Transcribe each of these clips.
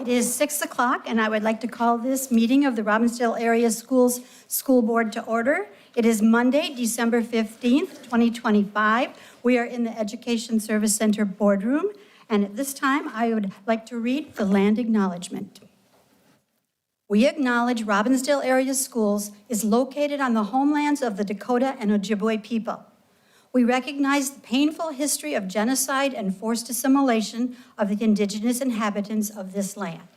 It is 6 o'clock, and I would like to call this meeting of the Robbinsdale Area Schools School Board to order. It is Monday, December 15th, 2025. We are in the Education Service Center boardroom, and at this time, I would like to read the land acknowledgement. We acknowledge Robbinsdale Area Schools is located on the homelands of the Dakota and Ojibwe people. We recognize the painful history of genocide and forced assimilation of the indigenous inhabitants of this land.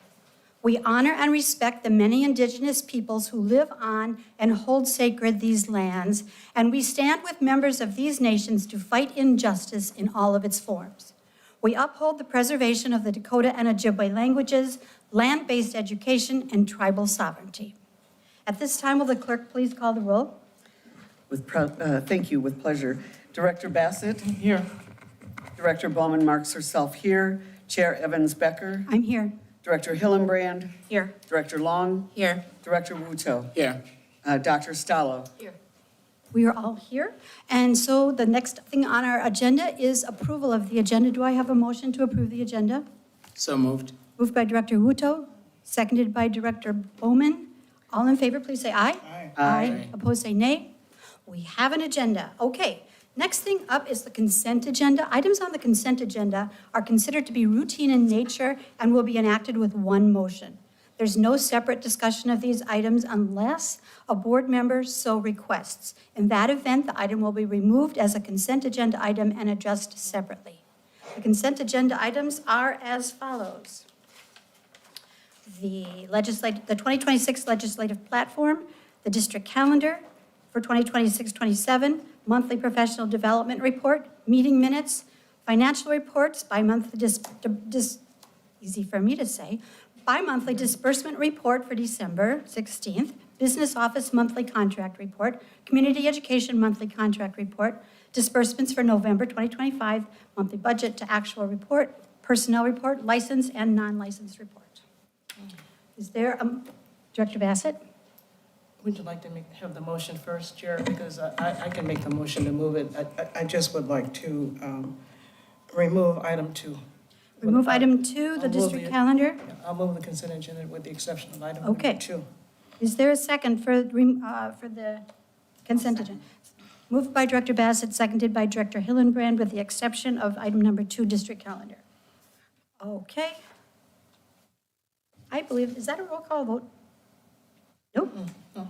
We honor and respect the many indigenous peoples who live on and hold sacred these lands, and we stand with members of these nations to fight injustice in all of its forms. We uphold the preservation of the Dakota and Ojibwe languages, land-based education, and tribal sovereignty. At this time, will the clerk please call the roll? Thank you, with pleasure. Director Bassett? Here. Director Bowman marks herself here. Chair Evans Becker? I'm here. Director Hillenbrand? Here. Director Long? Here. Director Wuto? Here. Dr. Stallo? Here. We are all here. And so the next thing on our agenda is approval of the agenda. Do I have a motion to approve the agenda? So moved. Moved by Director Wuto, seconded by Director Bowman. All in favor, please say aye. Aye. Aye. Opposed, say nay. We have an agenda. Okay. Next thing up is the consent agenda. Items on the consent agenda are considered to be routine in nature and will be enacted with one motion. There's no separate discussion of these items unless a board member so requests. In that event, the item will be removed as a consent agenda item and addressed separately. The consent agenda items are as follows. The 2026 legislative platform, the district calendar for 2026-27, monthly professional development report, meeting minutes, financial reports, bi-monthly easy for me to say, bi-monthly disbursement report for December 16th, business office monthly contract report, community education monthly contract report, disbursements for November 2025, monthly budget to actual report, personnel report, license and non-license report. Is there, Director Bassett? Would you like to have the motion first, Chair? Because I can make the motion to move it. I just would like to remove item 2. Remove item 2, the district calendar. I'll move the consent agenda with the exception of item Okay. number 2. Is there a second for the consent agenda? Moved by Director Bassett, seconded by Director Hillenbrand, with the exception of item number 2, district calendar. Okay. I believe, is that a roll call vote? Nope. No.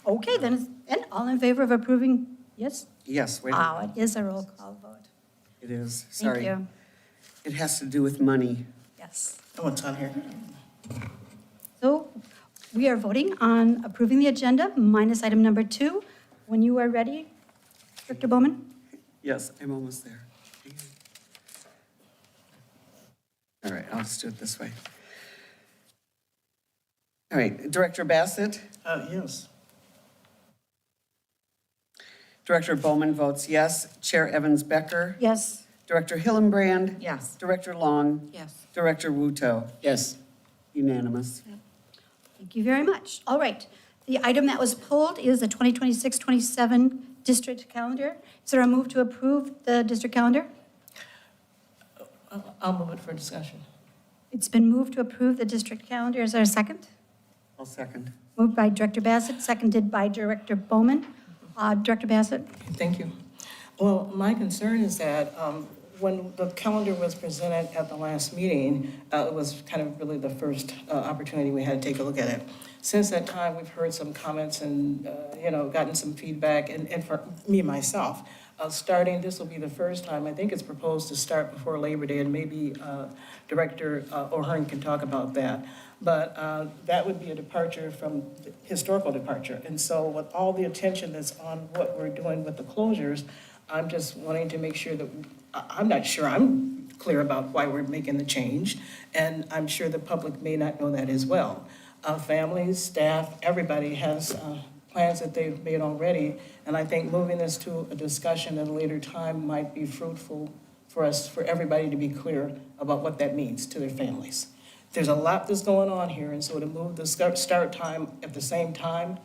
Okay, then, and all in favor of approving, yes? Yes, wait. Oh, it is a roll call vote. It is. Thank Sorry. you. It has to do with money. Yes. Oh, it's on here. So we are voting on approving the agenda minus item number 2. When you are ready, Director Bowman? Yes, I'm almost there. All right, I'll just do it this way. All right, Director Bassett? Yes. Director Bowman votes yes. Chair Evans Becker? Yes. Director Hillenbrand? Yes. Director Long? Yes. Director Wuto? Yes. Unanimous. Thank you very much. All right. The item that was pulled is the 2026-27 district calendar. Is there a move to approve the district calendar? I'll move it for discussion. It's been moved to approve the district calendar. Is there a second? I'll second. Moved by Director Bassett, seconded by Director Bowman. Director Bassett? Thank you. Well, my concern is that when the calendar was presented at the last meeting, it was kind of really the first opportunity we had to take a look at it. Since that time, we've heard some comments and, gotten some feedback, and for me, myself, this will be the first time, I think it's proposed to start before Labor Day, and maybe Director O'Hearn can talk about that. But that would be a departure from the historical departure. And so with all the attention that's on what we're doing with the closures, I'm just wanting to make sure that, I'm not sure I'm clear about why we're making the change, and I'm sure the public may not know that as well. Families, staff, everybody has plans that they've made already, and I think moving this to a discussion at a later time might be fruitful for us, for everybody to be clear about what that means to their families. There's a lot that's going on here, and so to move the start time at the same time,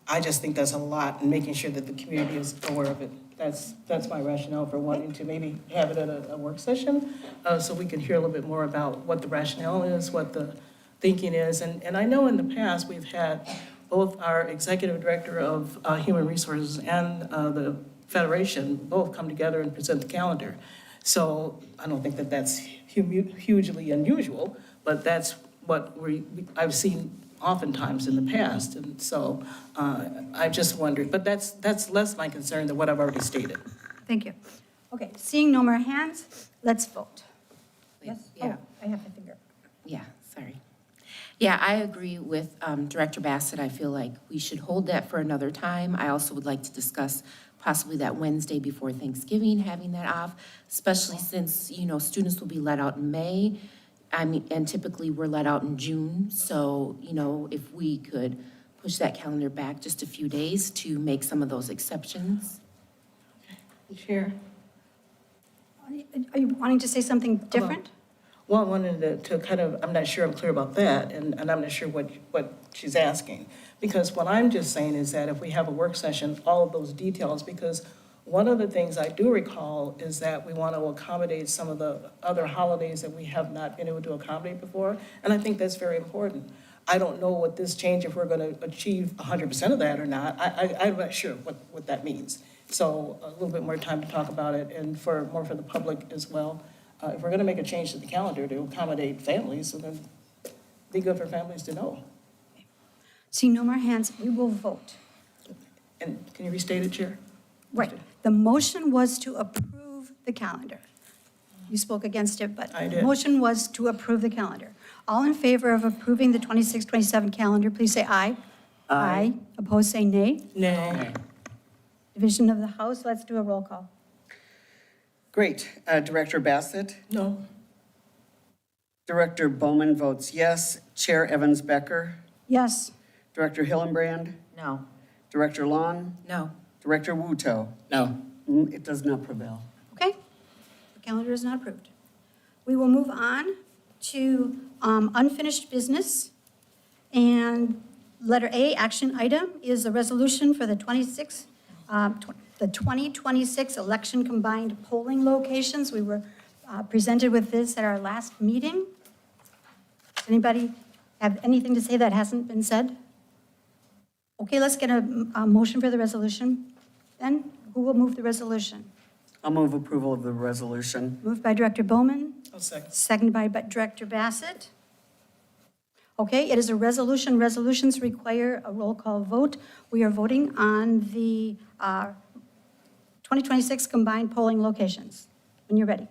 I just think that's a lot, and making sure that the community is aware of it. That's my rationale for wanting to maybe have it at a work session, so we can hear a little bit more about what the rationale is, what the thinking is, and I know in the past, we've had both our executive director of human resources and the Federation both come together and present the calendar. So I don't think that that's hugely unusual, but that's what I've seen oftentimes in the past. And so I just wondered, but that's less my concern than what I've already stated. Thank you. Okay, seeing no more hands, let's vote. Yes? Yeah. Oh, I have my finger. Yeah, sorry. Yeah, I agree with Director Bassett. I feel like we should hold that for another time. I also would like to discuss possibly that Wednesday before Thanksgiving, having that off, especially since, you know, students will be let out in May. I mean, and typically we're let out in June. So, you know, if we could push that calendar back just a few days to make some of those exceptions. Chair? Are you wanting to say something different? Well, I wanted to kind of, I'm not sure I'm clear about that, and I'm not sure what she's asking. Because what I'm just saying is that if we have a work session, all of those details, because one of the things I do recall is that we want to accommodate some of the other holidays that we have not been able to accommodate before, and I think that's very important. I don't know what this change, if we're going to achieve 100% of that or not. I'm not sure what that means. So a little bit more time to talk about it, and more for the public as well. If we're going to make a change to the calendar to accommodate families, so then it'd be good for families to know. Seeing no more hands, we will vote. And can you restate it, Chair? Right. The motion was to approve the calendar. You spoke against it, but I the did. motion was to approve the calendar. All in favor of approving the 26-27 calendar, please say aye. Aye. Opposed, say nay. Nay. Division of the House, let's do a roll call. Great. Director Bassett? No. Director Bowman votes yes. Chair Evans Becker? Yes. Director Hillenbrand? No. Director Long? No. Director Wuto? No. It does not prevail. Okay. The calendar is not approved. We will move on to unfinished business. And letter A, action item, is a resolution for the 2026 election combined polling locations. We were presented with this at our last meeting. Does anybody have anything to say that hasn't been said? Okay, let's get a motion for the resolution. Then, who will move the resolution? I'll move approval of the resolution. Moved by Director Bowman, I'll second. seconded by Director Bassett. Okay, it is a resolution. Resolutions require a roll call vote. We are voting on the 2026 combined polling locations. When you're ready.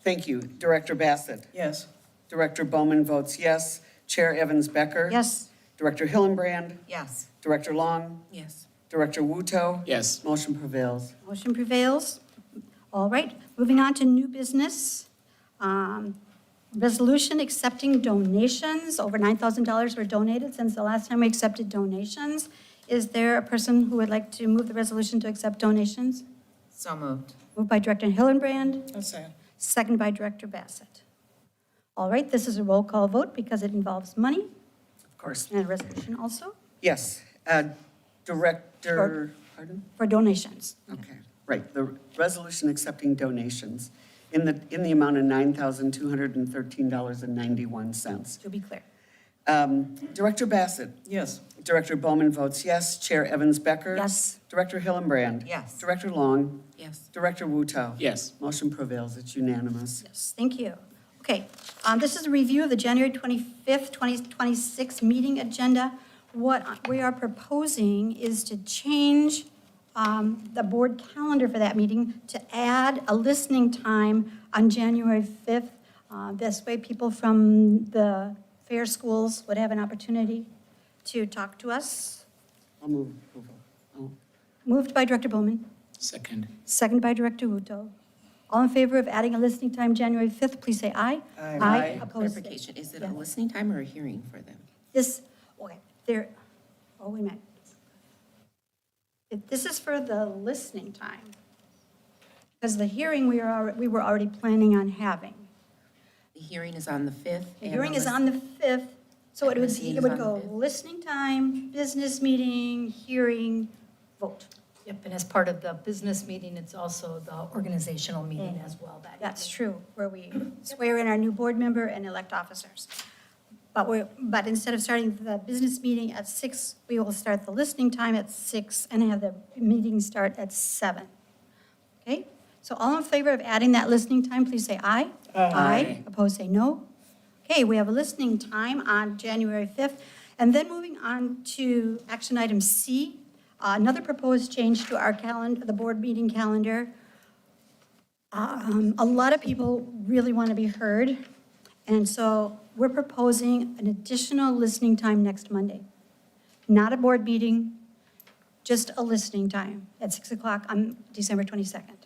Thank you. Director Bassett? Yes. Director Bowman votes yes. Chair Evans Becker? Yes. Director Hillenbrand? Yes. Director Long? Yes. Director Wuto? Yes. Motion prevails. Motion prevails. All right, moving on to new business. Resolution accepting donations. Over $9,000 were donated since the last time we accepted donations. Is there a person who would like to move the resolution to accept donations? So moved. Moved by Director Hillenbrand, I'll second. seconded by Director Bassett. All right, this is a roll call vote because it involves money Of course. and a resolution also Yes. Director, pardon? for donations. Okay, right. The resolution accepting donations in the amount of $9,213.91. To be clear. Director Bassett? Yes. Director Bowman votes yes. Chair Evans Becker? Yes. Director Hillenbrand? Yes. Director Long? Yes. Director Wuto? Yes. Motion prevails. It's unanimous. Yes, thank you. Okay, this is a review of the January 25th, 2026 meeting agenda. What we are proposing is to change the board calendar for that meeting to add a listening time on January 5th. This way, people from the fair schools would have an opportunity to talk to us. I'll move approval. Oh, Moved by Director Bowman, Second. seconded by Director Wuto. All in favor of adding a listening time January 5th, please say aye. Aye. Opposed? Clarification, is it a Yeah. listening time or a hearing for them? This, okay, there, oh, wait a minute. This is for the listening time. Because the hearing we were already planning on having. The hearing is on the 5th. The hearing is on the 5th, so it would, Listening it is would on the go 5th. listening time, business meeting, hearing, vote. Yep, and as part of the business meeting, it's also the organizational meeting as well. That's true, where we swear in our new board member and elect officers. But instead of starting the business meeting at 6, we will start the listening time at 6 and have the meeting start at 7. Okay? So all in favor of adding that listening time, please say aye. Aye. Opposed, say no. Okay, we have a listening time on January 5th. And then moving on to action item C, another proposed change to our calendar, the board meeting calendar. A lot of people really want to be heard, and so we're proposing an additional listening time next Monday. Not a board meeting, just a listening time at 6 o'clock on December 22nd.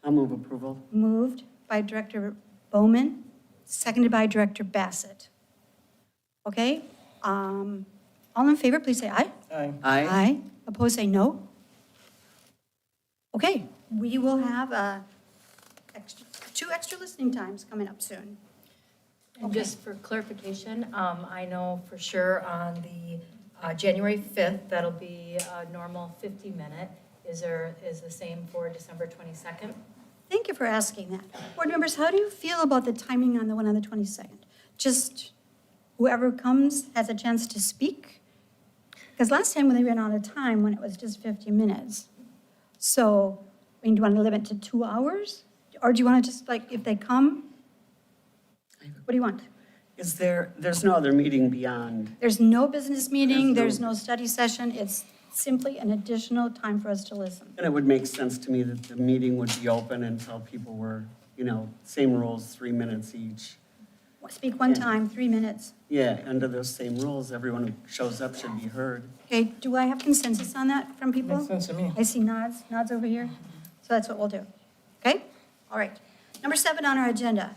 I'll move approval. Moved by Director Bowman, seconded by Director Bassett. Okay? All in favor, please say aye. Aye. Aye. Opposed, say no. Okay, we will have two extra listening times coming up soon. And just for clarification, I know for sure on the January 5th, that'll be a normal 50-minute. Is the same for December 22nd? Thank you for asking that. Board members, how do you feel about the timing on the one on the 22nd? Just whoever comes has a chance to speak? Because last time when they ran out of time, when it was just 50 minutes. So, I mean, do you want to limit to 2 hours? Or do you want to just, like, if they come, what do you want? There's no other meeting beyond, There's no business meeting, There's no- there's no study session, it's simply an additional time for us to listen. and it would make sense to me that the meeting would be open until people were, same rules, 3 minutes each. Speak one time, 3 minutes. Yeah, under those same rules, everyone who shows up should be heard. Okay, do I have consensus on that from people? Makes sense to me. I see nods over here. So that's what we'll do. Okay? All right. Number 7 on our agenda,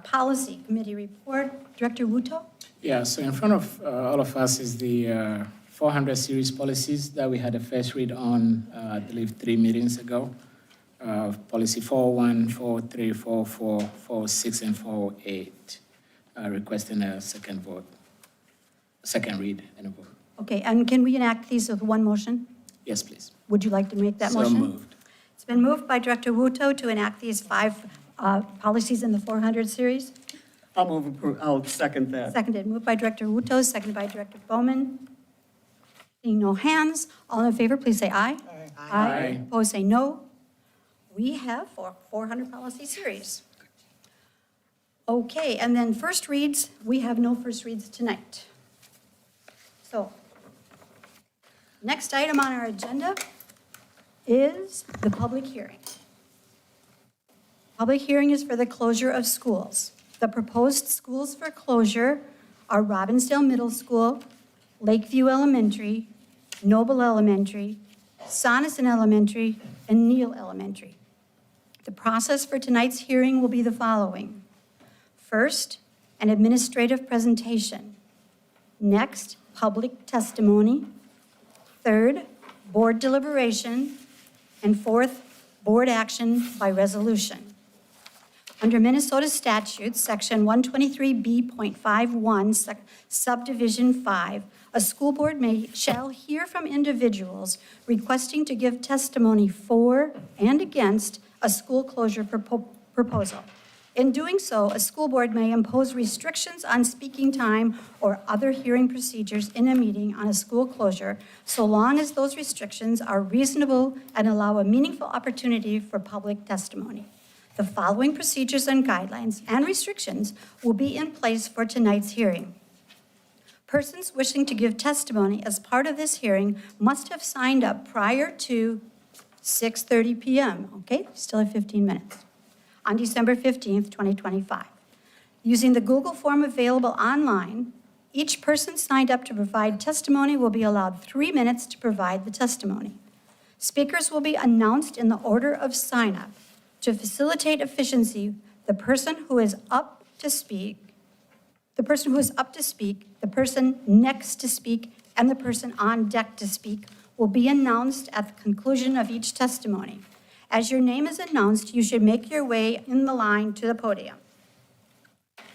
Policy Committee Report. Director Wuto? Yeah, so in front of all of us is the 400 series policies that we had a first read on, I believe, 3 meetings ago. Policy 401, 403, 44, 46, and 408, requesting a second read and a vote. Okay, and can we enact these with one motion? Yes, please. Would you like to make that motion? So moved. It's been moved by Director Wuto to enact these 5 policies in the 400 series. I'll second that. Seconded, moved by Director Wuto, seconded by Director Bowman. Seeing no hands, all in favor, please say aye. Aye. Opposed, say no. We have 400 policy series. Okay, and then first reads, we have no first reads tonight. So, next item on our agenda is the public hearing. Public hearing is for the closure of schools. The proposed schools for closure are Robbinsdale Middle School, Lakeview Elementary, Noble Elementary, Sonneson Elementary, and Neal Elementary. The process for tonight's hearing will be the following. First, an administrative presentation. Next, public testimony. Third, board deliberation. And fourth, board action by resolution. Under Minnesota statutes, section 123B.51, subdivision 5, a school board shall hear from individuals requesting to give testimony for and against a school closure proposal. In doing so, a school board may impose restrictions on speaking time or other hearing procedures in a meeting on a school closure, so long as those restrictions are reasonable and allow a meaningful opportunity for public testimony. The following procedures and guidelines and restrictions will be in place for tonight's hearing. Persons wishing to give testimony as part of this hearing must have signed up prior to 6:30 p.m., okay? Still have 15 minutes. On December 15th, 2025. Using the Google form available online, each person signed up to provide testimony will be allowed 3 minutes to provide the testimony. Speakers will be announced in the order of sign-up. To facilitate efficiency, the person who is up to speak, the person next to speak, and the person on deck to speak will be announced at the conclusion of each testimony. As your name is announced, you should make your way in the line to the podium.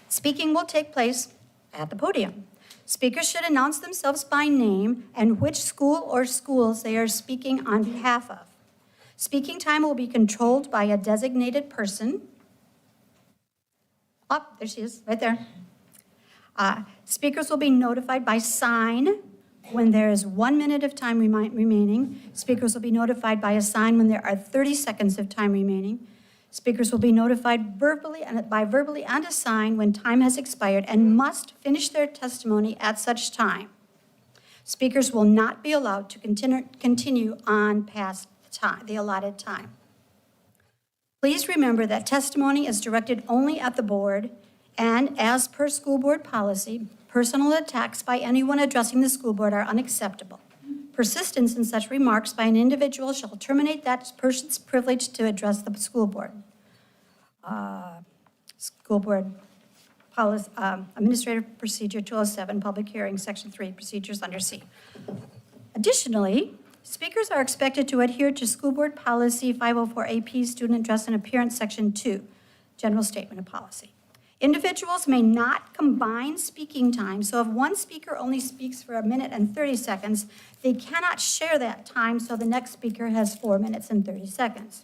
Speaking will take place at the podium. Speakers should announce themselves by name and which school or schools they are speaking on behalf of. Speaking time will be controlled by a designated person. Oh, there she is, right there. Speakers will be notified by sign when there is 1 minute of time remaining. Speakers will be notified by a sign when there are 30 seconds of time remaining. Speakers will be notified verbally and a sign when time has expired and must finish their testimony at such time. Speakers will not be allowed to continue on past the allotted time. Please remember that testimony is directed only at the board, and as per school board policy, personal attacks by anyone addressing the school board are unacceptable. Persistence in such remarks by an individual shall terminate that person's privilege to address the school board. School board policy, Administrative Procedure 207, Public Hearing, Section 3, Procedures under C. Additionally, speakers are expected to adhere to School Board Policy 504 AP, Student Dress and Appearance, Section 2, General Statement of Policy. Individuals may not combine speaking time, so if one speaker only speaks for 1 minute and 30 seconds, they cannot share that time, so the next speaker has 4 minutes and 30 seconds.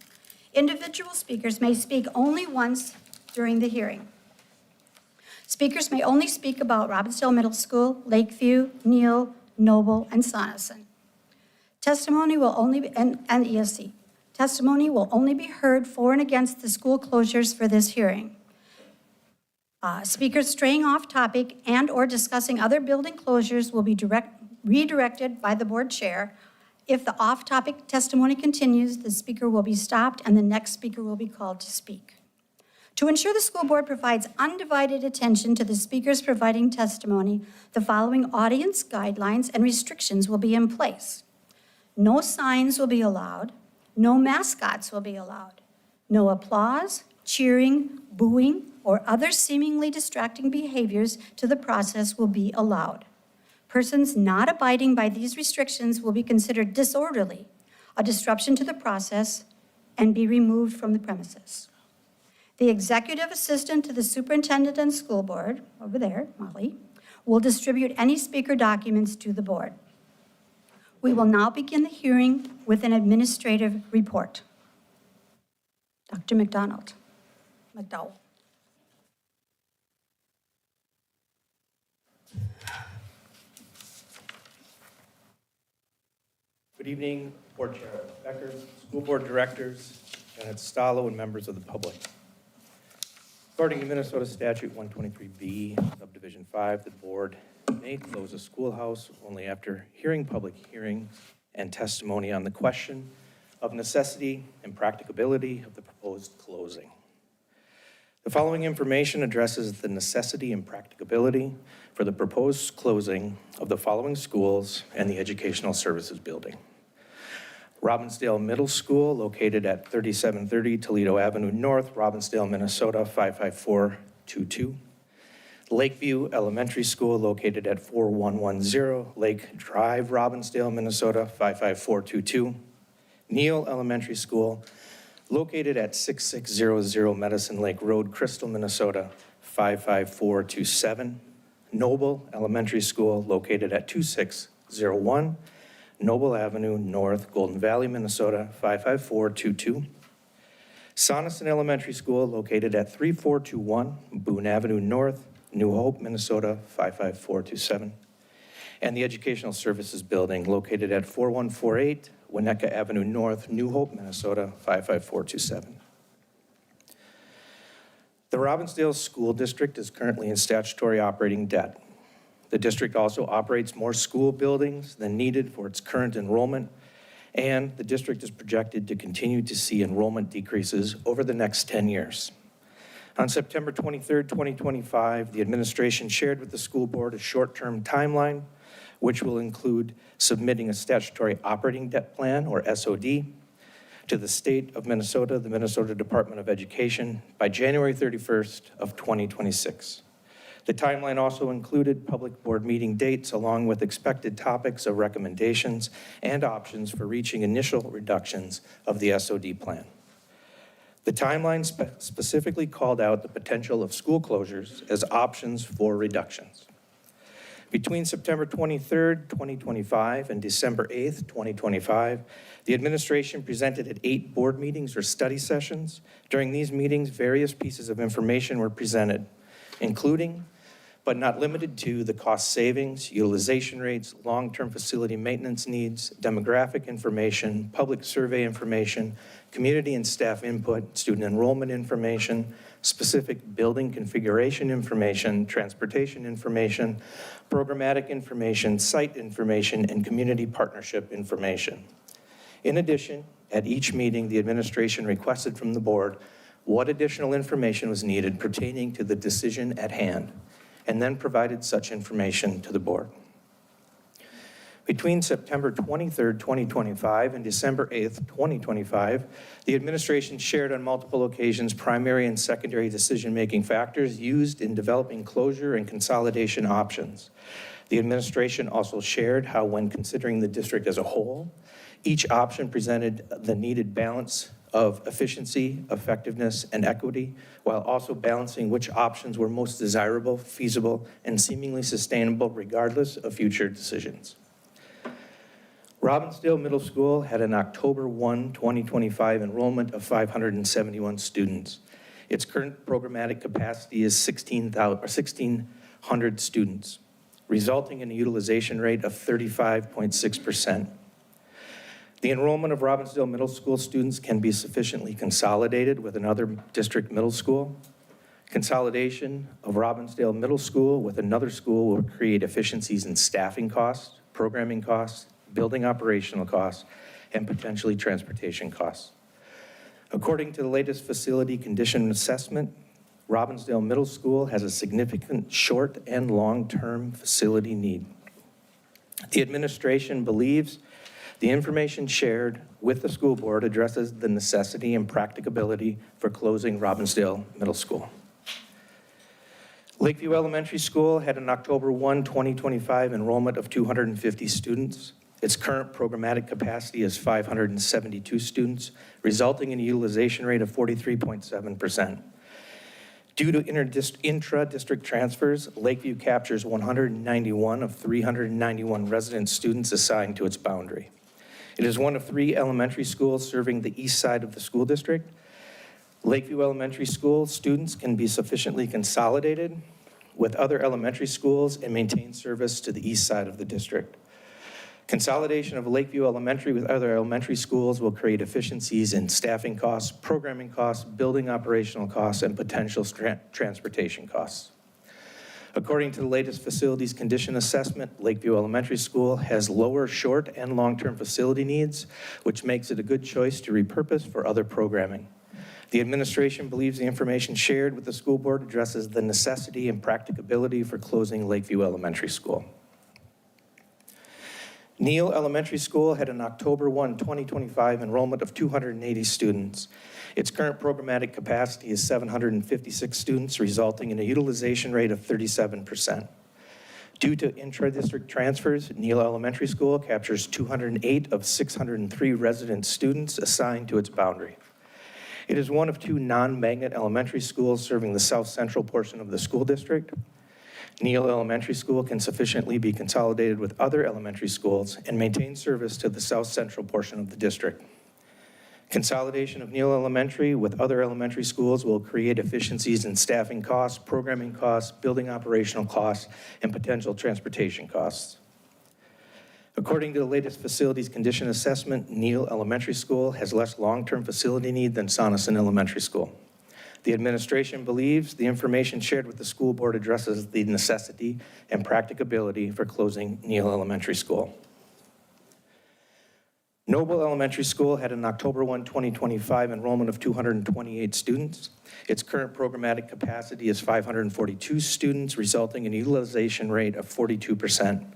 Individual speakers may speak only once during the hearing. Speakers may only speak about Robbinsdale Middle School, Lakeview, Neal, Noble, and Sonneson. Testimony will only be, and ESC. Testimony will only be heard for and against the school closures for this hearing. Speakers straying off topic and or discussing other building closures will be redirected by the board chair. If the off-topic testimony continues, the speaker will be stopped and the next speaker will be called to speak. To ensure the school board provides undivided attention to the speakers providing testimony, the following audience guidelines and restrictions will be in place. No signs will be allowed. No mascots will be allowed. No applause, cheering, booing, or other seemingly distracting behaviors to the process will be allowed. Persons not abiding by these restrictions will be considered disorderly, a disruption to the process, and be removed from the premises. The executive assistant to the superintendent and school board, over there, Molly, will distribute any speaker documents to the board. We will now begin the hearing with an administrative report. Dr. McDowell. Good evening, Board Chair Becker, School Board Directors, Janet Stallo, and members of the public. According to Minnesota Statute 123B, Subdivision 5, the board may close a schoolhouse only after hearing public hearings and testimony on the question of necessity and practicability of the proposed closing. The following information addresses the necessity and practicability for the proposed closing of the following schools and the Educational Services Building. Robbinsdale Middle School, located at 3730 Toledo Avenue North, Robbinsdale, Minnesota, 55422. Lakeview Elementary School, located at 4110 Lake Drive, Robbinsdale, Minnesota, 55422. Neal Elementary School, located at 6600 Medicine Lake Road, Crystal, Minnesota, 55427. Noble Elementary School, located at 2601 Noble Avenue North, Golden Valley, Minnesota, 55422. Sonneson Elementary School, located at 3421 Boone Avenue North, New Hope, Minnesota, 55427. And the Educational Services Building, located at 4148 Winnetka Avenue North, New Hope, Minnesota, 55427. The Robbinsdale School District is currently in statutory operating debt. The district also operates more school buildings than needed for its current enrollment, and the district is projected to continue to see enrollment decreases over the next 10 years. On September 23rd, 2025, the administration shared with the school board a short-term timeline, which will include submitting a statutory operating debt plan, or SOD, to the state of Minnesota, the Minnesota Department of Education, by January 31st of 2026. The timeline also included public board meeting dates along with expected topics of recommendations and options for reaching initial reductions of the SOD plan. The timeline specifically called out the potential of school closures as options for reductions. Between September 23rd, 2025 and December 8th, 2025, the administration presented at 8 board meetings or study sessions. During these meetings, various pieces of information were presented, including but not limited to the cost savings, utilization rates, long-term facility maintenance needs, demographic information, public survey information, community and staff input, student enrollment information, specific building configuration information, transportation information, programmatic information, site information, and community partnership information. In addition, at each meeting, the administration requested from the board what additional information was needed pertaining to the decision at hand, and then provided such information to the board. Between September 23rd, 2025 and December 8th, 2025, the administration shared on multiple occasions primary and secondary decision-making factors used in developing closure and consolidation options. The administration also shared how, when considering the district as a whole, each option presented the needed balance of efficiency, effectiveness, and equity, while also balancing which options were most desirable, feasible, and seemingly sustainable regardless of future decisions. Robbinsdale Middle School had an October 1, 2025 enrollment of 571 students. Its current programmatic capacity is 1,600 students, resulting in a utilization rate of 35.6%. The enrollment of Robbinsdale Middle School students can be sufficiently consolidated with another district middle school. Consolidation of Robbinsdale Middle School with another school will create efficiencies in staffing costs, programming costs, building operational costs, and potentially transportation costs. According to the latest facility condition assessment, Robbinsdale Middle School has a significant short and long-term facility need. The administration believes the information shared with the school board addresses the necessity and practicability for closing Robbinsdale Middle School. Lakeview Elementary School had an October 1, 2025 enrollment of 250 students. Its current programmatic capacity is 572 students, resulting in a utilization rate of 43.7%. Due to intra-district transfers, Lakeview captures 191 of 391 resident students assigned to its boundary. It is one of 3 elementary schools serving the east side of the school district. Lakeview Elementary School students can be sufficiently consolidated with other elementary schools and maintain service to the east side of the district. Consolidation of Lakeview Elementary with other elementary schools will create efficiencies in staffing costs, programming costs, building operational costs, and potential transportation costs. According to the latest facilities condition assessment, Lakeview Elementary School has lower short and long-term facility needs, which makes it a good choice to repurpose for other programming. The administration believes the information shared with the school board addresses the necessity and practicability for closing Lakeview Elementary School. Neal Elementary School had an October 1, 2025 enrollment of 280 students. Its current programmatic capacity is 756 students, resulting in a utilization rate of 37%. Due to intra-district transfers, Neal Elementary School captures 208 of 603 resident students assigned to its boundary. It is one of 2 non-magnet elementary schools serving the south central portion of the school district. Neal Elementary School can sufficiently be consolidated with other elementary schools and maintain service to the south central portion of the district. Consolidation of Neal Elementary with other elementary schools will create efficiencies in staffing costs, programming costs, building operational costs, and potential transportation costs. According to the latest facilities condition assessment, Neal Elementary School has less long-term facility need than Sonneson Elementary School. The administration believes the information shared with the school board addresses the necessity and practicability for closing Neal Elementary School. Noble Elementary School had an October 1, 2025 enrollment of 228 students. Its current programmatic capacity is 542 students, resulting in a utilization rate of 42%.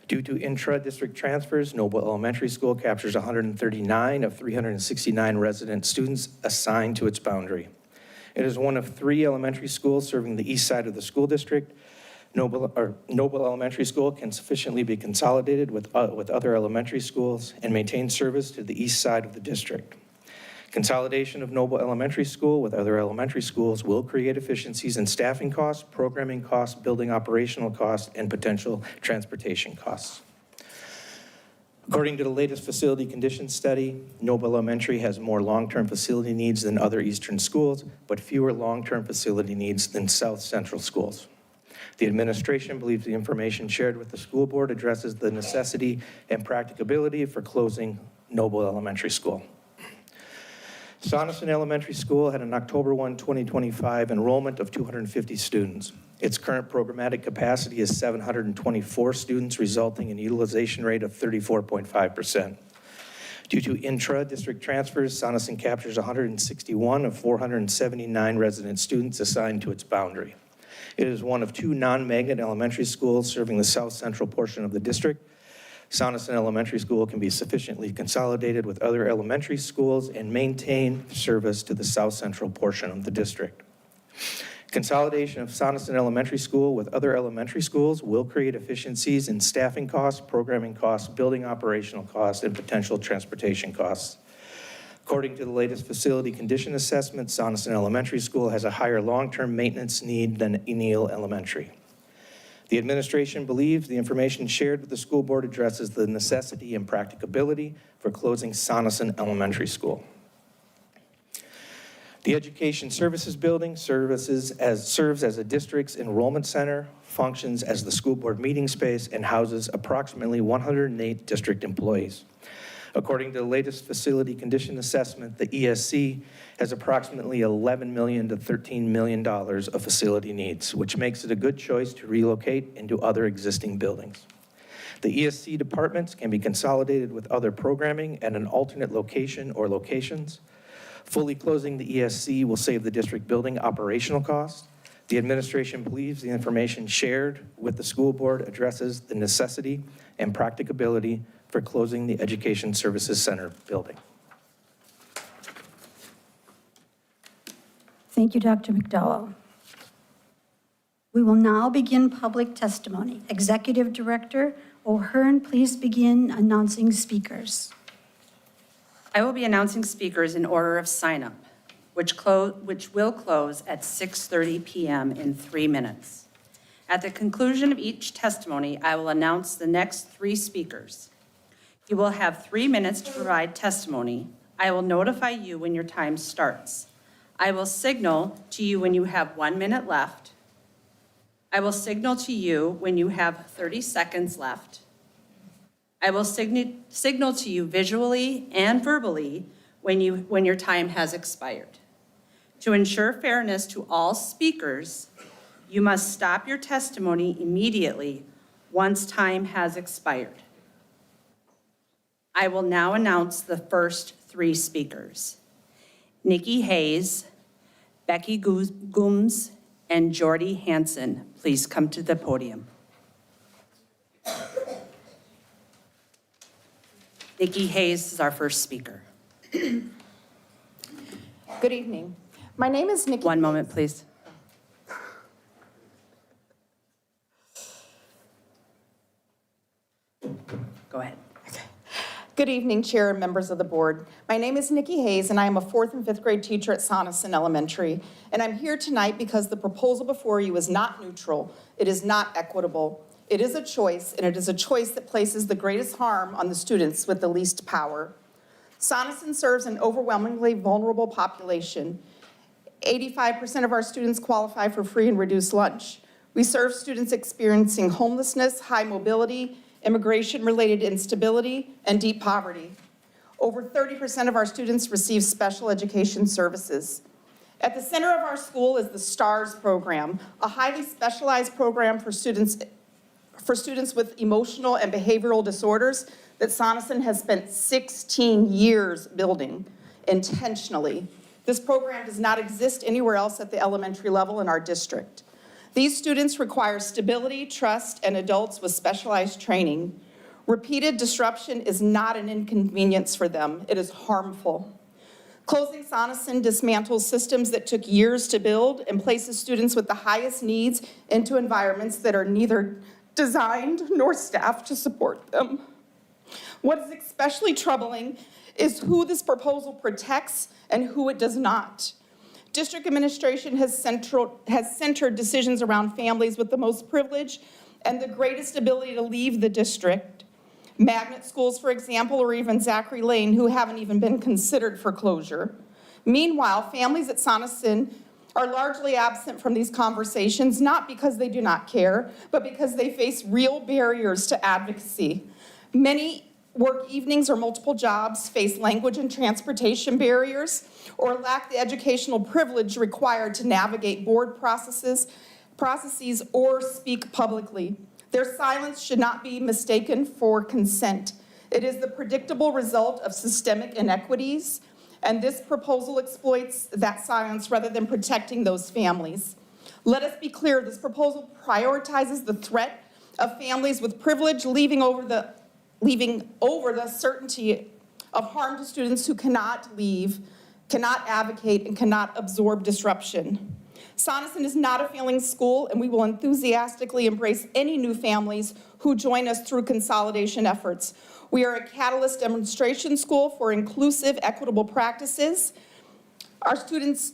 Due to intra-district transfers, Noble Elementary School captures 139 of 369 resident students assigned to its boundary. It is one of 3 elementary schools serving the east side of the school district. Noble Elementary School can sufficiently be consolidated with other elementary schools and maintain service to the east side of the district. Consolidation of Noble Elementary School with other elementary schools will create efficiencies in staffing costs, programming costs, building operational costs, and potential transportation costs. According to the latest facility conditions study, Noble Elementary has more long-term facility needs than other eastern schools, but fewer long-term facility needs than south central schools. The administration believes the information shared with the school board addresses the necessity and practicability for closing Noble Elementary School. Sonneson Elementary School had an October 1, 2025 enrollment of 250 students. Its current programmatic capacity is 724 students, resulting in a utilization rate of 34.5%. Due to intra-district transfers, Sonneson captures 161 of 479 resident students assigned to its boundary. It is one of two non-magnet elementary schools serving the south central portion of the district. Sonneson Elementary School can be sufficiently consolidated with other elementary schools and maintain service to the south central portion of the district. Consolidation of Sonneson Elementary School with other elementary schools will create efficiencies in staffing costs, programming costs, building operational costs, and potential transportation costs. According to the latest facility condition assessment, Sonneson Elementary School has a higher long-term maintenance need than Eneel Elementary. The administration believes the information shared with the school board addresses the necessity and practicability for closing Sonneson Elementary School. The Education Services Building serves as a district's enrollment center, functions as the school board meeting space, and houses approximately 108 district employees. According to the latest facility condition assessment, the ESC has approximately $11 million to $13 million of facility needs, which makes it a good choice to relocate into other existing buildings. The ESC departments can be consolidated with other programming at an alternate location or locations. Fully closing the ESC will save the district building operational costs. The administration believes the information shared with the school board addresses the necessity and practicability for closing the Education Services Center building. Thank you, Dr. McDowell. We will now begin public testimony. Executive Director O'Hearn, please begin announcing speakers. I will be announcing speakers in order of sign-up, which will close at 6:30 p.m. in 3 minutes. At the conclusion of each testimony, I will announce the next 3 speakers. You will have 3 minutes to provide testimony. I will notify you when your time starts. I will signal to you when you have 1 minute left. I will signal to you when you have 30 seconds left. I will signal to you visually and verbally when your time has expired. To ensure fairness to all speakers, you must stop your testimony immediately once time has expired. I will now announce the first 3 speakers. Nikki Hayes, Becky Gooms, and Jordy Hansen, please come to the podium. Nikki Hayes is our first speaker. Good evening. My name is Nikki. One moment, please. Go ahead. Good evening, Chair and members of the board. My name is Nikki Hayes, and I am a 4th and 5th grade teacher at Sonneson Elementary. And I'm here tonight because the proposal before you is not neutral. It is not equitable. It is a choice, and it is a choice that places the greatest harm on the students with the least power. Sonneson serves an overwhelmingly vulnerable population. 85% of our students qualify for free and reduced lunch. We serve students experiencing homelessness, high mobility, immigration-related instability, and deep poverty. Over 30% of our students receive special education services. At the center of our school is the STARS program, a highly specialized program for students with emotional and behavioral disorders that Sonneson has spent 16 years building intentionally. This program does not exist anywhere else at the elementary level in our district. These students require stability, trust, and adults with specialized training. Repeated disruption is not an inconvenience for them. It is harmful. Closing Sonneson dismantles systems that took years to build and places students with the highest needs into environments that are neither designed nor staffed to support them. What is especially troubling is who this proposal protects and who it does not. District administration has centered decisions around families with the most privilege and the greatest ability to leave the district. Magnet schools, for example, or even Zachary Lane, who haven't even been considered for closure. Meanwhile, families at Sonneson are largely absent from these conversations, not because they do not care, but because they face real barriers to advocacy. Many work evenings or multiple jobs, face language and transportation barriers, or lack the educational privilege required to navigate board processes or speak publicly. Their silence should not be mistaken for consent. It is the predictable result of systemic inequities, and this proposal exploits that silence rather than protecting those families. Let us be clear, this proposal prioritizes the threat of families with privilege, leaving over the certainty of harm to students who cannot leave, cannot advocate, and cannot absorb disruption. Sonneson is not a failing school, and we will enthusiastically embrace any new families who join us through consolidation efforts. We are a catalyst demonstration school for inclusive, equitable practices. Our students,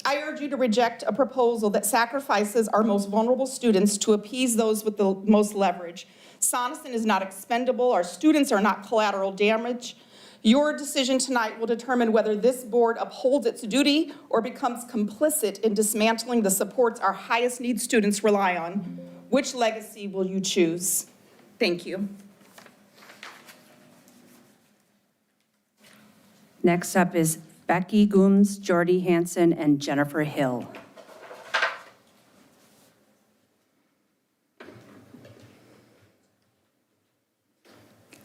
I urge you to reject a proposal that sacrifices our most vulnerable students to appease those with the most leverage. Sonneson is not expendable. Our students are not collateral damage. Your decision tonight will determine whether this board upholds its duty or becomes complicit in dismantling the supports our highest need students rely on. Which legacy will you choose? Thank you. Next up is Becky Gooms, Jordy Hansen, and Jennifer Hill.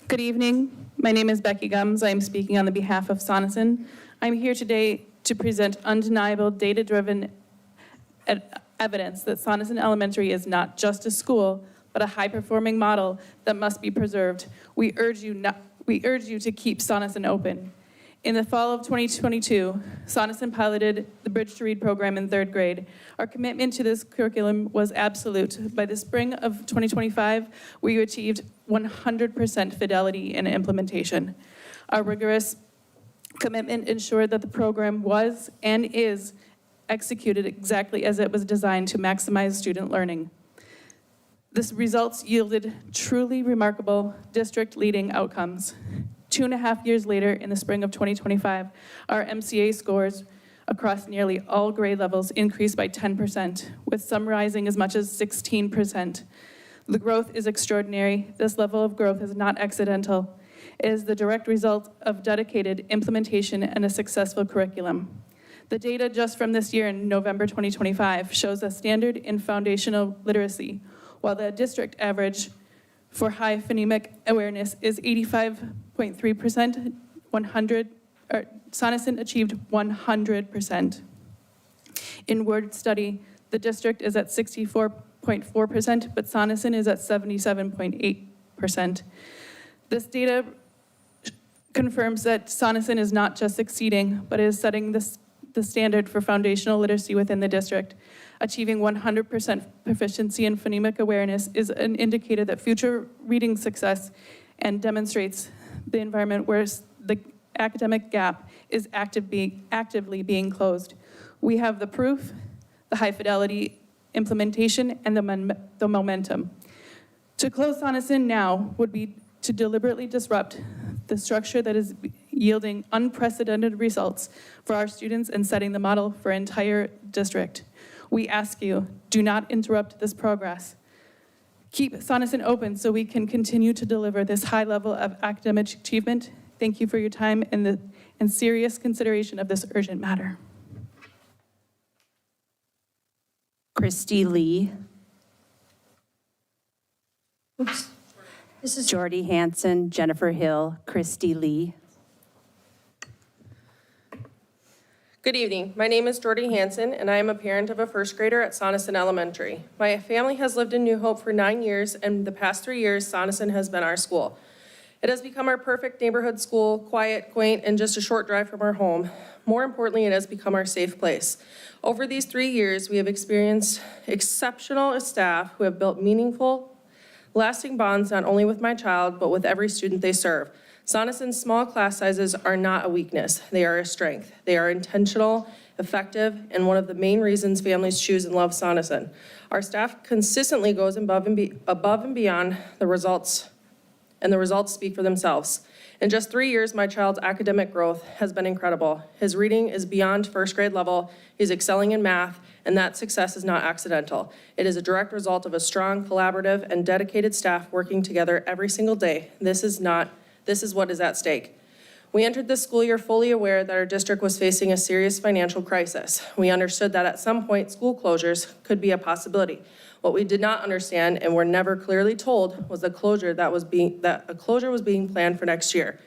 Good evening. My name is Becky Gums. I am speaking on the behalf of Sonneson. I'm here today to present undeniable, data-driven evidence that Sonneson Elementary is not just a school, but a high-performing model that must be preserved. We urge you to keep Sonneson open. In the fall of 2022, Sonneson piloted the Bridge to Read program in 3rd grade. Our commitment to this curriculum was absolute. By the spring of 2025, we achieved 100% fidelity in implementation. Our rigorous commitment ensured that the program was and is executed exactly as it was designed to maximize student learning. This results yielded truly remarkable district-leading outcomes. 2.5 years later, in the spring of 2025, our MCA scores across nearly all grade levels increased by 10%, with some rising as much as 16%. The growth is extraordinary. This level of growth is not accidental. It is the direct result of dedicated implementation and a successful curriculum. The data just from this year in November 2025 shows a standard in foundational literacy, while the district average for high phonemic awareness is 85.3%, Sonneson achieved 100%. In word study, the district is at 64.4%, but Sonneson is at 77.8%. This data confirms that Sonneson is not just succeeding, but is setting the standard for foundational literacy within the district. Achieving 100% proficiency in phonemic awareness is an indicator that future reading success and demonstrates the environment where the academic gap is actively being closed. We have the proof, the high fidelity implementation, and the momentum. To close Sonneson now would be to deliberately disrupt the structure that is yielding unprecedented results for our students and setting the model for entire district. We ask you, do not interrupt this progress. Keep Sonneson open so we can continue to deliver this high level of academic achievement. Thank you for your time and serious consideration of this urgent matter. Christy Lee, This is Jordy Hansen, Jennifer Hill, Christy Lee. Good evening. My name is Jordy Hansen, and I am a parent of a first grader at Sonneson Elementary. My family has lived in New Hope for 9 years, and the past 3 years, Sonneson has been our school. It has become our perfect neighborhood school, quiet, quaint, and just a short drive from our home. More importantly, it has become our safe place. Over these 3 years, we have experienced exceptional staff who have built meaningful, lasting bonds not only with my child, but with every student they serve. Sonneson's small class sizes are not a weakness, they are a strength. They are intentional, effective, and one of the main reasons families choose and love Sonneson. Our staff consistently goes above and beyond the results and the results speak for themselves. In just 3 years, my child's academic growth has been incredible. His reading is beyond first grade level, he's excelling in math, and that success is not accidental. It is a direct result of a strong, collaborative, and dedicated staff working together every single day. This is what is at stake. We entered this school year fully aware that our district was facing a serious financial crisis. We understood that at some point, school closures could be a possibility. What we did not understand and were never clearly told was that a closure was being planned for next year.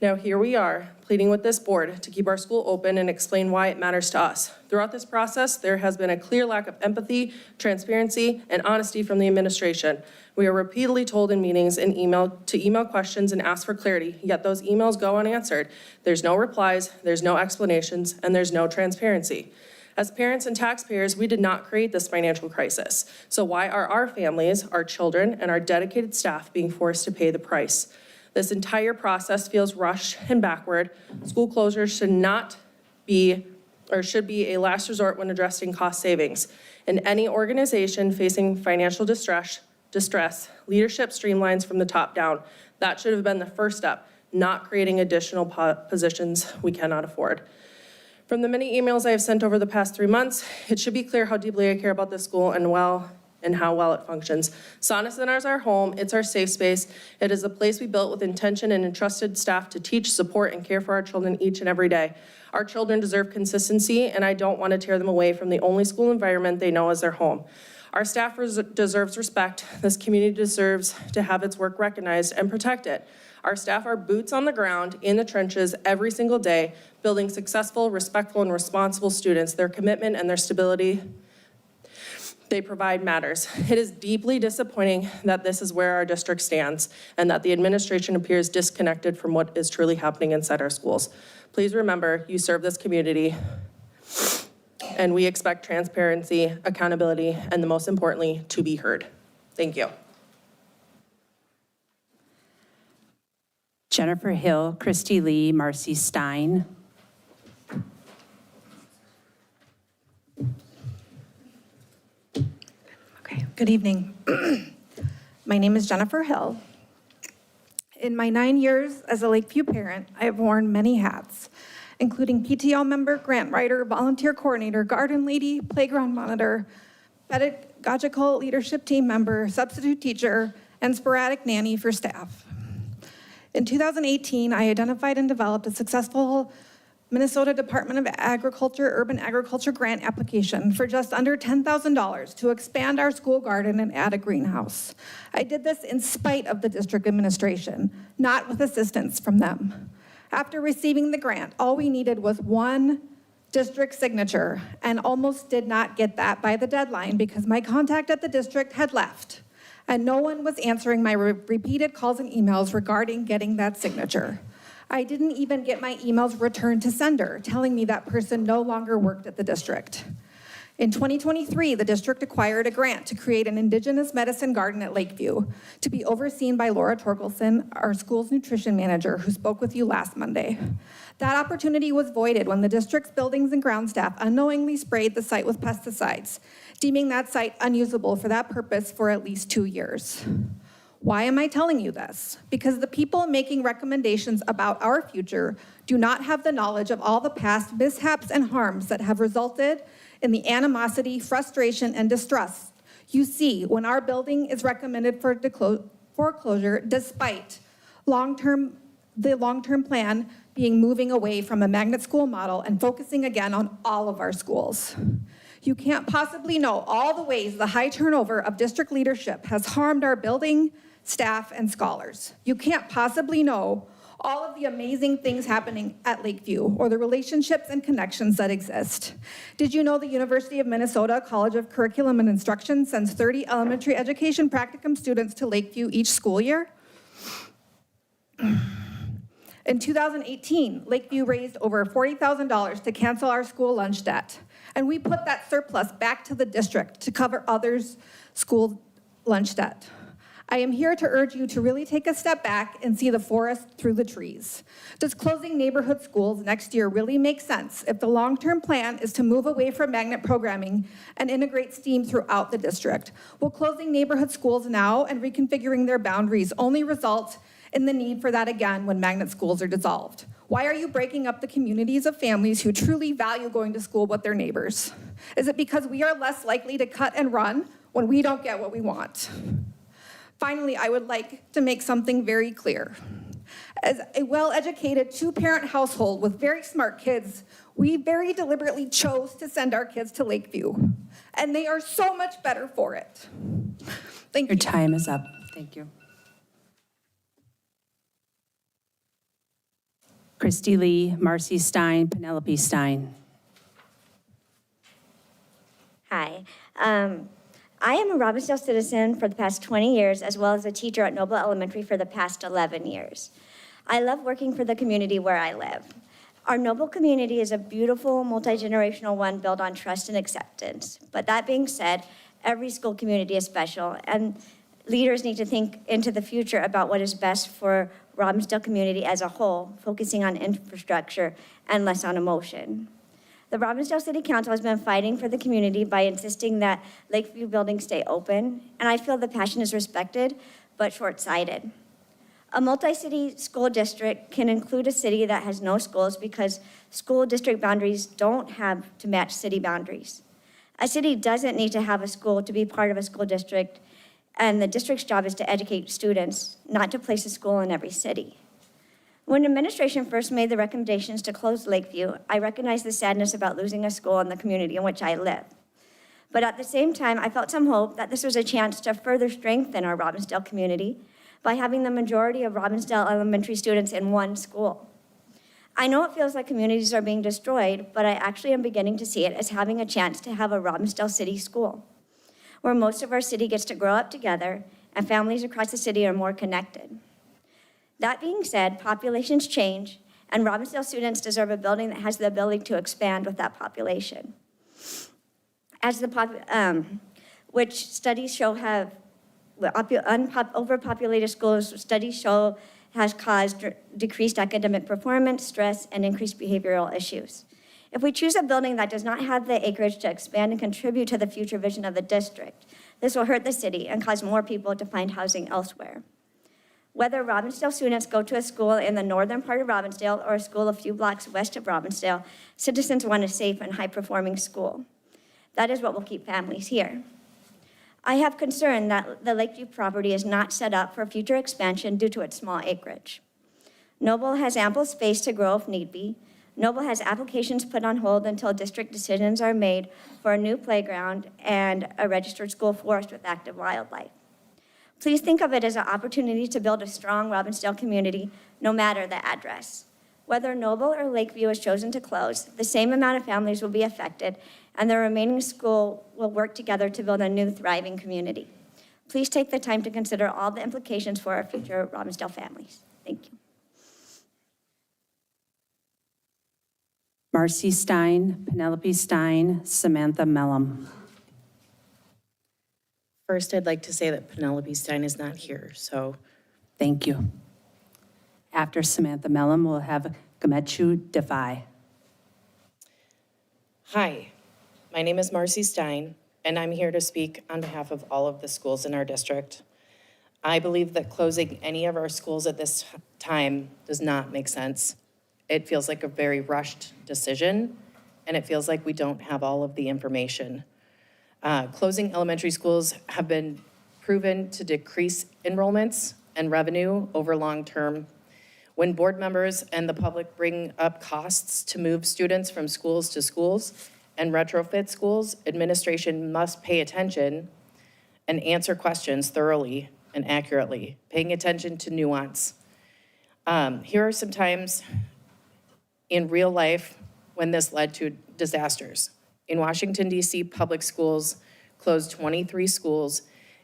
Now here we are, pleading with this board to keep our school open and explain why it matters to us. Throughout this process, there has been a clear lack of empathy, transparency, and honesty from the administration. We are repeatedly told in meetings and email questions and ask for clarity, yet those emails go unanswered. There's no replies, there's no explanations, and there's no transparency. As parents and taxpayers, we did not create this financial crisis. So why are our families, our children, and our dedicated staff being forced to pay the price? This entire process feels rushed and backward. School closures should be a last resort when addressing cost savings. In any organization facing financial distress, leadership streamlines from the top down. That should have been the first step, not creating additional positions we cannot afford. From the many emails I have sent over the past 3 months, it should be clear how deeply I care about this school and how well it functions. Sonneson is our home, it's our safe space. It is a place we built with intention and entrusted staff to teach, support, and care for our children each and every day. Our children deserve consistency, and I don't want to tear them away from the only school environment they know as their home. Our staff deserves respect. This community deserves to have its work recognized and protected. Our staff are boots on the ground, in the trenches every single day, building successful, respectful, and responsible students. Their commitment and their stability they provide matters. It is deeply disappointing that this is where our district stands and that the administration appears disconnected from what is truly happening inside our schools. Please remember, you serve this community, and we expect transparency, accountability, and most importantly, to be heard. Thank you. Jennifer Hill, Christy Lee, Marcy Stein. Okay, good evening. My name is Jennifer Hill. In my 9 years as a Lakeview parent, I have worn many hats, including PTO member, grant writer, volunteer coordinator, garden lady, playground monitor, pedagogical leadership team member, substitute teacher, and sporadic nanny for staff. In 2018, I identified and developed a successful Minnesota Department of Agriculture urban agriculture grant application for just under $10,000 to expand our school garden and add a greenhouse. I did this in spite of the district administration, not with assistance from them. After receiving the grant, all we needed was one district signature, and almost did not get that by the deadline because my contact at the district had left, and no one was answering my repeated calls and emails regarding getting that signature. I didn't even get my emails returned to sender, telling me that person no longer worked at the district. In 2023, the district acquired a grant to create an indigenous medicine garden at Lakeview to be overseen by Laura Torkelson, our school's nutrition manager, who spoke with you last Monday. That opportunity was voided when the district's buildings and ground staff unknowingly sprayed the site with pesticides, deeming that site unusable for that purpose for at least 2 years. Why am I telling you this? Because the people making recommendations about our future do not have the knowledge of all the past mishaps and harms that have resulted in the animosity, frustration, and distrust you see when our building is recommended for foreclosure, despite the long-term plan being moving away from a magnet school model and focusing again on all of our schools. You can't possibly know all the ways the high turnover of district leadership has harmed our building, staff, and scholars. You can't possibly know all of the amazing things happening at Lakeview or the relationships and connections that exist. Did you know the University of Minnesota College of Curriculum and Instruction sends 30 elementary education practicum students to Lakeview each school year? In 2018, Lakeview raised over $40,000 to cancel our school lunch debt, and we put that surplus back to the district to cover others' school lunch debt. I am here to urge you to really take a step back and see the forest through the trees. Does closing neighborhood schools next year really make sense if the long-term plan is to move away from magnet programming and integrate STEAM throughout the district? Will closing neighborhood schools now and reconfiguring their boundaries only result in the need for that again when magnet schools are dissolved? Why are you breaking up the communities of families who truly value going to school with their neighbors? Is it because we are less likely to cut and run when we don't get what we want? Finally, I would like to make something very clear. As a well-educated two-parent household with very smart kids, we very deliberately chose to send our kids to Lakeview, and they are so much better for it. Thank you. Your time is up. Thank you. Christy Lee, Marcy Stein, Penelope Stein. Hi. I am a Robbinsdale citizen for the past 20 years, as well as a teacher at Noble Elementary for the past 11 years. I love working for the community where I live. Our Noble community is a beautiful, multi-generational one built on trust and acceptance. But that being said, every school community is special, and leaders need to think into the future about what is best for Robbinsdale community as a whole, focusing on infrastructure and less on emotion. The Robbinsdale City Council has been fighting for the community by insisting that Lakeview buildings stay open, and I feel the passion is respected, but short-sighted. A multi-city school district can include a city that has no schools because school district boundaries don't have to match city boundaries. A city doesn't need to have a school to be part of a school district, and the district's job is to educate students, not to place a school in every city. When administration first made the recommendations to close Lakeview, I recognized the sadness about losing a school in the community in which I live. But at the same time, I felt some hope that this was a chance to further strengthen our Robbinsdale community by having the majority of Robbinsdale elementary students in one school. I know it feels like communities are being destroyed, but I actually am beginning to see it as having a chance to have a Robbinsdale City school, where most of our city gets to grow up together and families across the city are more connected. That being said, populations change, and Robbinsdale students deserve a building that has the ability to expand with that population. Which studies show have, overpopulated schools, studies show has caused decreased academic performance, stress, and increased behavioral issues. If we choose a building that does not have the acreage to expand and contribute to the future vision of the district, this will hurt the city and cause more people to find housing elsewhere. Whether Robbinsdale students go to a school in the northern part of Robbinsdale or a school a few blocks west of Robbinsdale, citizens want a safe and high-performing school. That is what will keep families here. I have concern that the Lakeview property is not set up for future expansion due to its small acreage. Noble has ample space to grow if need be. Noble has applications put on hold until district decisions are made for a new playground and a registered school forest with active wildlife. Please think of it as an opportunity to build a strong Robbinsdale community, no matter the address. Whether Noble or Lakeview is chosen to close, the same amount of families will be affected, and the remaining school will work together to build a new, thriving community. Please take the time to consider all the implications for our future Robbinsdale families. Thank you. Marcy Stein, Penelope Stein, Samantha Mellum. First, I'd like to say that Penelope Stein is not here, so. Thank you. After Samantha Mellum, we'll have Gamechu Defy. Hi, my name is Marcy Stein, and I'm here to speak on behalf of all of the schools in our district. I believe that closing any of our schools at this time does not make sense. It feels like a very rushed decision, and it feels like we don't have all of the information. Closing elementary schools have been proven to decrease enrollments and revenue over long term. When board members and the public bring up costs to move students from schools to schools and retrofit schools, administration must pay attention and answer questions thoroughly and accurately, paying attention to nuance. Here are some times in real life when this led to disasters. In Washington, D.C., public schools closed 23 schools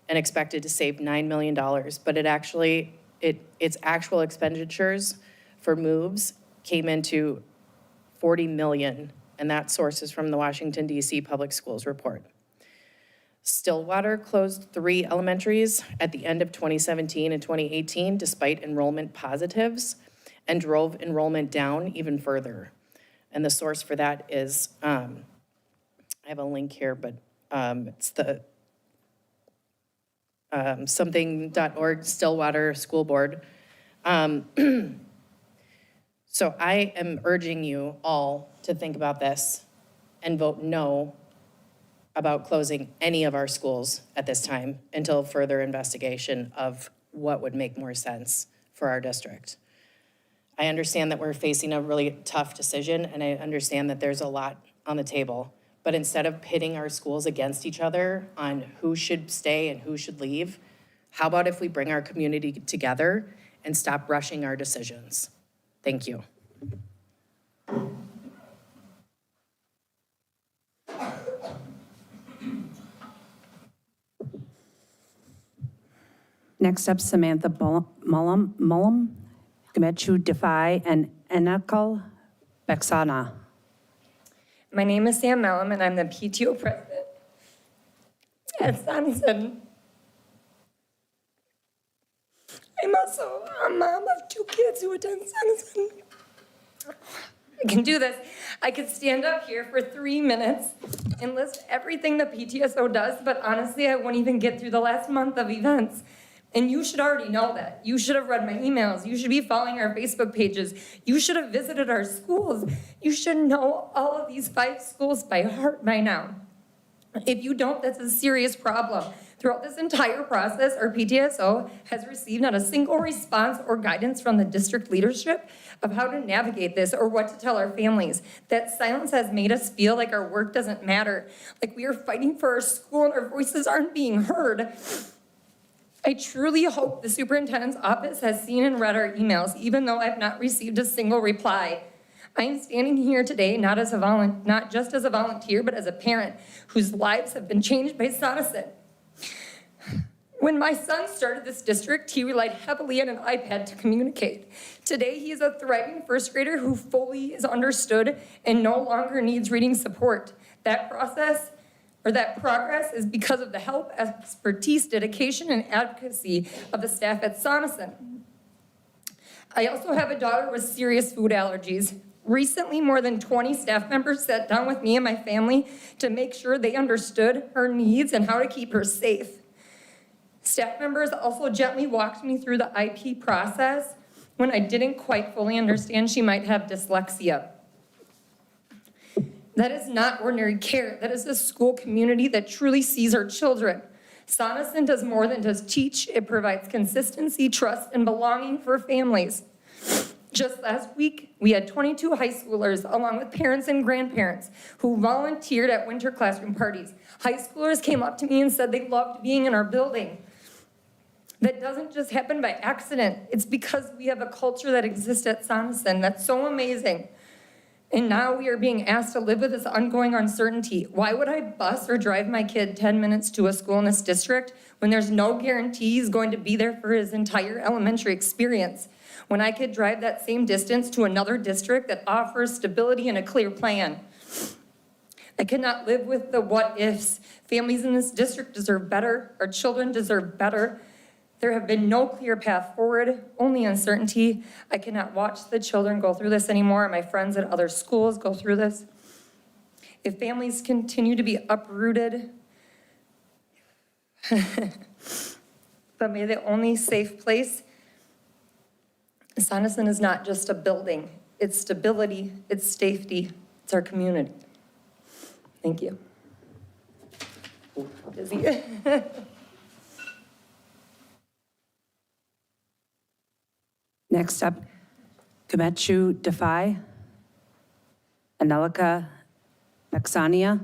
and expected to save $9 million, but its actual expenditures for moves came into $40 million, and that source is from the Washington, D.C. Public Schools report. Stillwater closed 3 elementaries at the end of 2017 and 2018 despite enrollment positives and drove enrollment down even further. And the source for that is, I have a link here, but it's the something.org Stillwater School Board. So I am urging you all to think about this and vote no about closing any of our schools at this time until further investigation of what would make more sense for our district. I understand that we're facing a really tough decision, and I understand that there's a lot on the table. But instead of pitting our schools against each other on who should stay and who should leave, how about if we bring our community together and stop rushing our decisions? Thank you. Next up, Samantha Mullum, Gamechu Defy, and Enakal Bexana. My name is Sam Mellum, and I'm the PTO president at Sutton. I'm also a mom of 2 kids who attend Sutton. I can do this. I could stand up here for 3 minutes and list everything the PTSO does, but honestly, I won't even get through the last month of events. And you should already know that. You should have read my emails. You should be following our Facebook pages. You should have visited our schools. You should know all of these 5 schools by heart by now. If you don't, that's a serious problem. Throughout this entire process, our PTSO has received not a single response or guidance from the district leadership of how to navigate this or what to tell our families. That silence has made us feel like our work doesn't matter, like we are fighting for our school and our voices aren't being heard. I truly hope the superintendent's office has seen and read our emails, even though I've not received a single reply. I am standing here today not just as a volunteer, but as a parent whose lives have been changed by Sonneson. When my son started this district, he relied heavily on an iPad to communicate. Today, he is a thriving first grader who fully is understood and no longer needs reading support. That progress is because of the help, expertise, dedication, and advocacy of the staff at Sonneson. I also have a daughter with serious food allergies. Recently, more than 20 staff members sat down with me and my family to make sure they understood her needs and how to keep her safe. Staff members also gently walked me through the IP process when I didn't quite fully understand she might have dyslexia. That is not ordinary care. That is a school community that truly sees our children. Sonneson does more than just teach. It provides consistency, trust, and belonging for families. Just last week, we had 22 high schoolers, along with parents and grandparents, who volunteered at winter classroom parties. High schoolers came up to me and said they loved being in our building. That doesn't just happen by accident. It's because we have a culture that exists at Sonneson that's so amazing. And now we are being asked to live with this ongoing uncertainty. Why would I bus or drive my kid 10 minutes to a school in this district when there's no guarantee he's going to be there for his entire elementary experience? When I could drive that same distance to another district that offers stability and a clear plan. I cannot live with the what ifs. Families in this district deserve better. Our children deserve better. There have been no clear path forward, only uncertainty. I cannot watch the children go through this anymore. My friends at other schools go through this. If families continue to be uprooted, but may the only safe place, Sonneson is not just a building. It's stability, it's safety, it's our community. Thank you. Busy. Next up, Gamechu Defy, Anelika Bexania,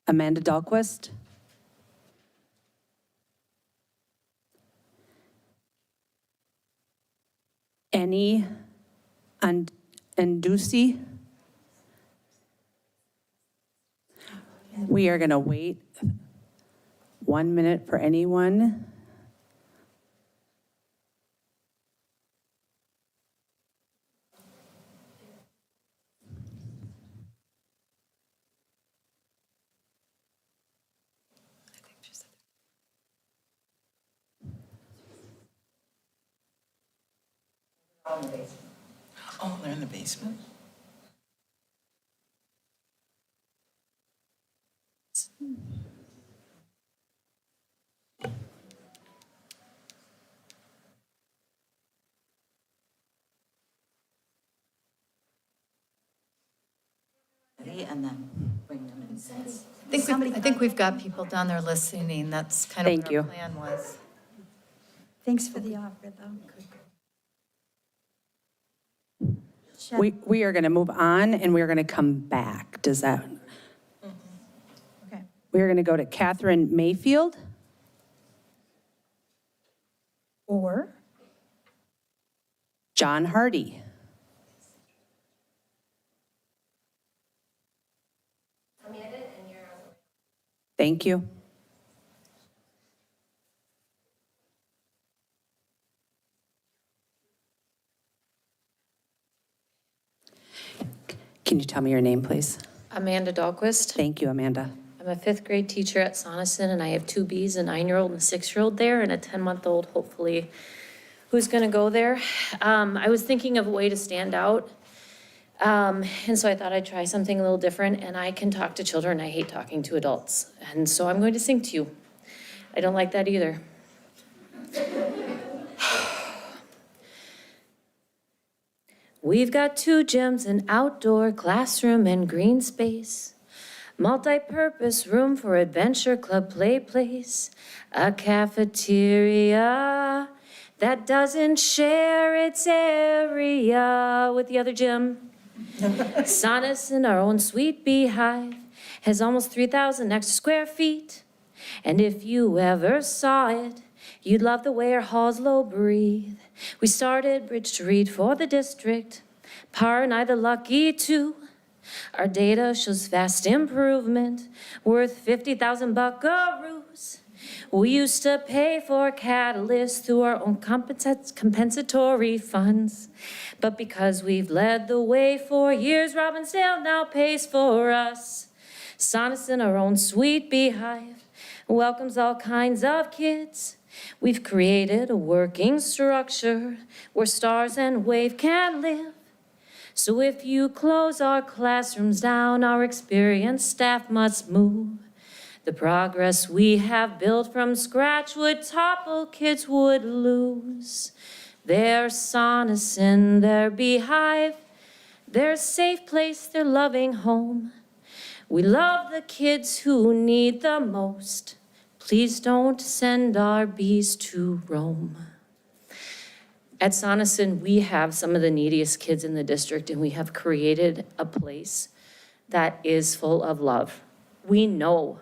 Amanda Dahlquist, Annie Andusi. We are going to wait 1 minute for anyone. Oh, they're in the basement? And then bring them in. I think we've got people down there listening. That's kind of what our plan was. Thanks for the offer, though. We are going to move on, and we are going to come back. Does that? Okay. We are going to go to Catherine Mayfield. Or John Hardy. Thank you. Can you tell me your name, please? Amanda Dahlquist. Thank you, Amanda. I'm a 5th grade teacher at Sonneson, and I have 2 Bs, a 9-year-old and a 6-year-old there, and a 10-month-old, hopefully, who's going to go there. I was thinking of a way to stand out, and so I thought I'd try something a little different, and I can talk to children. I hate talking to adults, and so I'm going to sing to you. I don't like that either. We've got 2 gyms, an outdoor classroom and green space, multi-purpose room for adventure club play place, a cafeteria that doesn't share its area with the other gym. Sonneson, our own sweet beehive, has almost 3,000 extra square feet. And if you ever saw it, you'd love the way our halls low breathe. We started Bridge to Read for the district, Par and I the lucky 2. Our data shows fast improvement, worth 50,000 buckaroos. We used to pay for catalysts through our own compensatory funds. But because we've led the way for years, Robbinsdale now pays for us. Sonneson, our own sweet beehive, welcomes all kinds of kids. We've created a working structure where stars and wave can live. So if you close our classrooms down, our experienced staff must move. The progress we have built from scratch would topple, kids would lose. Their Sonneson, their beehive, their safe place, their loving home. We love the kids who need the most. Please don't send our bees to roam. At Sonneson, we have some of the neediest kids in the district, and we have created a place that is full of love. We know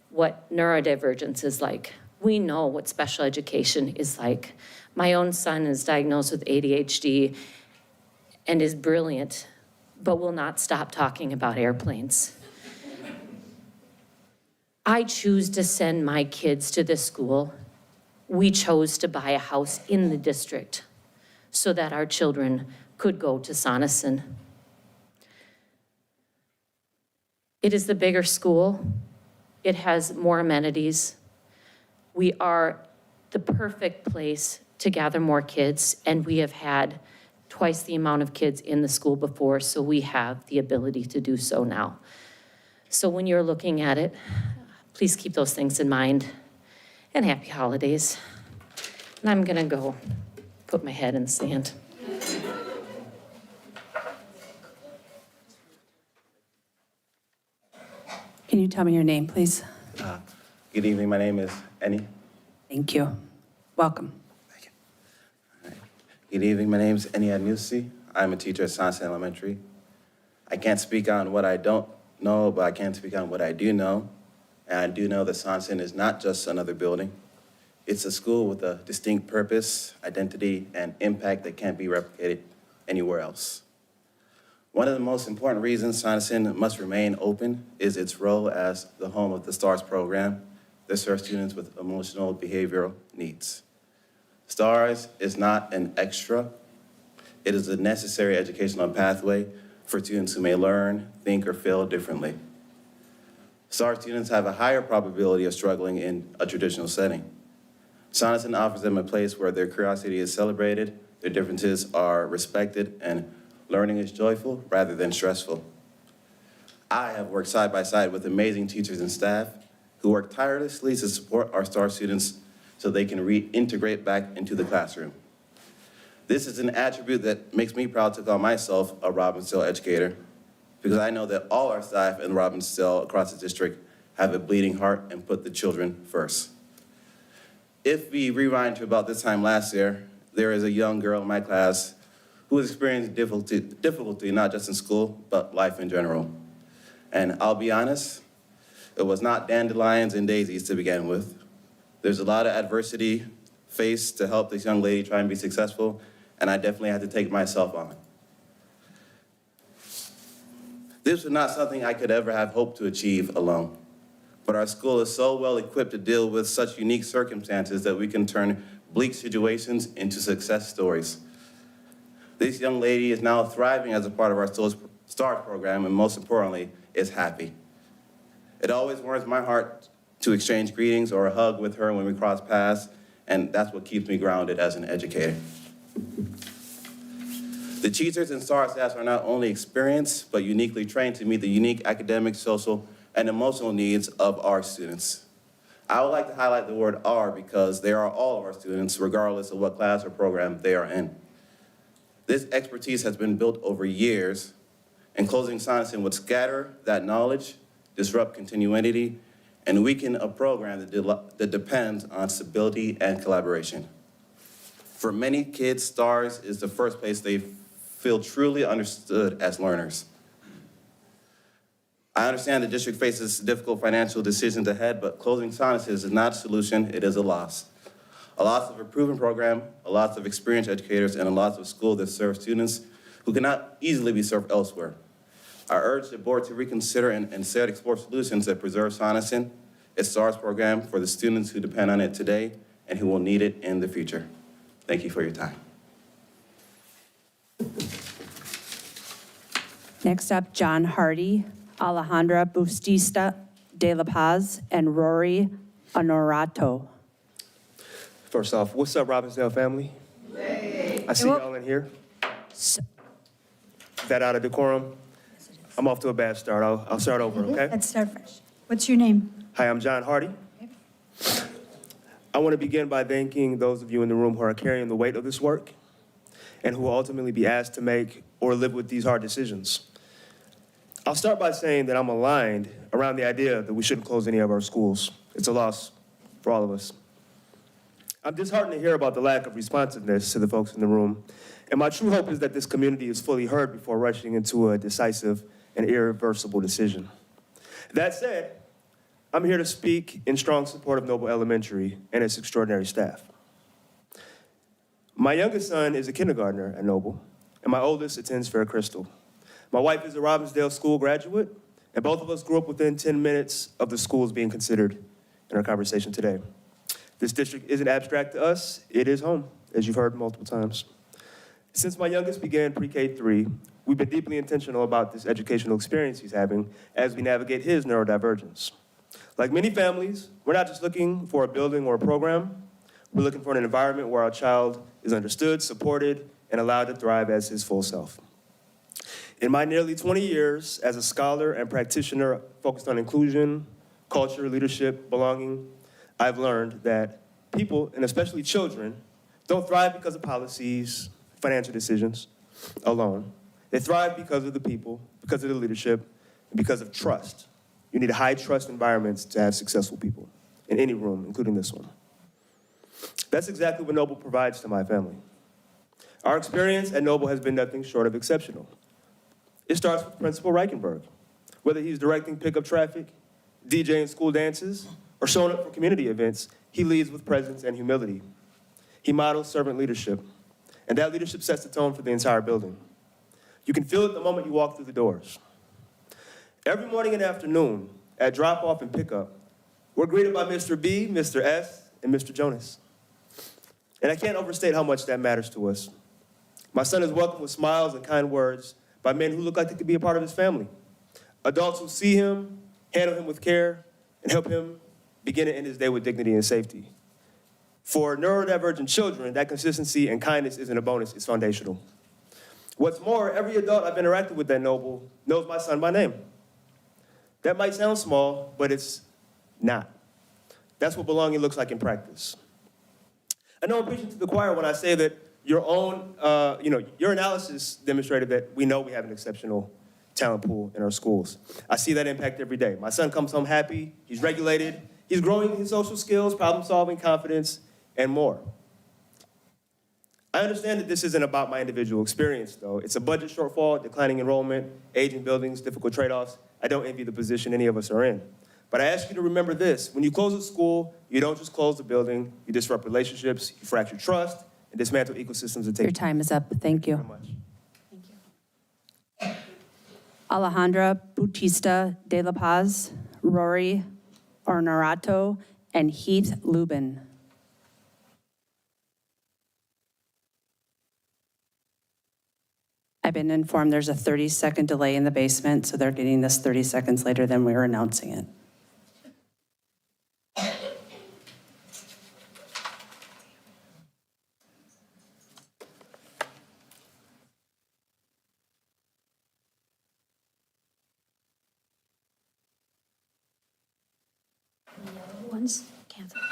what neurodivergence is like. We know what special education is like. My own son is diagnosed with ADHD and is brilliant, but will not stop talking about airplanes. I choose to send my kids to this school. We chose to buy a house in the district so that our children could go to Sonneson. It is the bigger school. It has more amenities. We are the perfect place to gather more kids, and we have had twice the amount of kids in the school before, so we have the ability to do so now. So when you're looking at it, please keep those things in mind, and happy holidays. And I'm gonna go put my head in the sand. Can you tell me your name, please? Good evening, my name is Ennie. Thank you. Welcome. Good evening, my name is Ennie Anusi. I'm a teacher at Sonneson Elementary. I can't speak on what I don't know, but I can speak on what I do know. And I do know that Sonneson is not just another building. It's a school with a distinct purpose, identity, and impact that can't be replicated anywhere else. One of the most important reasons Sonneson must remain open is its role as the home of the STARS program that serves students with emotional behavioral needs. STARS is not an extra. It is a necessary educational pathway for students who may learn, think, or feel differently. STARS students have a higher probability of struggling in a traditional setting. Sonneson offers them a place where their curiosity is celebrated Their differences are respected and learning is joyful rather than stressful. I have worked side by side with amazing teachers and staff who work tirelessly to support our STAR students so they can reintegrate back into the classroom. This is an attribute that makes me proud to call myself a Robbinsdale educator, because I know that all our staff in Robbinsdale across the district have a bleeding heart and put the children first. If we rewind to about this time last year, there is a young girl in my class who was experiencing difficulty not just in school, but life in general. And I'll be honest, it was not dandelions and daisies to begin with. There's a lot of adversity faced to help this young lady try and be successful, and I definitely had to take myself on. This was not something I could ever have hoped to achieve alone. But our school is so well equipped to deal with such unique circumstances that we can turn bleak situations into success stories. This young lady is now thriving as a part of our STAR program, and most importantly, is happy. It always warms my heart to exchange greetings or a hug with her when we cross paths, and that's what keeps me grounded as an educator. The teachers and STAR staff are not only experienced, but uniquely trained to meet the unique academic, social, and emotional needs of our students. I would like to highlight the word "our" because they are all of our students, regardless of what class or program they are in. This expertise has been built over years, and closing Sonneson would scatter that knowledge, disrupt continuity, and weaken a program that depends on stability and collaboration. For many kids, STARS is the first place they feel truly understood as learners. I understand the district faces difficult financial decisions ahead, but closing Sonneson is not a solution, it is a loss. A loss of a proven program, a loss of experienced educators, and a loss of a school that serves students who cannot easily be served elsewhere. I urge the board to reconsider and instead explore solutions that preserve Sonneson, its STARS program, for the students who depend on it today and who will need it in the future. Thank you for your time. Next up, John Hardy, Alejandra Bustista de la Paz, and Rory Honorato. First off, what's up, Robbinsdale family? I see y'all in here. Is that out of decorum? I'm off to a bad start. I'll start over, okay? Let's start fresh. What's your name? Hi, I'm John Hardy. I want to begin by thanking those of you in the room who are carrying the weight of this work and who will ultimately be asked to make or live with these hard decisions. I'll start by saying that I'm aligned around the idea that we shouldn't close any of our schools. It's a loss for all of us. I'm disheartened to hear about the lack of responsiveness to the folks in the room, and my true hope is that this community is fully heard before rushing into a decisive and irreversible decision. That said, I'm here to speak in strong support of Noble Elementary and its extraordinary staff. My youngest son is a kindergartner at Noble, and my oldest attends Fair Crystal. My wife is a Robbinsdale School graduate, and both of us grew up within 10 minutes of the schools being considered in our conversation today. This district isn't abstract to us, it is home, as you've heard multiple times. Since my youngest began pre-K 3, we've been deeply intentional about this educational experience he's having as we navigate his neurodivergence. Like many families, we're not just looking for a building or a program, we're looking for an environment where our child is understood, supported, and allowed to thrive as his full self. In my nearly 20 years as a scholar and practitioner focused on inclusion, culture, leadership, belonging, I've learned that people, and especially children, don't thrive because of policies, financial decisions alone. They thrive because of the people, because of the leadership, and because of trust. You need high trust environments to have successful people in any room, including this one. That's exactly what Noble provides to my family. Our experience at Noble has been nothing short of exceptional. It starts with Principal Reichenberg. Whether he's directing pickup traffic, DJing school dances, or showing up for community events, he leads with presence and humility. He models servant leadership, and that leadership sets the tone for the entire building. You can feel it the moment you walk through the doors. Every morning and afternoon, at drop-off and pickup, we're greeted by Mr. B, Mr. S, and Mr. Jonas. And I can't overstate how much that matters to us. My son is welcomed with smiles and kind words by men who look like they could be a part of his family. Adults who see him, handle him with care, and help him begin and end his day with dignity and safety. For neurodivergent children, that consistency and kindness isn't a bonus, it's foundational. What's more, every adult I've interacted with at Noble knows my son by name. That might sound small, but it's not. That's what belonging looks like in practice. I know I'm preaching to the choir when I say that your own, your analysis demonstrated that we know we have an exceptional talent pool in our schools. I see that impact every day. My son comes home happy, he's regulated, he's growing his social skills, problem solving, confidence, and more. I understand that this isn't about my individual experience, though. It's a budget shortfall, declining enrollment, aging buildings, difficult trade-offs. I don't envy the position any of us are in. But I ask you to remember this. When you close a school, you don't just close the building, you disrupt relationships, you fracture trust, and dismantle ecosystems that take. Your time is up. Thank you. Very much. Alejandra Bautista de la Paz, Rory Ornarato, and Heath Lubin. I've been informed there's a 30-second delay in the basement, so they're getting this 30 seconds later than we were announcing it. One's canceled.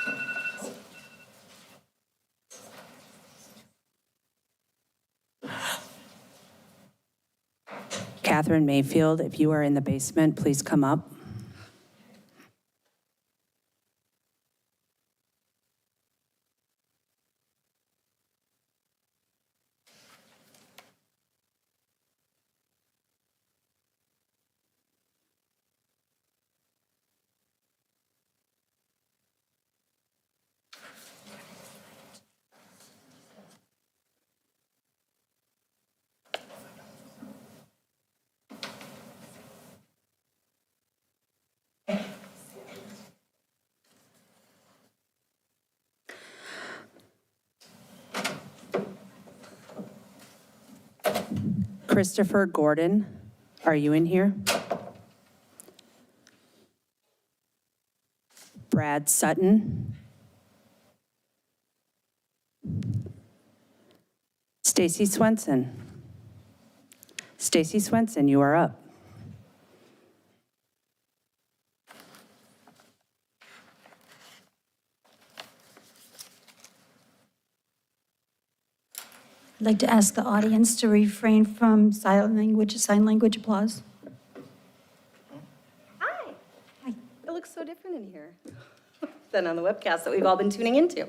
Catherine Mayfield, if you are in the basement, please come up. Christopher Gordon, are you in here? Brad Sutton. Stacy Swenson. Stacy Swenson, you are up. I'd like to ask the audience to refrain from sign language applause. Hi. Hi. It looks so different in here than on the webcast that we've all been tuning into.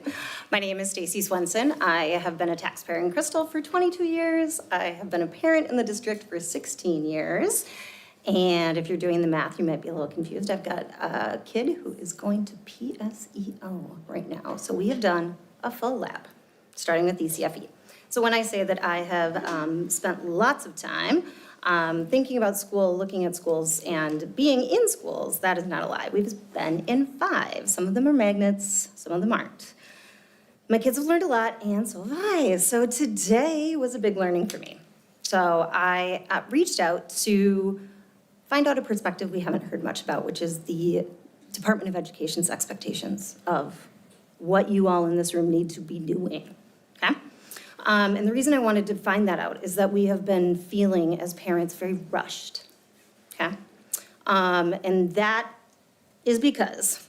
My name is Stacy Swenson. I have been a taxpayer in Crystal for 22 years. I have been a parent in the district for 16 years. And if you're doing the math, you might be a little confused. I've got a kid who is going to PSEO right now. So we have done a full lab, starting with ECFE. So when I say that I have spent lots of time thinking about school, looking at schools, and being in schools, that is not a lie. We've been in 5. Some of them are magnets, some of them aren't. My kids have learned a lot, and so have I. So today was a big learning for me. So I reached out to find out a perspective we haven't heard much about, which is the Department of Education's expectations of what you all in this room need to be doing, okay? And the reason I wanted to find that out is that we have been feeling as parents very rushed, okay? And that is because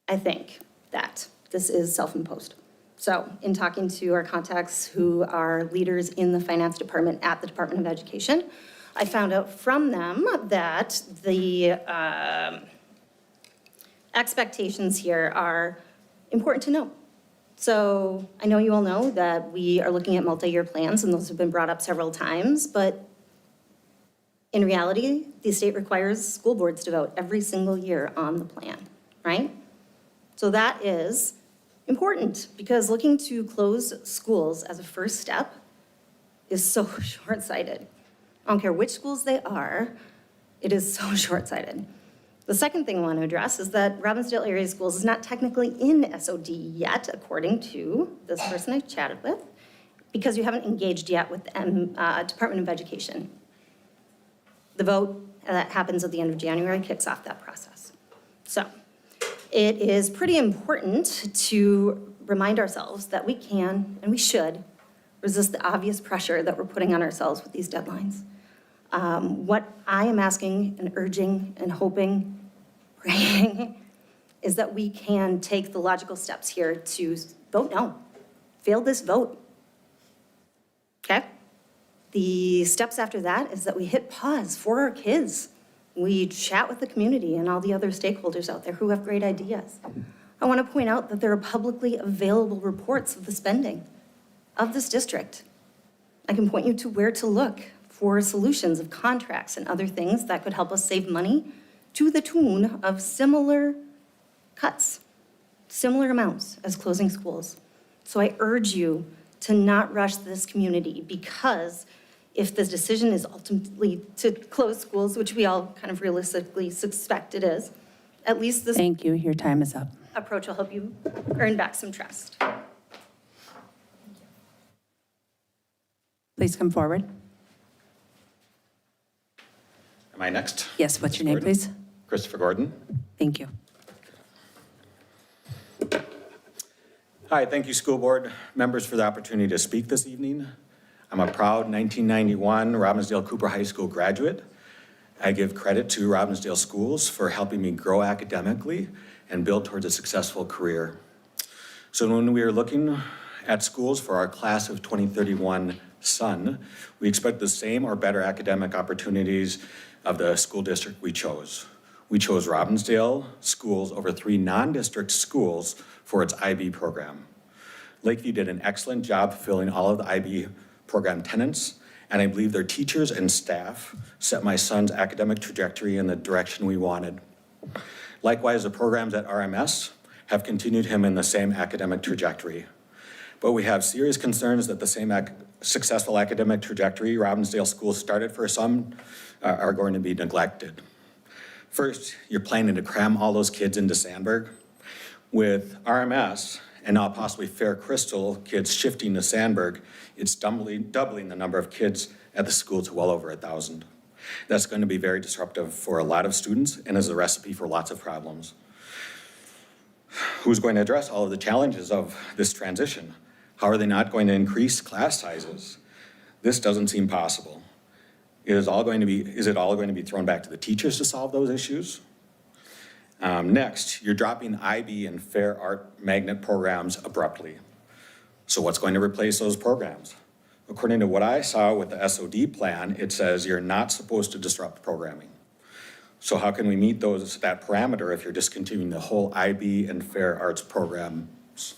I think that this is self-imposed. So in talking to our contacts who are leaders in the finance department at the Department of Education, I found out from them that the expectations here are important to know. So I know you all know that we are looking at multi-year plans, and those have been brought up several times, but in reality, the state requires school boards to vote every single year on the plan, right? So that is important, because looking to close schools as a first step is so short-sighted. I don't care which schools they are, it is so short-sighted. The second thing I want to address is that Robbinsdale Area Schools is not technically in SOD yet, according to this person I chatted with, because you haven't engaged yet with the Department of Education. The vote that happens at the end of January kicks off that process. So It is pretty important to remind ourselves that we can and we should resist the obvious pressure that we're putting on ourselves with these deadlines. What I am asking and urging and hoping, praying, is that we can take the logical steps here to vote no, fail this vote. Okay? The steps after that is that we hit pause for our kids. We chat with the community and all the other stakeholders out there who have great ideas. I want to point out that there are publicly available reports of the spending of this district. I can point you to where to look for solutions of contracts and other things that could help us save money to the tune of similar cuts, similar amounts as closing schools. So I urge you to not rush this community, because if the decision is ultimately to close schools, which we all kind of realistically suspect it is, at least this Thank you. Your time is up. approach will help you earn back some trust. Please come forward. Am I next? Yes, what's your name, Gordon? please? Christopher Gordon. Thank you. Hi, thank you, school board members, for the opportunity to speak this evening. I'm a proud 1991 Robbinsdale Cooper High School graduate. I give credit to Robbinsdale schools for helping me grow academically and build towards a successful career. So when we are looking at schools for our class of 2031 son, we expect the same or better academic opportunities of the school district we chose. We chose Robbinsdale schools over 3 non-district schools for its IB program. Lakeview did an excellent job fulfilling all of the IB program tenets, and I believe their teachers and staff set my son's academic trajectory in the direction we wanted. Likewise, the programs at RMS have continued him in the same academic trajectory. But we have serious concerns that the same successful academic trajectory Robbinsdale schools started for some are going to be neglected. First, you're planning to cram all those kids into Sandburg. With RMS and now possibly Fair Crystal kids shifting to Sandburg, it's doubling the number of kids at the school to well over 1,000. That's going to be very disruptive for a lot of students and is a recipe for lots of problems. Who's going to address all of the challenges of this transition? How are they not going to increase class sizes? This doesn't seem possible. Is it all going to be thrown back to the teachers to solve those issues? Next, you're dropping IB and Fair Art magnet programs abruptly. So what's going to replace those programs? According to what I saw with the SOD plan, it says you're not supposed to disrupt programming. So how can we meet that parameter if you're discontinuing the whole IB and Fair Arts programs?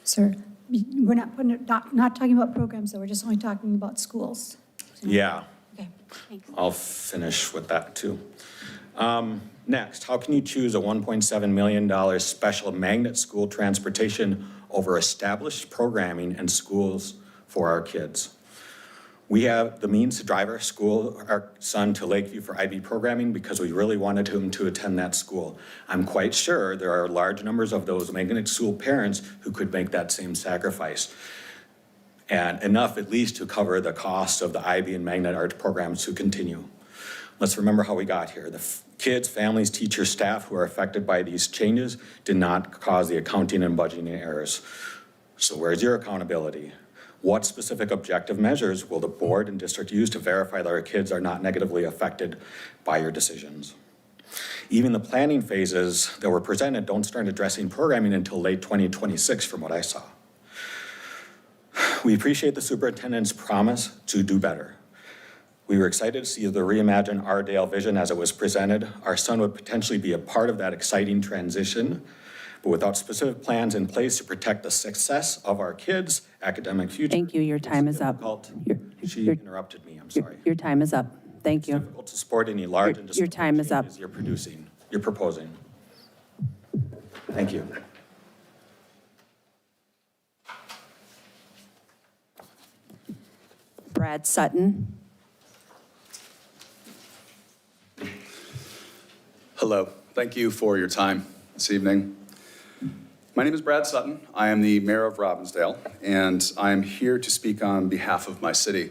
Sir, we're not talking about programs, though. We're just only talking about schools. Yeah. Okay, thanks. I'll finish with that too. Next, how can you choose a $1.7 million special magnet school transportation over established programming and schools for our kids? We have the means to drive our son to Lakeview for IB programming because we really wanted him to attend that school. I'm quite sure there are large numbers of those magnet school parents who could make that same sacrifice. And enough at least to cover the cost of the IB and magnet art programs to continue. Let's remember how we got here. The kids, families, teachers, staff who are affected by these changes did not cause the accounting and budgeting errors. So where's your accountability? What specific objective measures will the board and district use to verify that our kids are not negatively affected by your decisions? Even the planning phases that were presented don't start addressing programming until late 2026 from what I saw. We appreciate the superintendent's promise to do better. We were excited to see the reimagined Ardale vision as it was presented. Our son would potentially be a part of that exciting transition, but without specific plans in place to protect the success of our kids' academic future. Thank you. Your time is up. She interrupted me, I'm sorry. Your time is up. Thank you. It's difficult to support any large and Your time is up. you're proposing. Thank you. Brad Sutton. Hello. Thank you for your time this evening. My name is Brad Sutton. I am the mayor of Robbinsdale, and I am here to speak on behalf of my city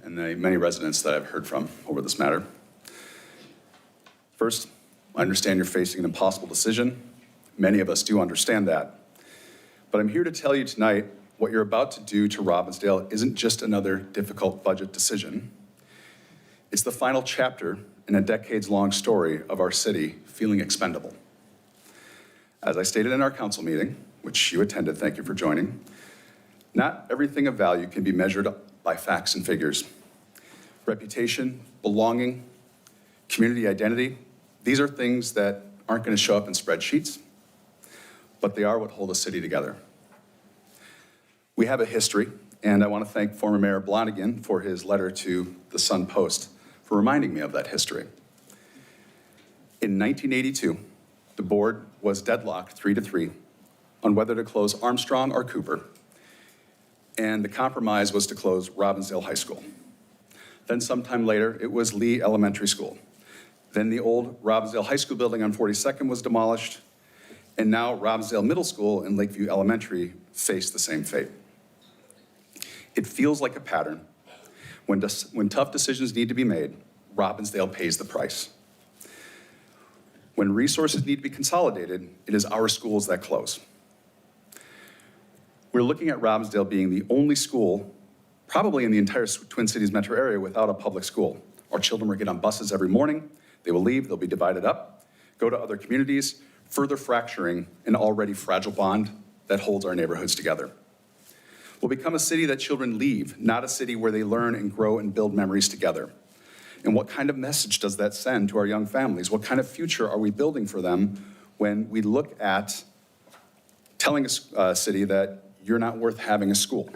and the many residents that I've heard from over this matter. First, I understand you're facing an impossible decision, Many of us do understand that. But I'm here to tell you tonight what you're about to do to Robbinsdale isn't just another difficult budget decision. It's the final chapter in a decades-long story of our city feeling expendable. As I stated in our council meeting, which you attended, thank you for joining, not everything of value can be measured by facts and figures. Reputation, belonging, community identity, these are things that aren't going to show up in spreadsheets, but they are what hold a city together. We have a history, and I want to thank former Mayor Blonigan for his letter to the Sun Post for reminding me of that history. In 1982, the board was deadlocked 3-3 on whether to close Armstrong or Cooper, and the compromise was to close Robbinsdale High School. Then sometime later, it was Lee Elementary School. Then the old Robbinsdale High School building on 42nd was demolished, and now Robbinsdale Middle School and Lakeview Elementary face the same fate. It feels like a pattern. When tough decisions need to be made, Robbinsdale pays the price. When resources need to be consolidated, it is our schools that close. We're looking at Robbinsdale being the only school, probably in the entire Twin Cities metro area, without a public school. Our children will get on buses every morning. They will leave, they'll be divided up, go to other communities, further fracturing an already fragile bond that holds our neighborhoods together. We'll become a city that children leave, not a city where they learn and grow and build memories together. And what kind of message does that send to our young families? What kind of future are we building for them when we look at telling a city that you're not worth having a school?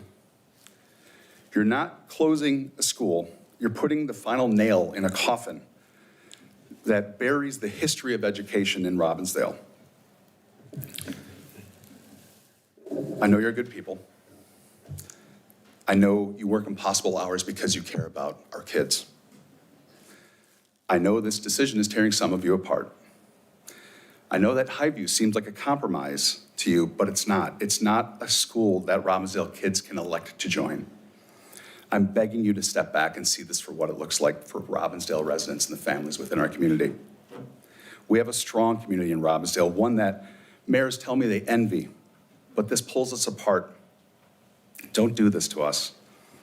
You're not closing a school, you're putting the final nail in a coffin that buries the history of education in Robbinsdale. I know you're good people. I know you work impossible hours because you care about our kids. I know this decision is tearing some of you apart. I know that Highview seems like a compromise to you, but it's not. It's not a school that Robbinsdale kids can elect to join. I'm begging you to step back and see this for what it looks like for Robbinsdale residents and the families within our community. We have a strong community in Robbinsdale, one that mayors tell me they envy, but this pulls us apart. Don't do this to us.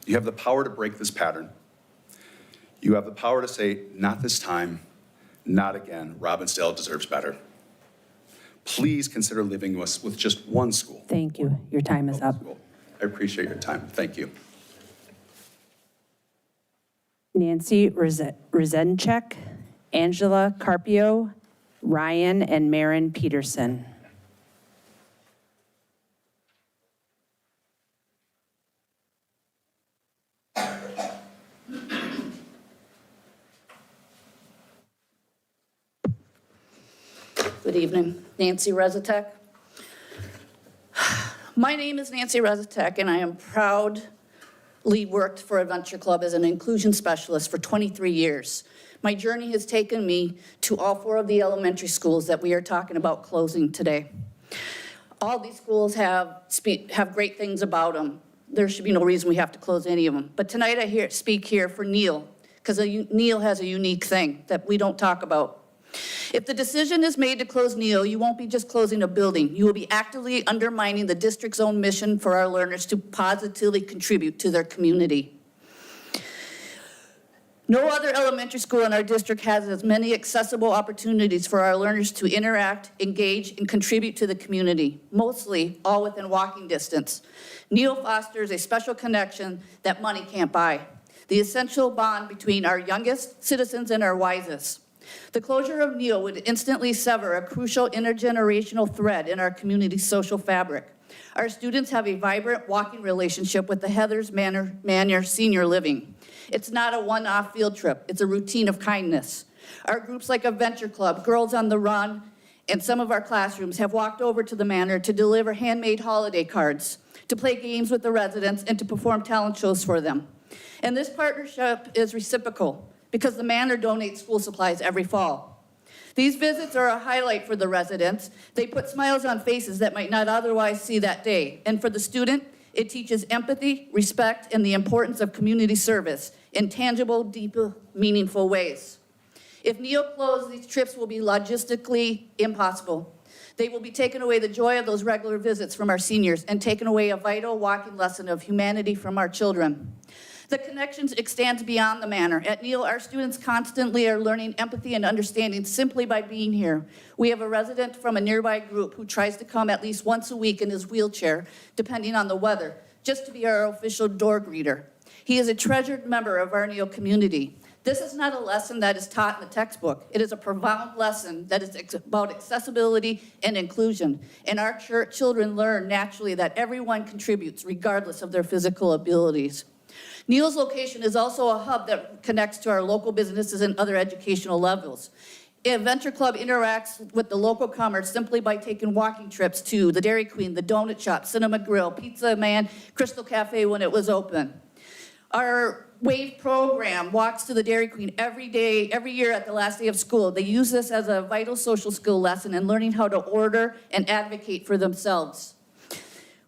You have the power to break this pattern. You have the power to say, not this time, not again. Robbinsdale deserves better. Please consider living with just one school. Thank you. Your time is up. I appreciate your time. Thank you. Nancy Rosencheck, Angela Carpio, Ryan and Maren Peterson. Good evening, Nancy Rezatek. My name is Nancy Rezatek, and I am proudly worked for Adventure Club as an inclusion specialist for 23 years. My journey has taken me to all 4 of the elementary schools that we are talking about closing today. All these schools have great things about them. There should be no reason we have to close any of them. But tonight I speak here for Neil, because Neil has a unique thing that we don't talk about. If the decision is made to close Neil, you won't be just closing a building. You will be actively undermining the district's own mission for our learners to positively contribute to their community. No other elementary school in our district has as many accessible opportunities for our learners to interact, engage, and contribute to the community, mostly all within walking distance. Neil fosters a special connection that money can't buy, the essential bond between our youngest citizens and our wisest. The closure of Neil would instantly sever a crucial intergenerational thread in our community's social fabric. Our students have a vibrant walking relationship with the Heathers Manor Senior Living. It's not a one-off field trip, it's a routine of kindness. Our groups like Adventure Club, Girls on the Run, and some of our classrooms have walked over to the manor to deliver handmade holiday cards, to play games with the residents, and to perform talent shows for them. And this partnership is reciprocal, because the manor donates school supplies every fall. These visits are a highlight for the residents. They put smiles on faces that might not otherwise see that day. And for the student, it teaches empathy, respect, and the importance of community service in tangible, deep, meaningful ways. If Neil closed, these trips will be logistically impossible. They will be taking away the joy of those regular visits from our seniors and taking away a vital walking lesson of humanity from our children. The connections extends beyond the manor. At Neal, our students constantly are learning empathy and understanding simply by being here. We have a resident from a nearby group who tries to come at least once a week in his wheelchair, depending on the weather, just to be our official door greeter. He is a treasured member of our Neal community. This is not a lesson that is taught in the textbook. It is a profound lesson that is about accessibility and inclusion. And our children learn naturally that everyone contributes regardless of their physical abilities. Neal's location is also a hub that connects to our local businesses and other educational levels. Adventure Club interacts with the local commerce simply by taking walking trips to the Dairy Queen, the Donut Shop, Cinema Grill, Pizza Man, Crystal Cafe when it was open. Our WAVE program walks to the Dairy Queen every year at the last day of school. They use this as a vital social skill lesson in learning how to order and advocate for themselves.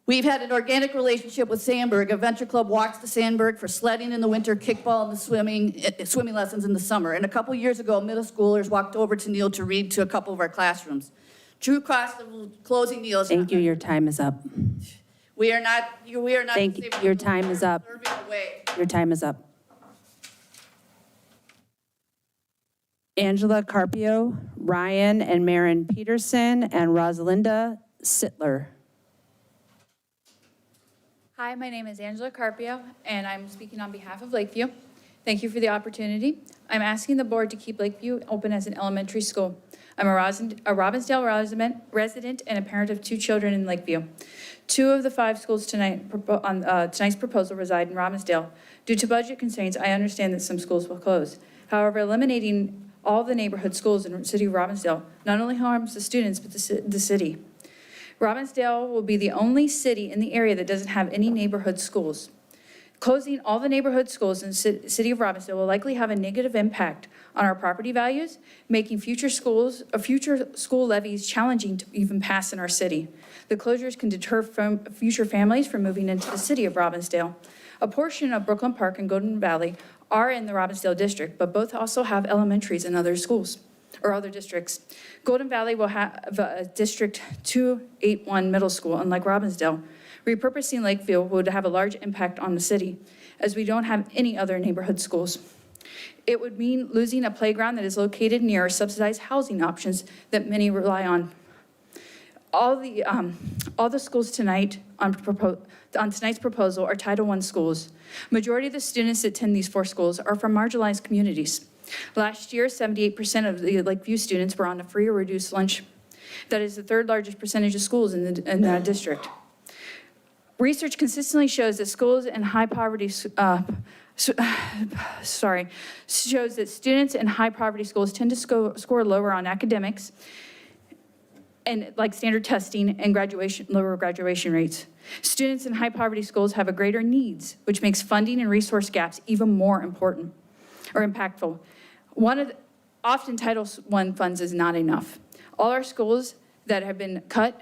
We've had an organic relationship with Sandburg. Adventure Club walks to Sandburg for sledding in the winter, kickball, and the swimming lessons in the summer. And a couple years ago, middle schoolers walked over to Neal to read to a couple of our classrooms. True cost of closing Neal. Thank you, your time is up. We are not. Thank you, your time is up. Your time is up. Angela Carpio, Ryan and Maren Peterson, and Rosalinda Sittler. Hi, my name is Angela Carpio, and I'm speaking on behalf of Lakeview. Thank you for the opportunity. I'm asking the board to keep Lakeview open as an elementary school. I'm a Robbinsdale resident and a parent of 2 children in Lakeview. 2 of the 5 schools tonight's proposal reside in Robbinsdale. Due to budget constraints, I understand that some schools will close. However, eliminating all the neighborhood schools in the city of Robbinsdale not only harms the students, but the city. Robbinsdale will be the only city in the area that doesn't have any neighborhood schools. Closing all the neighborhood schools in the city of Robbinsdale will likely have a negative impact on our property values, making future school levies challenging to even pass in our city. The closures can deter future families from moving into the city of Robbinsdale. A portion of Brooklyn Park and Golden Valley are in the Robbinsdale district, but both also have elementaries and other schools or other districts. Golden Valley will have a District 281 middle school, unlike Robbinsdale. Repurposing Lakeview would have a large impact on the city, as we don't have any other neighborhood schools. It would mean losing a playground that is located near subsidized housing options that many rely on. All the schools tonight on tonight's proposal are Title I schools. Majority of the students that attend these 4 schools are from marginalized communities. Last year, 78% of the Lakeview students were on a free or reduced lunch. That is the 3rd largest percentage of schools in the district. Research consistently shows that schools in high poverty, shows that students in high poverty schools tend to score lower on academics and like standard testing and lower graduation rates. Students in high poverty schools have a greater needs, which makes funding and resource gaps even more important or impactful. Often Title I funds is not enough. All our schools that have been cut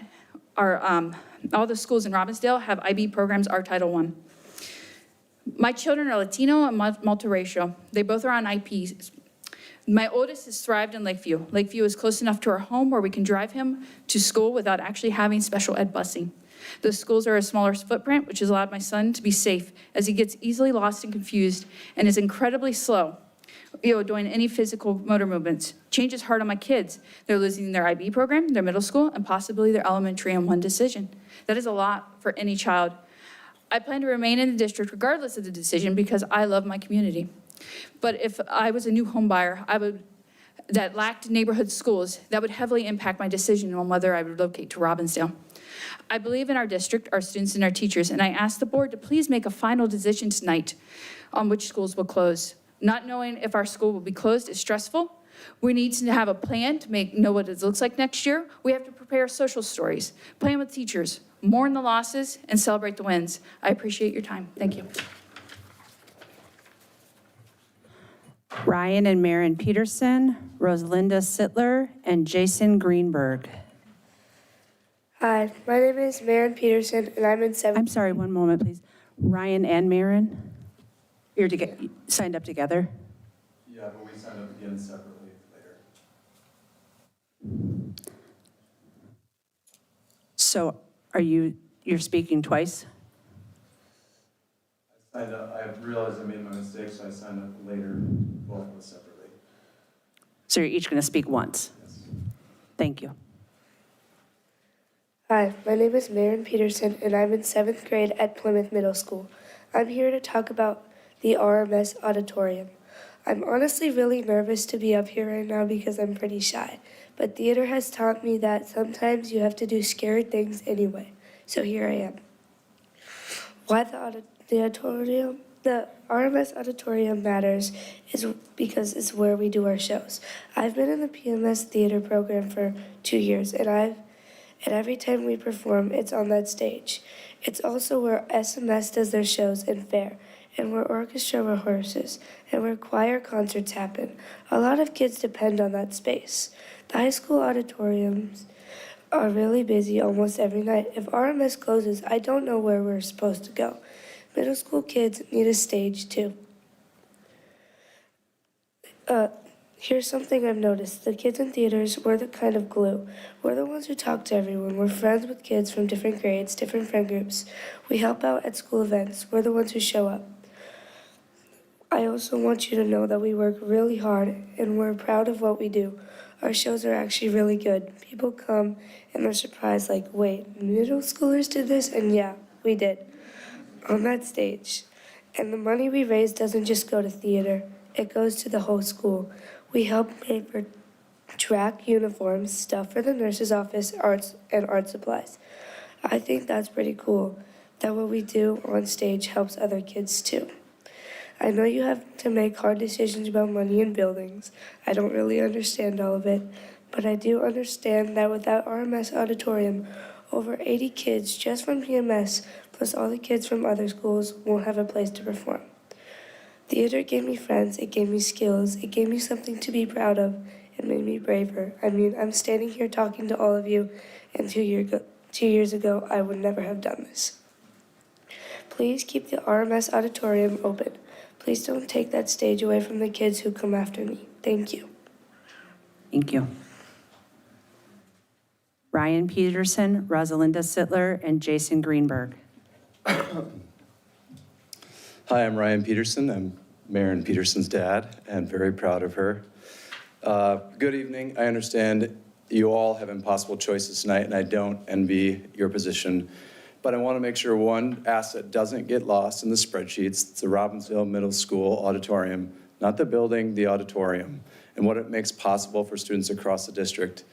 are, all the schools in Robbinsdale have IB programs are Title I. My children are Latino and multiracial. They both are on IPs. My oldest has thrived in Lakeview. Lakeview is close enough to our home where we can drive him to school without actually having special ed busing. The schools are a smaller footprint, which has allowed my son to be safe as he gets easily lost and confused and is incredibly slow, doing any physical motor movements. Change is hard on my kids. They're losing their IB program, their middle school, and possibly their elementary in one decision. That is a lot for any child. I plan to remain in the district regardless of the decision because I love my community. But if I was a new home buyer, that lacked neighborhood schools, that would heavily impact my decision on whether I would relocate to Robbinsdale. I believe in our district, our students, and our teachers, and I ask the board to please make a final decision tonight on which schools will close. Not knowing if our school will be closed is stressful. We need to have a plan to know what it looks like next year. We have to prepare social stories, plan with teachers, mourn the losses, and celebrate the wins. I appreciate your time. Thank you. Ryan and Maren Peterson, Rosalinda Sittler, and Jason Greenberg. Hi, my name is Maren Peterson, and I'm in 7th. I'm sorry, one moment, please. Ryan and Maren, you're signed up together? Yeah, but we signed up again separately later. So you're speaking twice? I realized I made my mistake, so I signed up later, both of us separately. So you're each going to speak once? Yes. Thank you. Hi, my name is Maren Peterson, and I'm in 7th grade at Plymouth Middle School. I'm here to talk about the RMS auditorium. I'm honestly really nervous to be up here right now because I'm pretty shy, but theater has taught me that sometimes you have to do scary things anyway. So here I am. Why the RMS auditorium matters is because it's where we do our shows. I've been in the PMS theater program for 2 years, and every time we perform, it's on that stage. It's also where SMS does their shows and fair, and where orchestra rehearses, and where choir concerts happen. A lot of kids depend on that space. The high school auditoriums are really busy almost every night. If RMS closes, I don't know where we're supposed to go. Middle school kids need a stage too. Here's something I've noticed. The kids in theaters, we're the kind of glue. We're the ones who talk to everyone. We're friends with kids from different grades, different friend groups. We help out at school events. We're the ones who show up. I also want you to know that we work really hard and we're proud of what we do. Our shows are actually really good. People come and they're surprised, like, wait, middle schoolers did this? And yeah, we did, on that stage. And the money we raise doesn't just go to theater, it goes to the whole school. We help pay for track uniforms, stuff for the nurse's office, arts, and art supplies. I think that's pretty cool, that what we do on stage helps other kids too. I know you have to make hard decisions about money and buildings. I don't really understand all of it, but I do understand that without RMS Auditorium, over 80 kids just from PMS, plus all the kids from other schools, won't have a place to perform. Theater gave me friends, it gave me skills, it gave me something to be proud of, it made me braver. I mean, I'm standing here talking to all of you, and 2 years ago, I would never have done this. Please keep the RMS Auditorium open. Please don't take that stage away from the kids who come after me. Thank you. Thank you. Ryan Peterson, Rosalinda Sittler, and Jason Greenberg. Hi, I'm Ryan Peterson. I'm Maren Peterson's dad and very proud of her. Good evening. I understand you all have impossible choices tonight, and I don't envy your position. But I want to make sure one asset doesn't get lost in the spreadsheets. It's the Robbinsdale Middle School auditorium, not the building, the auditorium, and what it makes possible for students across the district.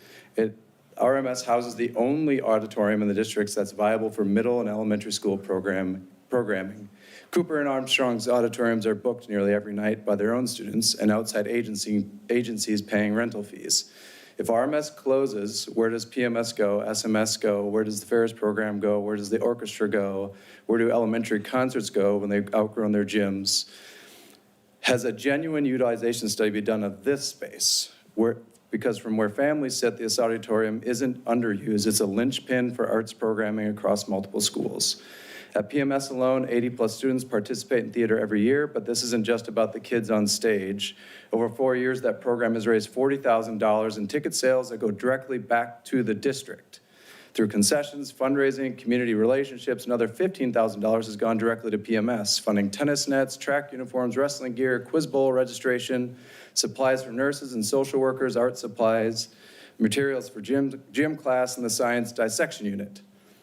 RMS houses the only auditorium in the districts that's viable for middle and elementary school programming. Cooper and Armstrong's auditoriums are booked nearly every night by their own students and outside agencies paying rental fees. If RMS closes, where does PMS go, SMS go? Where does the Ferris program go? Where does the orchestra go? Where do elementary concerts go when they've outgrown their gyms? Has a genuine utilization study been done of this space? Because from where families sit, this auditorium isn't underused. It's a linchpin for arts programming across multiple schools. At PMS alone, 80+ students participate in theater every year, but this isn't just about the kids on stage. Over 4 years, that program has raised $40,000 in ticket sales that go directly back to the district. Through concessions, fundraising, community relationships, another $15,000 has gone directly to PMS, funding tennis nets, track uniforms, wrestling gear, quiz bowl registration, supplies for nurses and social workers, art supplies, materials for gym class, and the science dissection unit.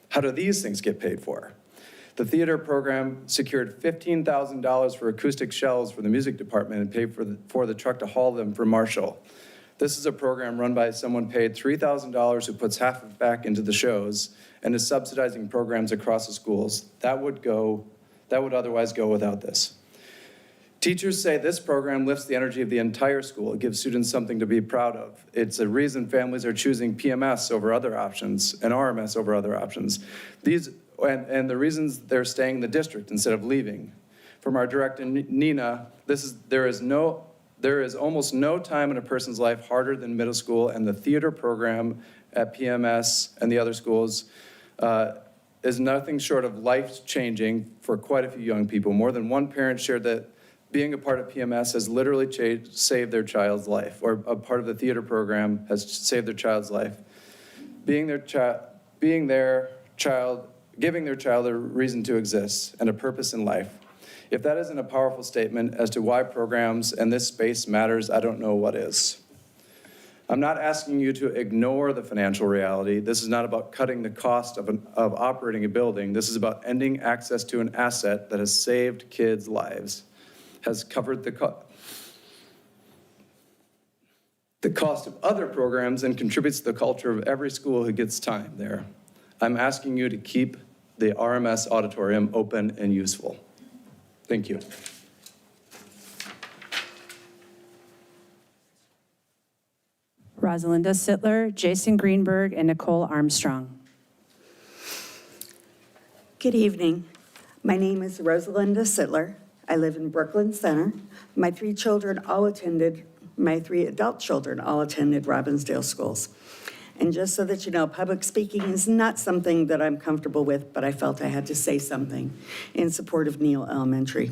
How do these things get paid for? The theater program secured $15,000 for acoustic shelves for the music department and paid for the truck to haul them for Marshall. This is a program run by someone paid $3,000 who puts half of it back into the shows and is subsidizing programs across the schools. That would otherwise go without this. Teachers say this program lifts the energy of the entire school. It gives students something to be proud of. It's a reason families are choosing PMS over other options and RMS over other options. And the reasons they're staying in the district instead of leaving. From our director, Nina, there is almost no time in a person's life harder than middle school, and the theater program at PMS and the other schools is nothing short of life-changing for quite a few young people. More than one parent shared that being a part of PMS has literally saved their child's life, or a part of the theater program has saved their child's life. giving their child a reason to exist and a purpose in life. If that isn't a powerful statement as to why programs and this space matters, I don't know what is. I'm not asking you to ignore the financial reality. This is not about cutting the cost of operating a building. This is about ending access to an asset that has saved kids' lives, has covered the cost of other programs, and contributes to the culture of every school who gets time there. I'm asking you to keep the RMS auditorium open and useful. Thank you. Rosalinda Sittler, Jason Greenberg, and Nicole Armstrong. Good evening. My name is Rosalinda Sittler. I live in Brooklyn Center. My three adult children all attended Robbinsdale schools. And just so that you know, public speaking is not something that I'm comfortable with, but I felt I had to say something in support of Neal Elementary.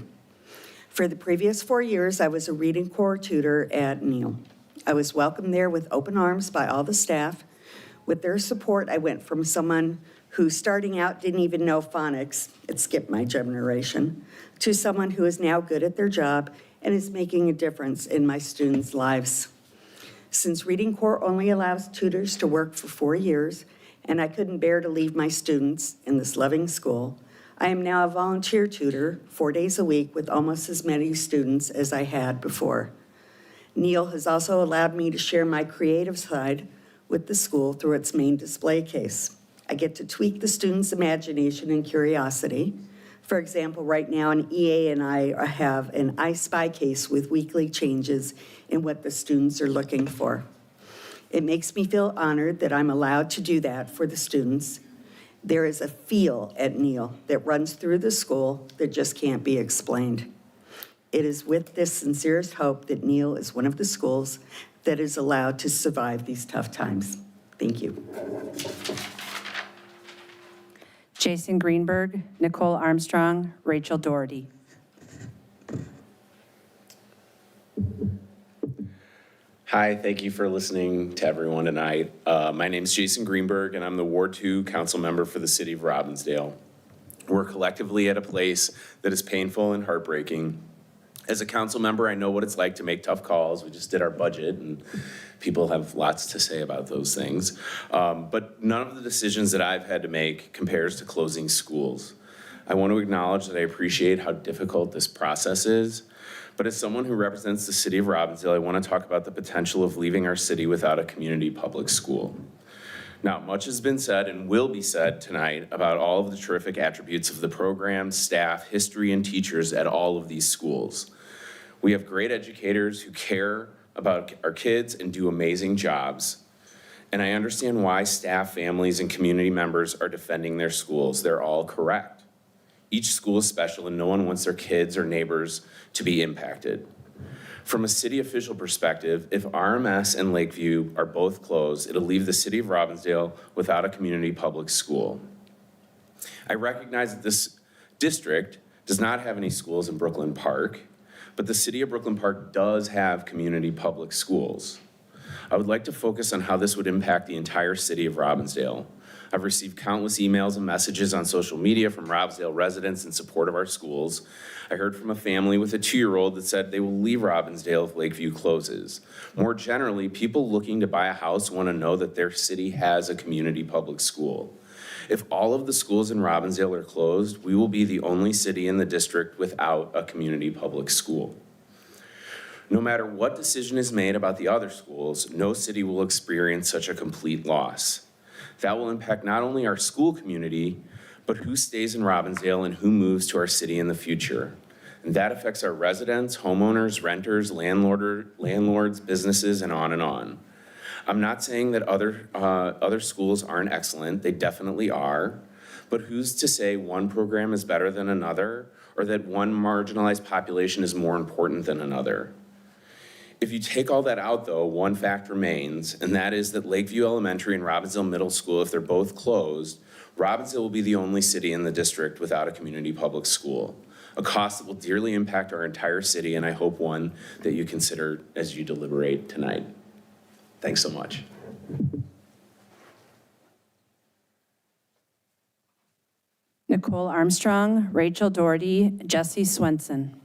For the previous 4 years, I was a reading corps tutor at Neal. I was welcomed there with open arms by all the staff. With their support, I went from someone who starting out didn't even know phonics, it skipped my generation, to someone who is now good at their job and is making a difference in my students' lives. Since Reading Corps only allows tutors to work for 4 years, and I couldn't bear to leave my students in this loving school, I am now a volunteer tutor 4 days a week with almost as many students as I had before. Neal has also allowed me to share my creative side with the school through its main display case. I get to tweak the students' imagination and curiosity. For example, right now an EA and I have an I Spy case with weekly changes in what the students are looking for. It makes me feel honored that I'm allowed to do that for the students. There is a feel at Neal that runs through the school that just can't be explained. It is with this sincerest hope that Neal is one of the schools that is allowed to survive these tough times. Thank you. Jason Greenberg, Nicole Armstrong, Rachel Doherty. Hi, thank you for listening to everyone tonight. My name is Jason Greenberg, and I'm the Ward 2 council member for the city of Robbinsdale. We're collectively at a place that is painful and heartbreaking. As a council member, I know what it's like to make tough calls. We just did our budget, and people have lots to say about those things. But none of the decisions that I've had to make compares to closing schools. I want to acknowledge that I appreciate how difficult this process is. But as someone who represents the city of Robbinsdale, I want to talk about the potential of leaving our city without a community public school. Now, much has been said and will be said tonight about all of the terrific attributes of the program, staff, history, and teachers at all of these schools. We have great educators who care about our kids and do amazing jobs. And I understand why staff, families, and community members are defending their schools. They're all correct. Each school is special and no one wants their kids or neighbors to be impacted. From a city official perspective, if RMS and Lakeview are both closed, it'll leave the city of Robbinsdale without a community public school. I recognize that this district does not have any schools in Brooklyn Park, but the city of Brooklyn Park does have community public schools. I would like to focus on how this would impact the entire city of Robbinsdale. I've received countless emails and messages on social media from Robbinsdale residents in support of our schools. I heard from a family with a 2-year-old that said they will leave Robbinsdale if Lakeview closes. More generally, people looking to buy a house want to know that their city has a community public school. If all of the schools in Robbinsdale are closed, we will be the only city in the district without a community public school. No matter what decision is made about the other schools, no city will experience such a complete loss. That will impact not only our school community, but who stays in Robbinsdale and who moves to our city in the future. And that affects our residents, homeowners, renters, landlords, businesses, and on and on. I'm not saying that other schools aren't excellent, they definitely are, but who's to say one program is better than another, or that one marginalized population is more important than another? If you take all that out though, one fact remains, and that is that Lakeview Elementary and Robbinsdale Middle School, if they're both closed, Robbinsdale will be the only city in the district without a community public school. A cost that will dearly impact our entire city, and I hope one that you consider as you deliberate tonight. Thanks so much. Nicole Armstrong, Rachel Doherty, Jesse Swenson.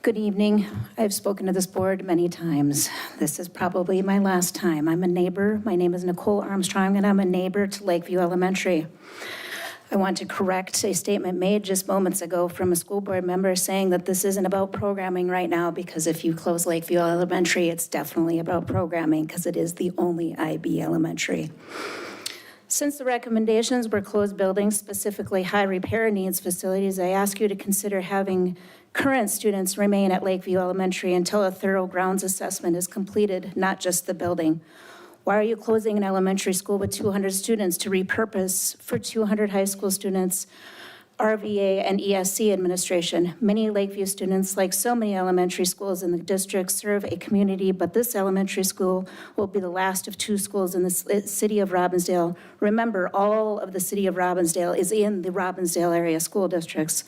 Good evening. I've spoken to this board many times. This is probably my last time. I'm a neighbor. My name is Nicole Armstrong, and I'm a neighbor to Lakeview Elementary. I want to correct a statement made just moments ago from a school board member saying that this isn't about programming right now, because if you close Lakeview Elementary, it's definitely about programming, because it is the only IB elementary. Since the recommendations were closed buildings, specifically high repair needs facilities, I ask you to consider having current students remain at Lakeview Elementary until a thorough grounds assessment is completed, not just the building. Why are you closing an elementary school with 200 students to repurpose for 200 high school students, RVA and ESC administration? Many Lakeview students, like so many elementary schools in the district, serve a community, but this elementary school will be the last of 2 schools in the city of Robbinsdale. Remember, all of the city of Robbinsdale is in the Robbinsdale area school districts.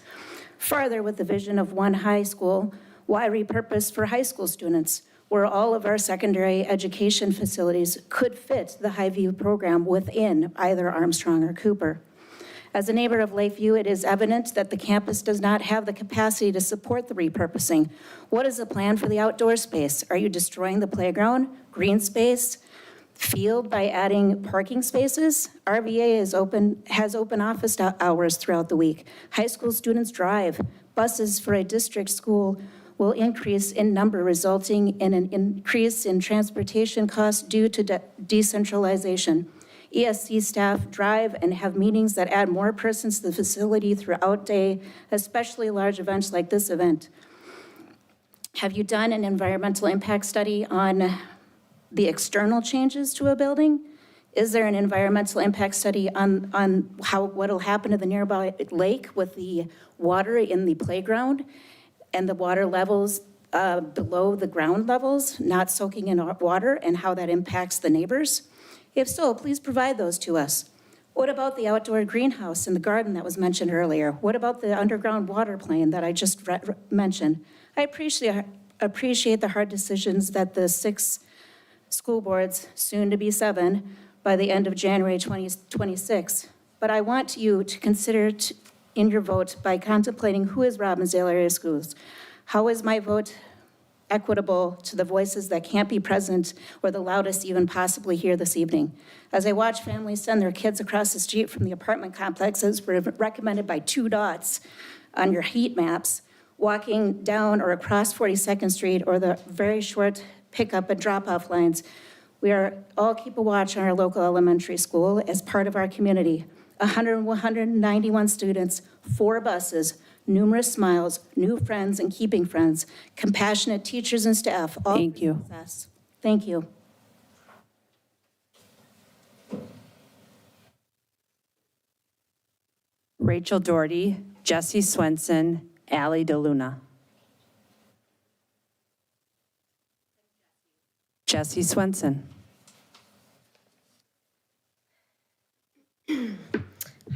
Further, with the vision of one high school, why repurpose for high school students, where all of our secondary education facilities could fit the Highview program within either Armstrong or Cooper? As a neighbor of Lakeview, it is evident that the campus does not have the capacity to support the repurposing. What is the plan for the outdoor space? Are you destroying the playground, green space, field by adding parking spaces? RVA has open office hours throughout the week. High school students drive. Buses for a district school will increase in number, resulting in an increase in transportation costs due to decentralization. ESC staff drive and have meetings that add more persons to the facility throughout day, especially large events like this event. Have you done an environmental impact study on the external changes to a building? Is there an environmental impact study on what'll happen to the nearby lake with the water in the playground and the water levels below the ground levels, not soaking in water, and how that impacts the neighbors? If so, please provide those to us. What about the outdoor greenhouse in the garden that was mentioned earlier? What about the underground water plane that I just mentioned? I appreciate the hard decisions that the 6 school boards, soon to be 7, by the end of January 2026. But I want you to consider in your vote by contemplating who is Robbinsdale area schools. How is my vote equitable to the voices that can't be present or the loudest even possibly hear this evening? As I watch families send their kids across the street from the apartment complexes recommended by 2 dots on your heat maps, walking down or across 42nd Street or the very short pickup and drop-off lines, we are all keep a watch on our local elementary school as part of our community. 191 students, 4 buses, numerous smiles, new friends and keeping friends, compassionate teachers and staff. All Thank you. Success. Thank you. Rachel Doherty, Jesse Swenson, Allie DeLuna. Jesse Swenson.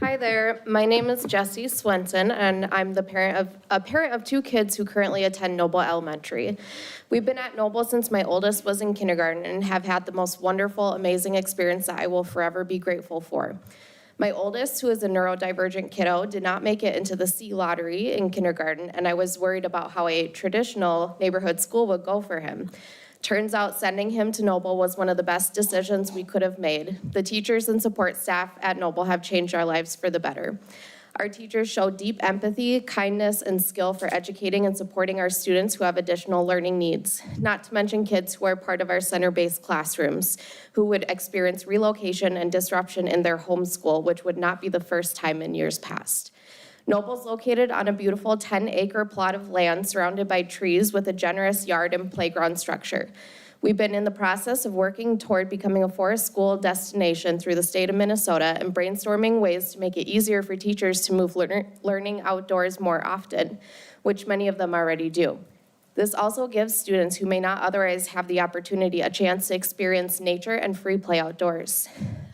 Hi there, my name is Jessie Swenson, and I'm a parent of 2 kids who currently attend Noble Elementary. We've been at Noble since my oldest was in kindergarten and have had the most wonderful, amazing experience that I will forever be grateful for. My oldest, who is a neurodivergent kiddo, did not make it into the C lottery in kindergarten, and I was worried about how a traditional neighborhood school would go for him. Turns out sending him to Noble was one of the best decisions we could have made. The teachers and support staff at Noble have changed our lives for the better. Our teachers show deep empathy, kindness, and skill for educating and supporting our students who have additional learning needs, not to mention kids who are part of our center-based classrooms, who would experience relocation and disruption in their home school, which would not be the first time in years past. Noble's located on a beautiful 10-acre plot of land surrounded by trees with a generous yard and playground structure. We've been in the process of working toward becoming a forest school destination through the state of Minnesota and brainstorming ways to make it easier for teachers to move learning outdoors more often, which many of them already do. This also gives students who may not otherwise have the opportunity a chance to experience nature and free play outdoors.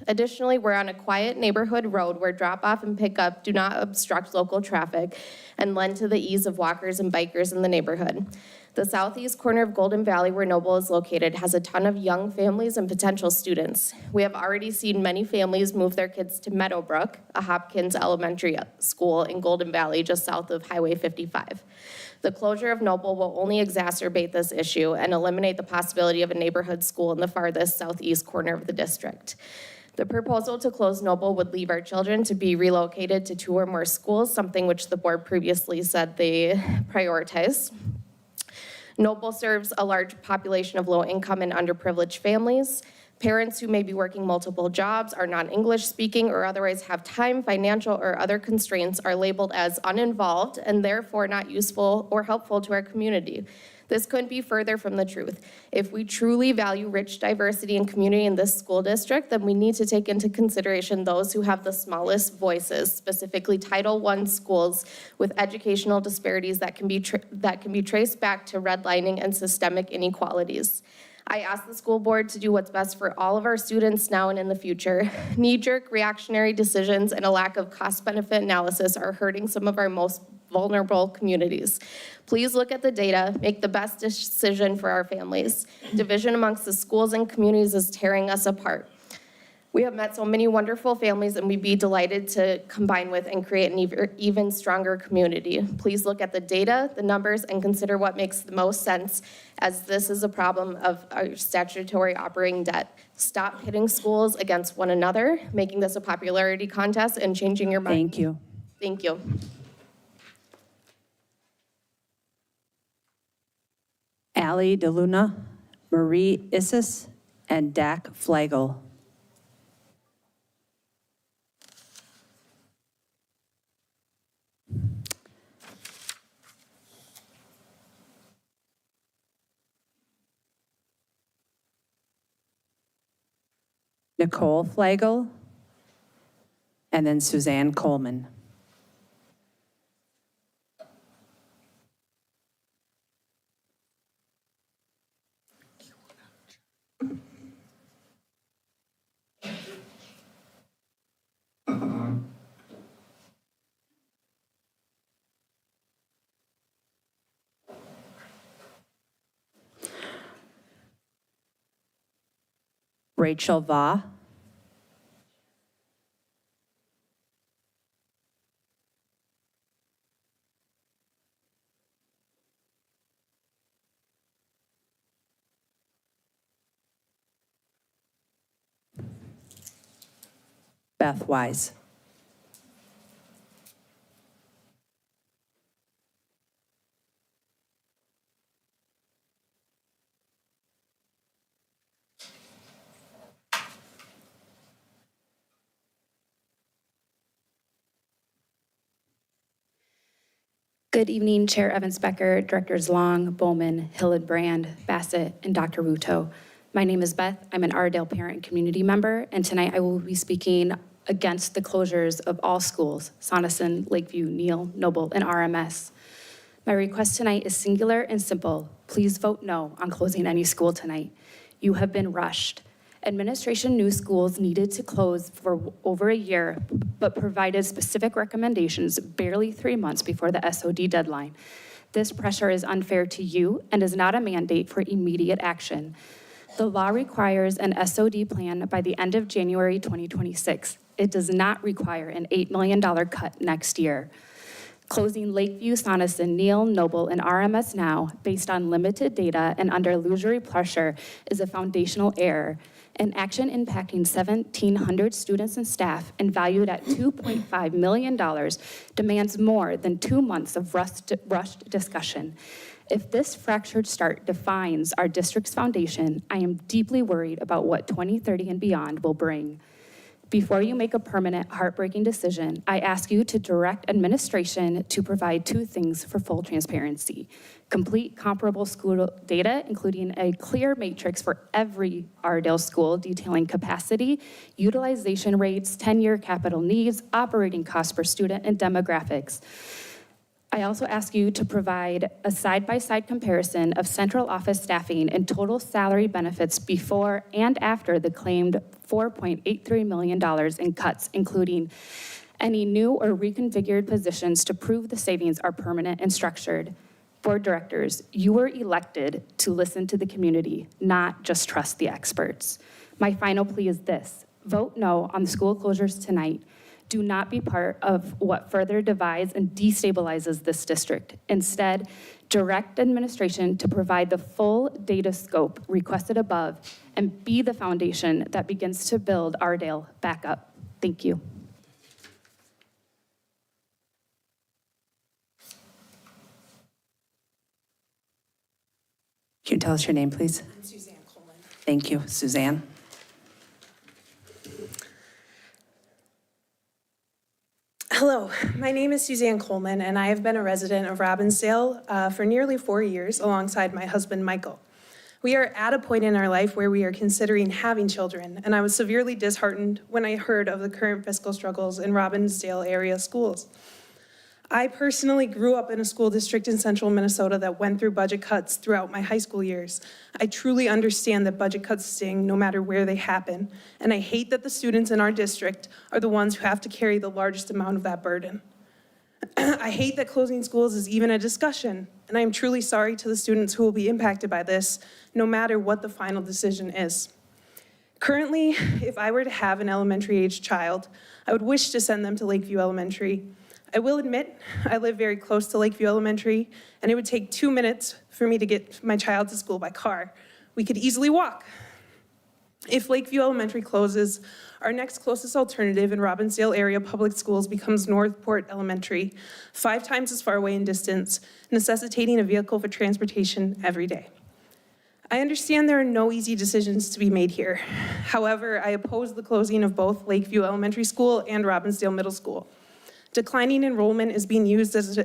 Additionally, we're on a quiet neighborhood road where drop-off and pickup do not obstruct local traffic and lend to the ease of walkers and bikers in the neighborhood. The southeast corner of Golden Valley, where Noble is located, has a ton of young families and potential students. We have already seen many families move their kids to Meadowbrook, a Hopkins elementary school in Golden Valley, just south of Highway 55. The closure of Noble will only exacerbate this issue and eliminate the possibility of a neighborhood school in the farthest southeast corner of the district. The proposal to close Noble would leave our children to be relocated to 2 or more schools, something which the board previously said they prioritize. Noble serves a large population of low-income and underprivileged families. Parents who may be working multiple jobs, are non-English speaking, or otherwise have time, financial, or other constraints are labeled as uninvolved and therefore not useful or helpful to our community. This couldn't be further from the truth. If we truly value rich diversity and community in this school district, then we need to take into consideration those who have the smallest voices, specifically Title I schools with educational disparities that can be traced back to redlining and systemic inequalities. I ask the school board to do what's best for all of our students now and in the future. Knee-jerk reactionary decisions and a lack of cost-benefit analysis are hurting some of our most vulnerable communities. Please look at the data, make the best decision for our families. Division amongst the schools and communities is tearing us apart. We have met so many wonderful families, and we'd be delighted to combine with and create an even stronger community. Please look at the data, the numbers, and consider what makes the most sense, as this is a problem of our statutory operating debt. Stop pitting schools against one another, making this a popularity contest, and changing your mind. Thank you. Thank you. Ali DeLuna, Marie Issis, and Dak Flagel. Nicole Flagel, and then Suzanne Coleman. Rachel Va. Beth Wise. Good evening, Chair Evans-Becker, Directors Long, Bowman, Hillenbrand, Bassett, and Dr. Ruto. My name is Beth. I'm an Ardale parent and community member, and tonight I will be speaking against the closures of all schools, Sonneson, Lakeview, Neal, Noble, and RMS. My request tonight is singular and simple. Please vote no on closing any school tonight. You have been rushed. Administration knew schools needed to close for over a year, but provided specific recommendations barely 3 months before the SOD deadline. This pressure is unfair to you and is not a mandate for immediate action. The law requires an SOD plan by the end of January 2026. It does not require an $8 million cut next year. Closing Lakeview, Sonneson, Neal, Noble, and RMS now, based on limited data and under illusory pressure, is a foundational error. An action impacting 1,700 students and staff and valued at $2.5 million demands more than 2 months of rushed discussion. If this fractured start defines our district's foundation, I am deeply worried about what 2030 and beyond will bring. Before you make a permanent, heartbreaking decision, I ask you to direct administration to provide 2 things for full transparency: complete comparable school data, including a clear matrix for every Ardale school detailing capacity, utilization rates, 10-year capital needs, operating costs per student, and demographics. I also ask you to provide a side-by-side comparison of central office staffing and total salary benefits before and after the claimed $4.83 million in cuts, including any new or reconfigured positions to prove the savings are permanent and structured. Board directors, you were elected to listen to the community, not just trust the experts. My final plea is this: vote no on the school closures tonight. Do not be part of what further divides and destabilizes this district. Instead, direct administration to provide the full data scope requested above and be the foundation that begins to build Ardale back up. Thank you. Can you tell us your name, please? I'm Suzanne Coleman. Thank you, Suzanne. Hello, my name is Suzanne Coleman, and I have been a resident of Robbinsdale for nearly 4 years alongside my husband, Michael. We are at a point in our life where we are considering having children, and I was severely disheartened when I heard of the current fiscal struggles in Robbinsdale area schools. I personally grew up in a school district in central Minnesota that went through budget cuts throughout my high school years. I truly understand that budget cuts sting no matter where they happen, and I hate that the students in our district are the ones who have to carry the largest amount of that burden. I hate that closing schools is even a discussion, and I am truly sorry to the students who will be impacted by this, no matter what the final decision is. Currently, if I were to have an elementary-aged child, I would wish to send them to Lakeview Elementary. I will admit, I live very close to Lakeview Elementary, and it would take 2 minutes for me to get my child to school by car. We could easily walk. If Lakeview Elementary closes, our next closest alternative in Robbinsdale area public schools becomes Northport Elementary, 5 times as far away in distance, necessitating a vehicle for transportation every day. I understand there are no easy decisions to be made here. However, I oppose the closing of both Lakeview Elementary School and Robbinsdale Middle School. Declining enrollment is being used as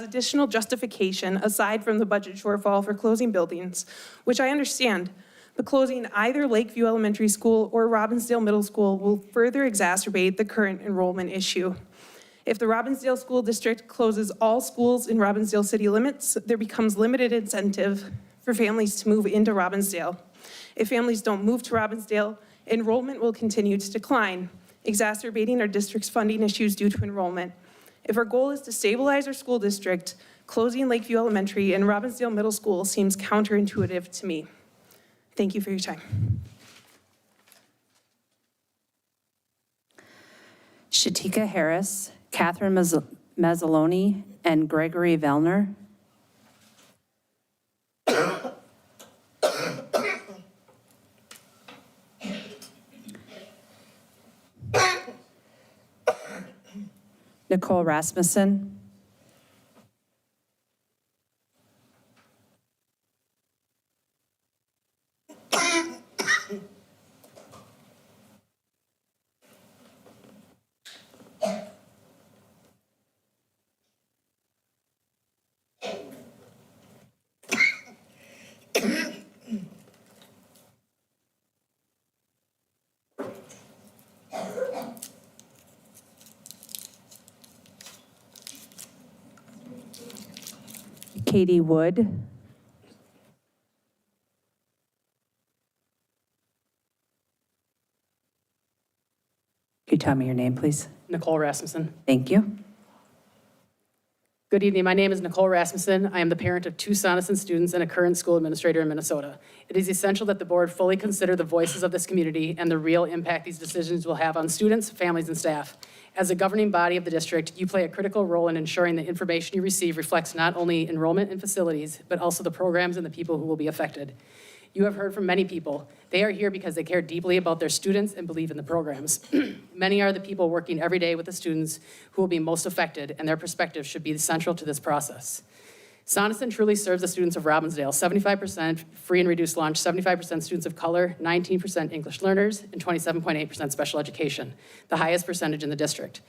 additional justification aside from the budget shortfall for closing buildings, which I understand, but closing either Lakeview Elementary School or Robbinsdale Middle School will further exacerbate the current enrollment issue. If the Robbinsdale School District closes all schools in Robbinsdale city limits, there becomes limited incentive for families to move into Robbinsdale. If families don't move to Robbinsdale, enrollment will continue to decline, exacerbating our district's funding issues due to enrollment. If our goal is to stabilize our school district, closing Lakeview Elementary and Robbinsdale Middle School seems counterintuitive to me. Thank you for your time. Shatika Harris, Catherine Mazzoloni, and Gregory Vellner. Nicole Rasmussen. Katie Wood. Can you tell me your name, please? Nicole Rasmussen. Thank you. Good evening. My name is Nicole Rasmussen. I am the parent of 2 Sonneson students and a current school administrator in Minnesota. It is essential that the board fully consider the voices of this community and the real impact these decisions will have on students, families, and staff. As a governing body of the district, you play a critical role in ensuring the information you receive reflects not only enrollment in facilities, but also the programs and the people who will be affected. You have heard from many people. They are here because they care deeply about their students and believe in the programs. Many are the people working every day with the students who will be most affected, and their perspective should be central to this process. Sonneson truly serves the students of Robbinsdale, 75% free and reduced lunch, 75% students of color, 19% English learners, and 27.8% special education, the highest percentage in the district.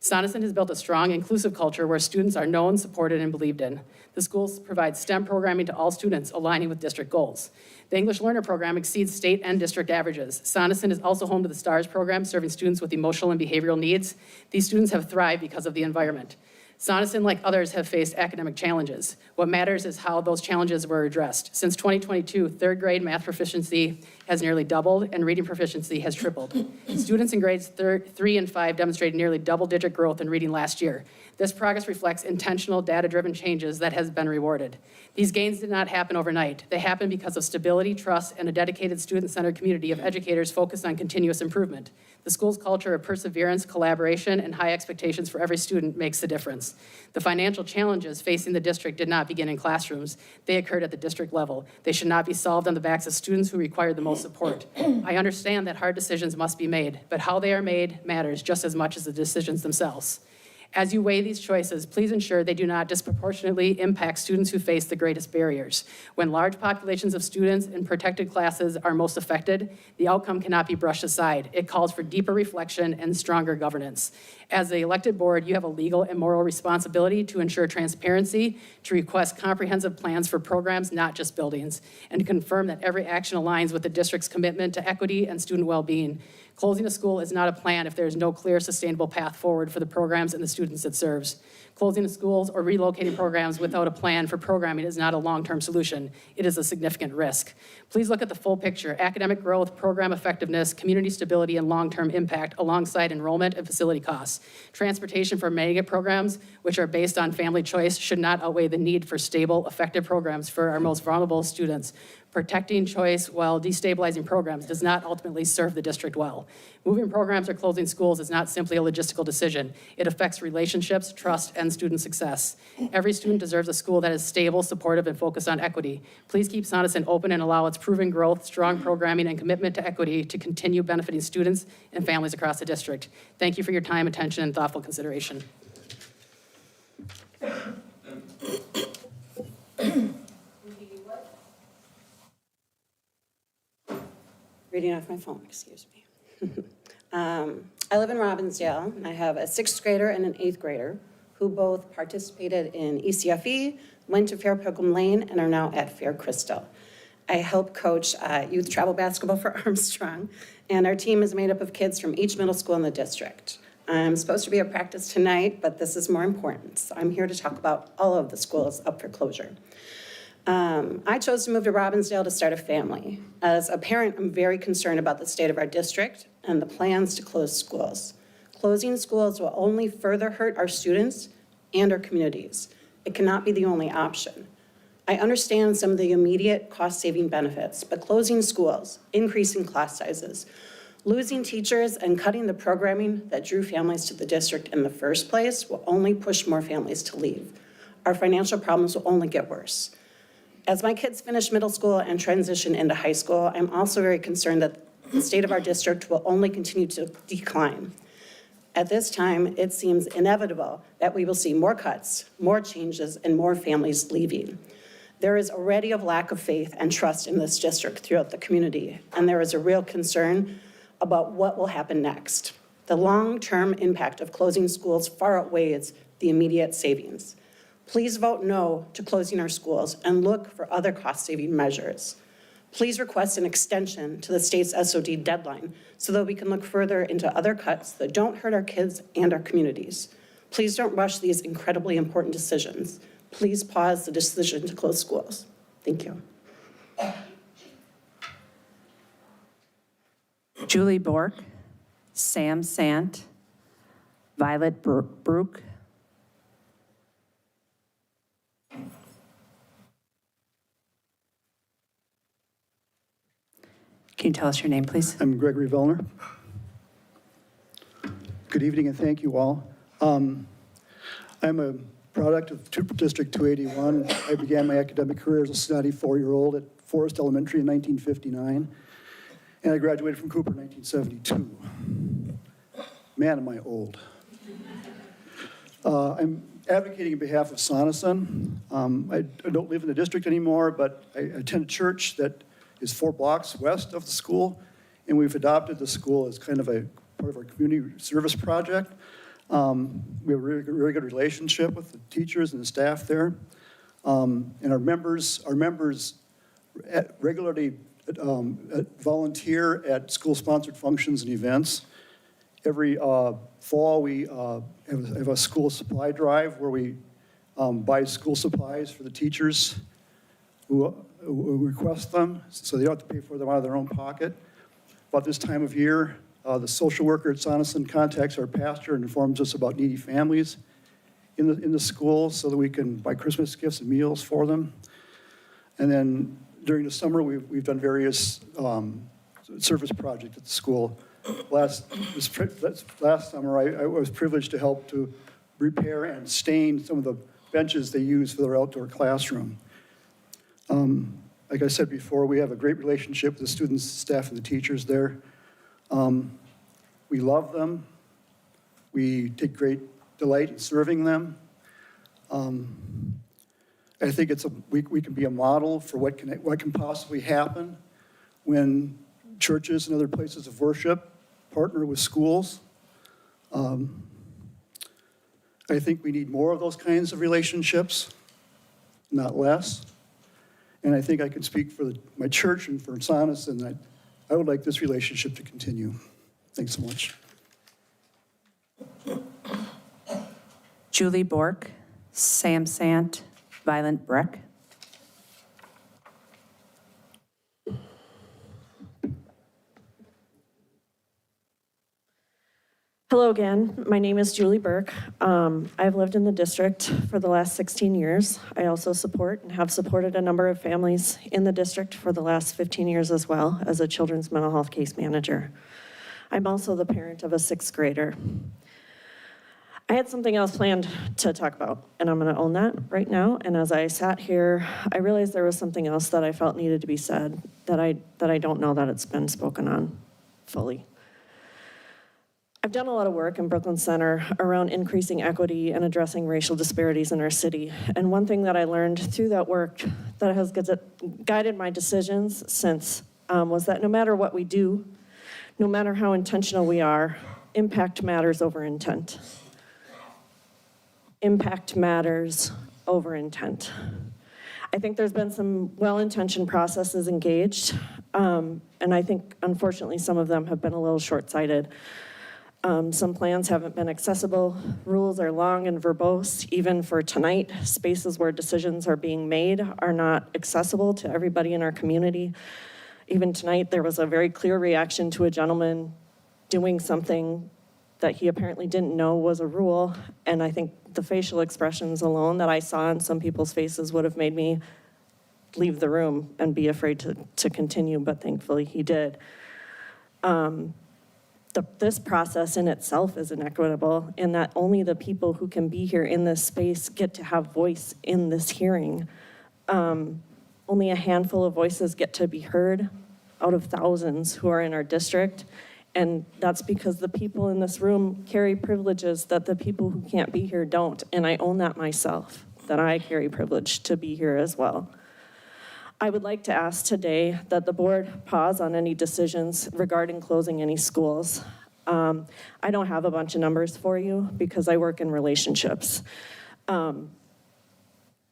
Sonneson has built a strong, inclusive culture where students are known, supported, and believed in. The schools provide STEM programming to all students, aligning with district goals. The English Learner Program exceeds state and district averages. Sonneson is also home to the STARS program, serving students with emotional and behavioral needs. These students have thrived because of the environment. Sonneson, like others, have faced academic challenges. What matters is how those challenges were addressed. Since 2022, third grade math proficiency has nearly doubled and reading proficiency has tripled. Students in grades 3 and 5 demonstrated nearly double-digit growth in reading last year. This progress reflects intentional, data-driven changes that has been rewarded. These gains did not happen overnight. They happened because of stability, trust, and a dedicated student-centered community of educators focused on continuous improvement. The school's culture of perseverance, collaboration, and high expectations for every student makes the difference. The financial challenges facing the district did not begin in classrooms. They occurred at the district level. They should not be solved on the backs of students who require the most support. I understand that hard decisions must be made, but how they are made matters just as much as the decisions themselves. As you weigh these choices, please ensure they do not disproportionately impact students who face the greatest barriers. When large populations of students in protected classes are most affected, the outcome cannot be brushed aside. It calls for deeper reflection and stronger governance. As the elected board, you have a legal and moral responsibility to ensure transparency, to request comprehensive plans for programs, not just buildings, and to confirm that every action aligns with the district's commitment to equity and student well-being. Closing a school is not a plan if there is no clear, sustainable path forward for the programs and the students it serves. Closing the schools or relocating programs without a plan for programming is not a long-term solution. It is a significant risk. Please look at the full picture: academic growth, program effectiveness, community stability, and long-term impact alongside enrollment and facility costs. Transportation for mega programs, which are based on family choice, should not outweigh the need for stable, effective programs for our most vulnerable students. Protecting choice while destabilizing programs does not ultimately serve the district well. Moving programs or closing schools is not simply a logistical decision. It affects relationships, trust, and student success. Every student deserves a school that is stable, supportive, and focused on equity. Please keep Sonneson open and allow its proven growth, strong programming, and commitment to equity to continue benefiting students and families across the district. Thank you for your time, attention, and thoughtful consideration. Reading off my phone, excuse me. I live in Robbinsdale. I have a 6th grader and an 8th grader who both participated in ECFE, went to Fair Pilgrim Lane, and are now at Fair Crystal. I help coach youth travel basketball for Armstrong, and our team is made up of kids from each middle school in the district. I'm supposed to be at practice tonight, but this is more important. So I'm here to talk about all of the schools up for closure. I chose to move to Robbinsdale to start a family. As a parent, I'm very concerned about the state of our district and the plans to close schools. Closing schools will only further hurt our students and our communities. It cannot be the only option. I understand some of the immediate cost-saving benefits, but closing schools, increasing class sizes, losing teachers, and cutting the programming that drew families to the district in the first place will only push more families to leave. Our financial problems will only get worse. As my kids finish middle school and transition into high school, I'm also very concerned that the state of our district will only continue to decline. At this time, it seems inevitable that we will see more cuts, more changes, and more families leaving. There is already a lack of faith and trust in this district throughout the community, and there is a real concern about what will happen next. The long-term impact of closing schools far outweighs the immediate savings. Please vote no to closing our schools and look for other cost-saving measures. Please request an extension to the state's SOD deadline so that we can look further into other cuts that don't hurt our kids and our communities. Please don't rush these incredibly important decisions. Please pause the decision to close schools. Thank you. Julie Bork, Sam Sant, Violet Brook, can you tell us your name, please? I'm Gregory Vellner. Good evening and thank you all. I'm a product of District 281. I began my academic career as a snotty 4-year-old at Forest Elementary in 1959, and I graduated from Cooper in 1972. Man, am I old. I'm advocating on behalf of Sonneson. I don't live in the district anymore, but I attend a church that is 4 blocks west of the school, and we've adopted the school as kind of a part of our community service project. We have a very good relationship with the teachers and the staff there. And our members regularly volunteer at school-sponsored functions and events. Every fall, we have a school supply drive where we buy school supplies for the teachers who request them, so they don't have to pay for them out of their own pocket. About this time of year, the social worker at Sonneson contacts our pastor and informs us about needy families in the school so that we can buy Christmas gifts and meals for them. And then during the summer, we've done various service projects at the school. Last summer, I was privileged to help to repair and stain some of the benches they use for their outdoor classroom. Like I said before, we have a great relationship with the students, staff, and the teachers there. We love them. We take great delight in serving them. I think we can be a model for what can possibly happen when churches and other places of worship partner with schools. I think we need more of those kinds of relationships, not less. And I think I can speak for my church and for Sonneson that I would like this relationship to continue. Thanks so much. Julie Bork, Sam Sant, Violent Breck. Hello again. My name is Julie Burke. I've lived in the district for the last 16 years. I also support and have supported a number of families in the district for the last 15 years as well as a children's mental health case manager. I'm also the parent of a 6th grader. I had something else planned to talk about, and I'm going to own that right now. And as I sat here, I realized there was something else that I felt needed to be said that I don't know that it's been spoken on fully. I've done a lot of work in Brooklyn Center around increasing equity and addressing racial disparities in our city. And one thing that I learned through that work that has guided my decisions since was that no matter what we do, no matter how intentional we are, impact matters over intent. Impact matters over intent. I think there's been some well-intentioned processes engaged, and I think, unfortunately, some of them have been a little short-sighted. Some plans haven't been accessible. Rules are long and verbose. Even for tonight, spaces where decisions are being made are not accessible to everybody in our community. Even tonight, there was a very clear reaction to a gentleman doing something that he apparently didn't know was a rule. And I think the facial expressions alone that I saw on some people's faces would have made me leave the room and be afraid to continue, but thankfully he did. This process in itself is inequitable in that only the people who can be here in this space get to have voice in this hearing. Only a handful of voices get to be heard out of thousands who are in our district. And that's because the people in this room carry privileges that the people who can't be here don't. And I own that myself, that I carry privilege to be here as well. I would like to ask today that the board pause on any decisions regarding closing any schools. I don't have a bunch of numbers for you because I work in relationships. And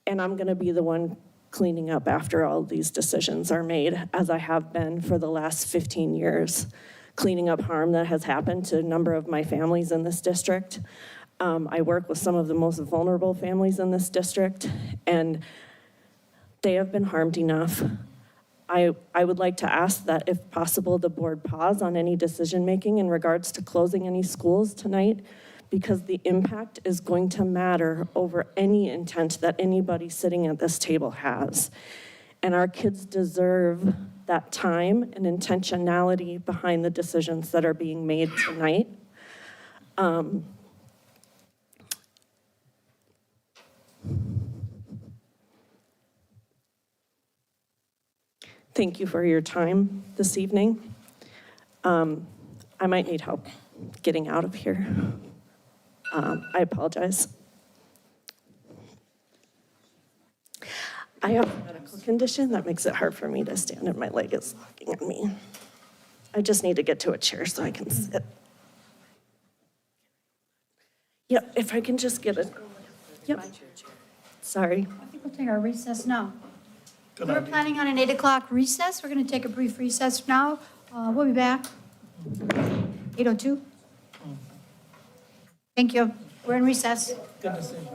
I'm gonna be the one cleaning up after all these decisions are made, as I have been for the last 15 years, cleaning up harm that has happened to a number of my families in this district. I work with some of the most vulnerable families in this district, and they have been harmed enough. I would like to ask that, if possible, the board pause on any decision-making in regards to closing any schools tonight, because the impact is going to matter over any intent that anybody sitting at this table has. And our kids deserve that time and intentionality behind the decisions that are being made tonight. Thank you for your time this evening. I might need help getting out of here. I apologize. I have a medical condition that makes it hard for me to stand and my leg is locking on me. I just need to get to a chair so I can sit. Yeah, if I can just get it. Yep. Sorry. I think we'll take our recess now. We're planning on an 8 o'clock recess. We're going to take a brief recess now. We'll be back. 8:02. Thank you. We're in recess. Good to see you.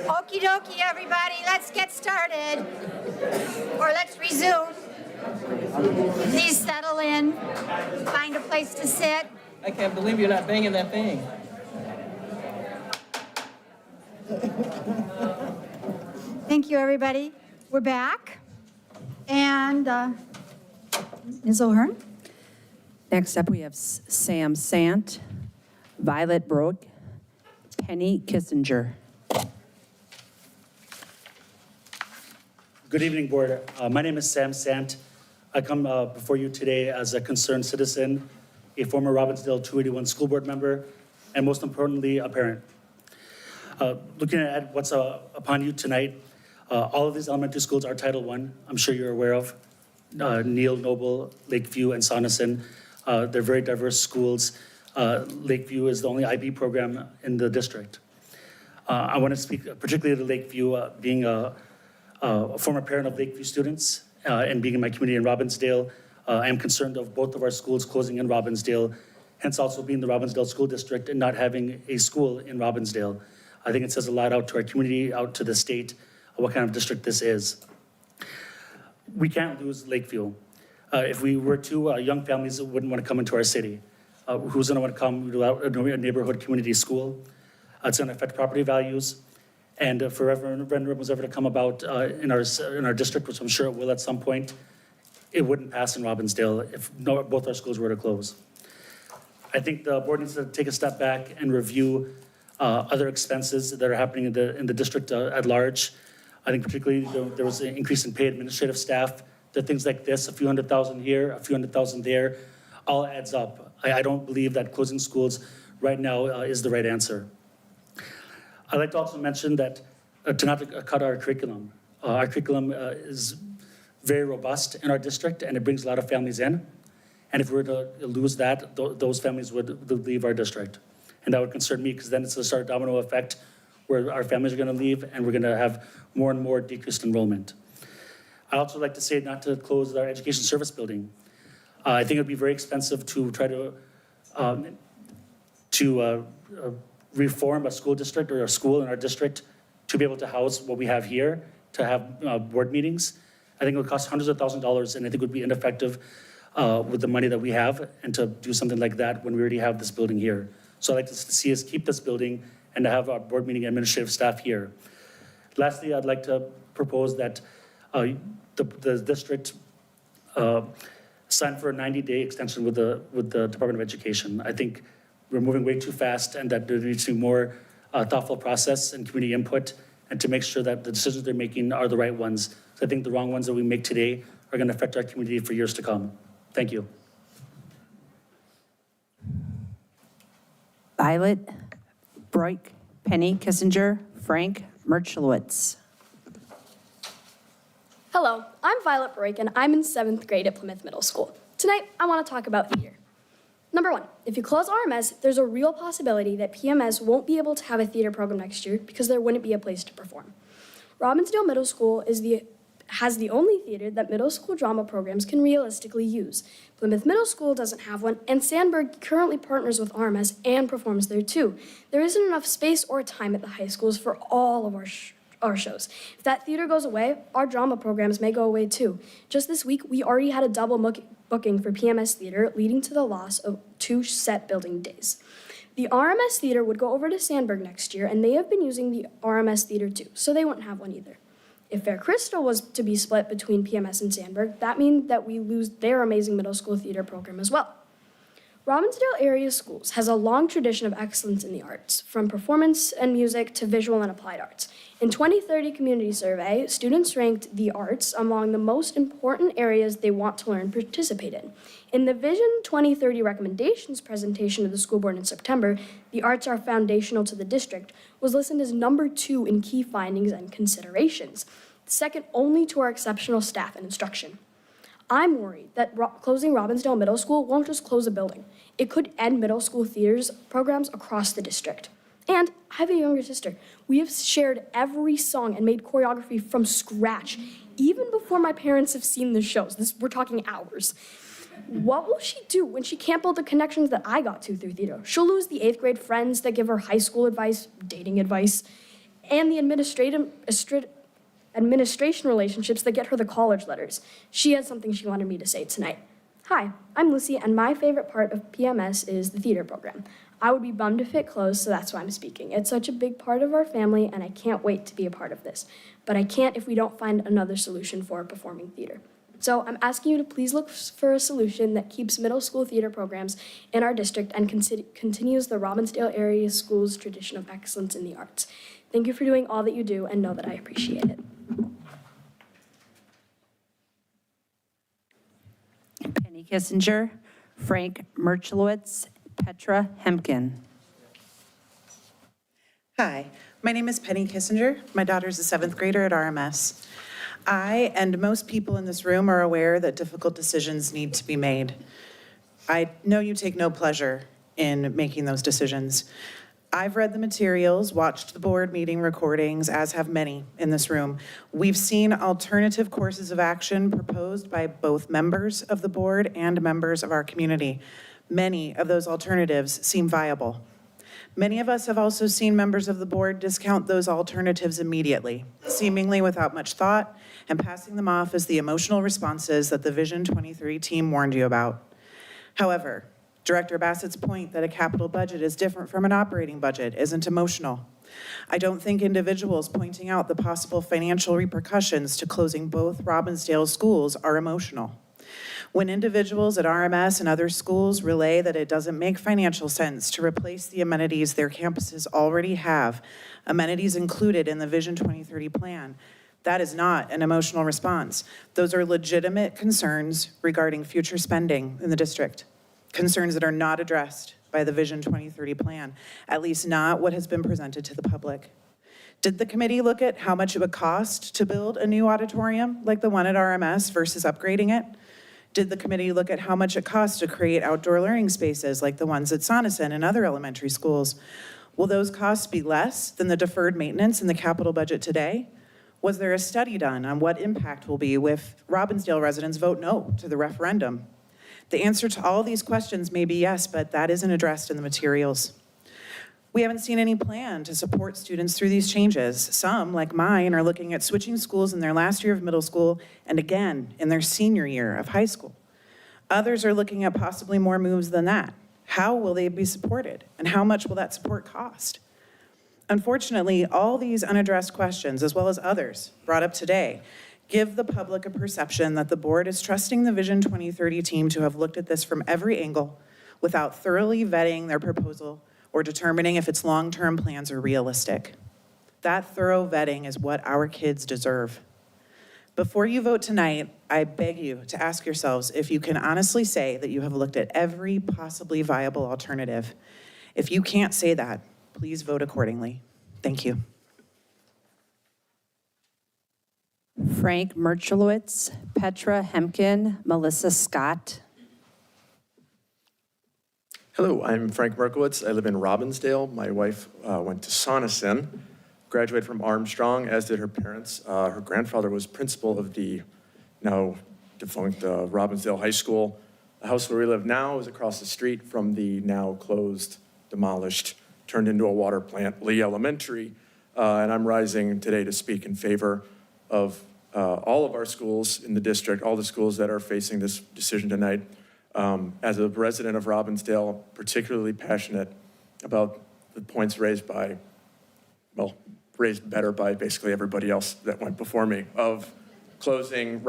Okie dokie, everybody, let's get started. Or let's resume. Please settle in, find a place to sit. I can't believe you're not banging that thing. Thank you, everybody. We're back. And Ms. O'Hearn? Next up, we have Sam Sant, Violet Brook, Penny Kissinger. Good evening, Board. My name is Sam Sant. I come before you today as a concerned citizen, a former Robbinsdale 281 school board member, and most importantly, a parent. Looking at what's upon you tonight, all of these elementary schools are Title I, I'm sure you're aware of. Neal, Noble, Lakeview, and Sonneson. They're very diverse schools. Lakeview is the only IB program in the district. I want to speak particularly to Lakeview, being a former parent of Lakeview students and being in my community in Robbinsdale. I am concerned of both of our schools closing in Robbinsdale, hence also being the Robbinsdale School District and not having a school in Robbinsdale. I think it says a lot out to our community, out to the state, what kind of district this is. We can't lose Lakeview. If we were to, young families wouldn't want to come into our city. Who's going to want to come to a neighborhood community school? It's going to affect property values. And if a referendum was ever to come about in our district, which I'm sure it will at some point, it wouldn't pass in Robbinsdale if both our schools were to close. I think the board needs to take a step back and review other expenses that are happening in the district at large. I think particularly there was an increase in paid administrative staff. There are things like this, a few $100,000 here, a few $100,000 there, all adds up. I don't believe that closing schools right now is the right answer. I'd like to also mention that to not cut our curriculum. Our curriculum is very robust in our district, and it brings a lot of families in. And if we were to lose that, those families would leave our district. And that would concern me, because then it's going to start a domino effect where our families are going to leave, and we're going to have more and more decreased enrollment. I'd also like to say not to close our education service building. I think it would be very expensive to try to reform a school district or a school in our district to be able to house what we have here, to have board meetings. I think it would cost hundreds of thousands of dollars, and I think it would be ineffective with the money that we have, and to do something like that when we already have this building here. So I'd like to see us keep this building and to have our board meeting administrative staff here. Lastly, I'd like to propose that the district sign for a 90-day extension with the Department of Education. I think we're moving way too fast, and that there needs to be more thoughtful process and community input, and to make sure that the decisions they're making are the right ones. So I think the wrong ones that we make today are going to affect our community for years to come. Thank you. Violet Brook, Penny Kissinger, Frank Merchlowitz. Hello, I'm Violet Brook, and I'm in 7th grade at Plymouth Middle School. Tonight, I want to talk about theater. Number one, if you close RMS, there's a real possibility that PMS won't be able to have a theater program next year because there wouldn't be a place to perform. Robbinsdale Middle School has the only theater that middle school drama programs can realistically use. Plymouth Middle School doesn't have one, and Sandburg currently partners with RMS and performs there too. There isn't enough space or time at the high schools for all of our shows. If that theater goes away, our drama programs may go away too. Just this week, we already had a double booking for PMS Theater, leading to the loss of 2 set building days. The RMS Theater would go over to Sandburg next year, and they have been using the RMS Theater too, so they wouldn't have one either. If Fair Crystal was to be split between PMS and Sandburg, that means that we lose their amazing middle school theater program as well. Robbinsdale Area Schools has a long tradition of excellence in the arts, from performance and music to visual and applied arts. In 2030 Community Survey, students ranked the arts among the most important areas they want to learn and participate in. In the Vision 2030 recommendations presentation to the school board in September, the arts are foundational to the district, was listed as number 2 in key findings and considerations, second only to our exceptional staff and instruction. I'm worried that closing Robbinsdale Middle School won't just close a building. It could end middle school theaters programs across the district. And I have a younger sister. We have shared every song and made choreography from scratch, even before my parents have seen the shows. We're talking hours. What will she do when she can't build the connections that I got to through theater? She'll lose the 8th grade friends that give her high school advice, dating advice, and the administration relationships that get her the college letters. She had something she wanted me to say tonight. Hi, I'm Lucy, and my favorite part of PMS is the theater program. I would be bummed if it closed, so that's why I'm speaking. It's such a big part of our family, and I can't wait to be a part of this. But I can't if we don't find another solution for performing theater. So I'm asking you to please look for a solution that keeps middle school theater programs in our district and continues the Robbinsdale area schools' tradition of excellence in the arts. Thank you for doing all that you do, and know that I appreciate it. Penny Kissinger, Frank Merchlowitz, Petra Hemken. Hi, my name is Penny Kissinger. My daughter's a 7th grader at RMS. I and most people in this room are aware that difficult decisions need to be made. I know you take no pleasure in making those decisions. I've read the materials, watched the board meeting recordings, as have many in this room. We've seen alternative courses of action proposed by both members of the board and members of our community. Many of those alternatives seem viable. Many of us have also seen members of the board discount those alternatives immediately, seemingly without much thought, and passing them off as the emotional responses that the Vision 2030 team warned you about. However, Director Bassett's point that a capital budget is different from an operating budget isn't emotional. I don't think individuals pointing out the possible financial repercussions to closing both Robbinsdale schools are emotional. When individuals at RMS and other schools relay that it doesn't make financial sense to replace the amenities their campuses already have, amenities included in the Vision 2030 plan, that is not an emotional response. Those are legitimate concerns regarding future spending in the district. Concerns that are not addressed by the Vision 2030 plan, at least not what has been presented to the public. Did the committee look at how much it would cost to build a new auditorium like the one at RMS versus upgrading it? Did the committee look at how much it costs to create outdoor learning spaces like the ones at Sutton and other elementary schools? Will those costs be less than the deferred maintenance in the capital budget today? Was there a study done on what impact will be if Robbinsdale residents vote no to the referendum? The answer to all these questions may be yes, but that isn't addressed in the materials. We haven't seen any plan to support students through these changes. Some, like mine, are looking at switching schools in their last year of middle school and again in their senior year of high school. Others are looking at possibly more moves than that. How will they be supported? And how much will that support cost? Unfortunately, all these unaddressed questions, as well as others brought up today, give the public a perception that the board is trusting the Vision 2030 team to have looked at this from every angle without thoroughly vetting their proposal or determining if its long-term plans are realistic. That thorough vetting is what our kids deserve. Before you vote tonight, I beg you to ask yourselves if you can honestly say that you have looked at every possibly viable alternative. If you can't say that, please vote accordingly. Thank you. Frank Merchlowitz, Petra Hemken, Melissa Scott. Hello, I'm Frank Merkowitz. I live in Robbinsdale. My wife went to Sonneson, graduated from Armstrong, as did her parents. Her grandfather was principal of the now defunct Robbinsdale High School. The house where we live now is across the street from the now closed, demolished, turned into a water plant, Lee Elementary. And I'm rising today to speak in favor of all of our schools in the district, all the schools that are facing this decision tonight. As a resident of Robbinsdale, particularly passionate about the points raised by, well, raised better by basically everybody else that went before me, of closing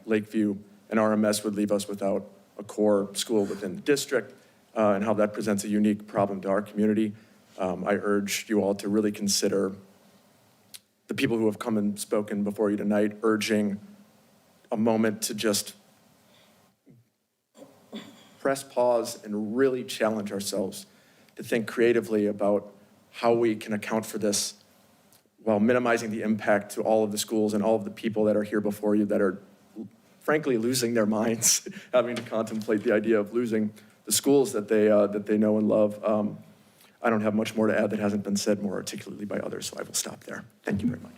Lakeview and RMS would leave us without a core school within the district, and how that presents a unique problem to our community. I urge you all to really consider the people who have come and spoken before you tonight, urging a moment to just press pause and really challenge ourselves to think creatively about how we can account for this while minimizing the impact to all of the schools and all of the people that are here before you that are frankly losing their minds, having to contemplate the idea of losing the schools that they know and love. I don't have much more to add that hasn't been said more articulately by others, so I will stop there. Thank you very much.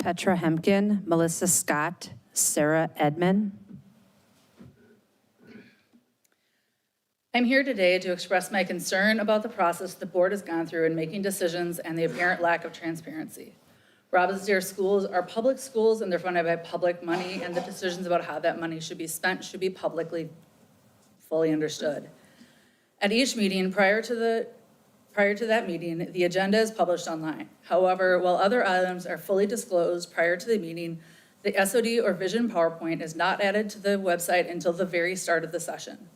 Petra Hemken, Melissa Scott, Sarah Edman. I'm here today to express my concern about the process the board has gone through in making decisions and the apparent lack of transparency. Robbinsdale schools are public schools and they're funded by public money, and the decisions about how that money should be spent should be publicly fully understood. At each meeting prior to that meeting, the agenda is published online. However, while other items are fully disclosed prior to the meeting, the SOD or Vision PowerPoint is not added to the website until the very start of the session.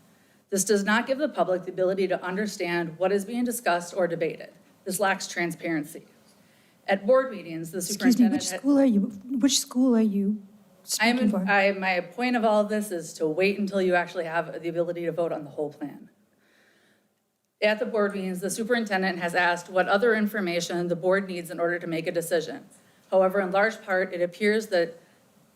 This does not give the public the ability to understand what is being discussed or debated. This lacks transparency. At board meetings, the Excuse me, superintendent... which school are you speaking for? My point of all of this is to wait until you actually have the ability to vote on the whole plan. At the board meetings, the superintendent has asked what other information the board needs in order to make a decision. However, in large part, it appears that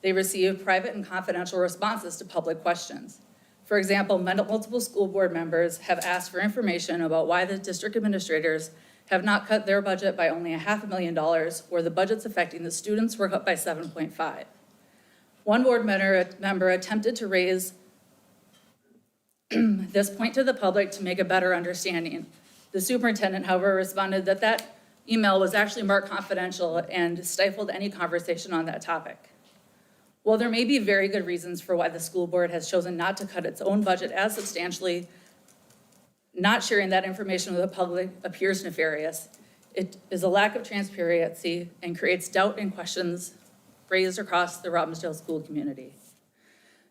they receive private and confidential responses to public questions. For example, multiple school board members have asked for information about why the district administrators have not cut their budget by only $500,000, where the budgets affecting the students were cut by 7.5. One board member attempted to raise this point to the public to make a better understanding. The superintendent, however, responded that that email was actually marked confidential and stifled any conversation on that topic. While there may be very good reasons for why the school board has chosen not to cut its own budget as substantially, not sharing that information with the public appears nefarious. It is a lack of transparency and creates doubt and questions raised across the Robbinsdale school community.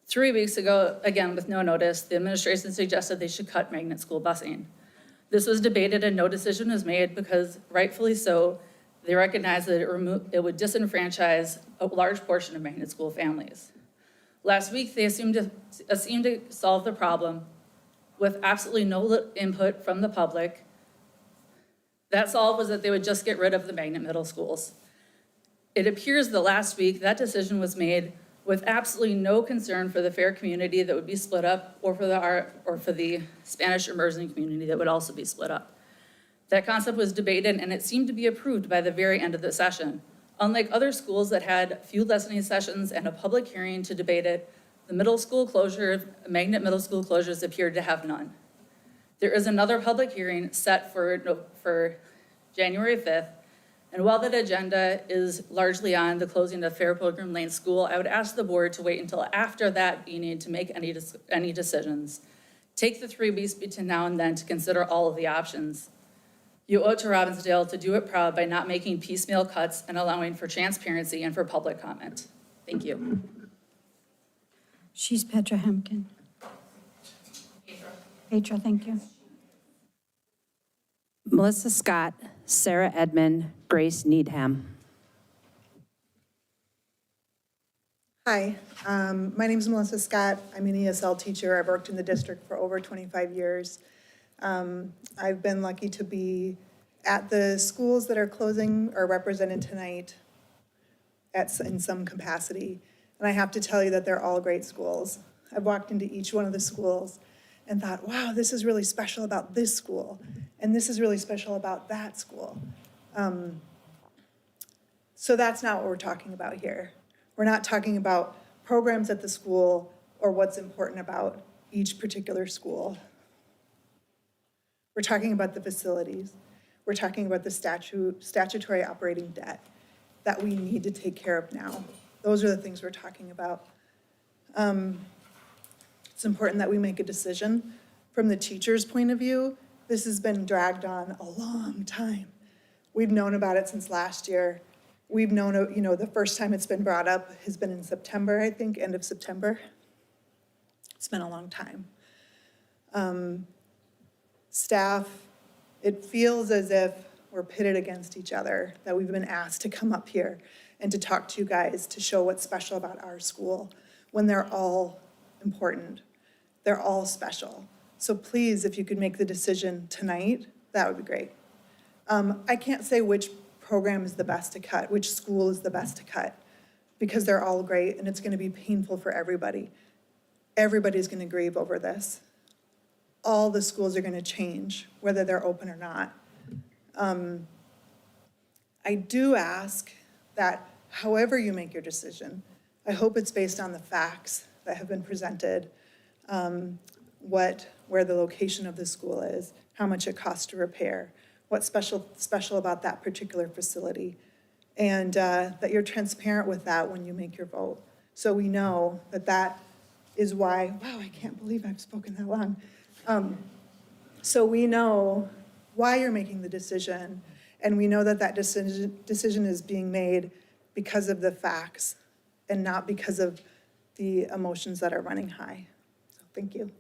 3 weeks ago, again with no notice, the administration suggested they should cut magnet school busing. This was debated and no decision was made because, rightfully so, they recognized that it would disenfranchise a large portion of magnet school families. Last week, they assumed to solve the problem with absolutely no input from the public. That solve was that they would just get rid of the magnet middle schools. It appears that last week, that decision was made with absolutely no concern for the fair community that would be split up, or for the Spanish immersion community that would also be split up. That concept was debated and it seemed to be approved by the very end of the session. Unlike other schools that had few listening sessions and a public hearing to debate it, the middle school closure, magnet middle school closures appeared to have none. There is another public hearing set for January 5th, and while that agenda is largely on the closing of Fair Pilgrim Lane School, I would ask the board to wait until after that meeting to make any decisions. Take the 3 weeks between now and then to consider all of the options. You owe it to Robbinsdale to do it proud by not making piecemeal cuts and allowing for transparency and for public comment. Thank you. She's Petra Hemken. Petra, thank you. Melissa Scott, Sarah Edman, Grace Needham. Hi, my name is Melissa Scott. I'm an ESL teacher. I've worked in the district for over 25 years. I've been lucky to be at the schools that are closing or represented tonight in some capacity. And I have to tell you that they're all great schools. I've walked into each one of the schools and thought, wow, this is really special about this school. And this is really special about that school. So that's not what we're talking about here. We're not talking about programs at the school or what's important about each particular school. We're talking about the facilities. We're talking about the statutory operating debt that we need to take care of now. Those are the things we're talking about. It's important that we make a decision. From the teacher's point of view, this has been dragged on a long time. We've known about it since last year. We've known, the first time it's been brought up has been in September, I think, end of September. It's been a long time. Staff, it feels as if we're pitted against each other, that we've been asked to come up here and to talk to you guys to show what's special about our school when they're all important. They're all special. So please, if you could make the decision tonight, that would be great. I can't say which program is the best to cut, which school is the best to cut, because they're all great and it's going to be painful for everybody. Everybody's going to grieve over this. All the schools are going to change, whether they're open or not. I do ask that however you make your decision, I hope it's based on the facts that have been presented, where the location of the school is, how much it costs to repair, what's special about that particular facility, and that you're transparent with that when you make your vote. So we know that that is why, wow, I can't believe I've spoken that long. So we know why you're making the decision, and we know that that decision is being made because of the facts and not because of the emotions that are running high. So thank you.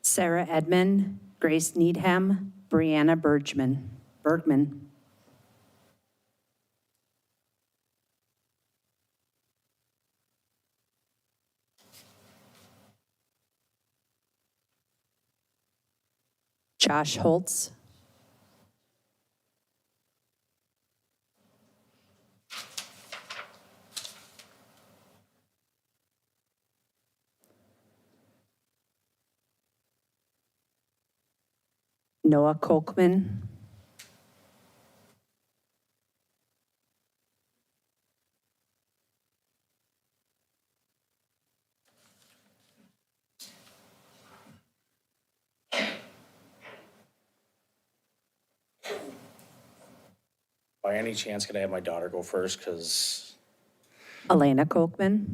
Sarah Edmond, Grace Needham, Brianna Bergman. Josh Holtz. Noah Kolkman. By any chance, could I have my daughter go first? Because Elena Kolkman.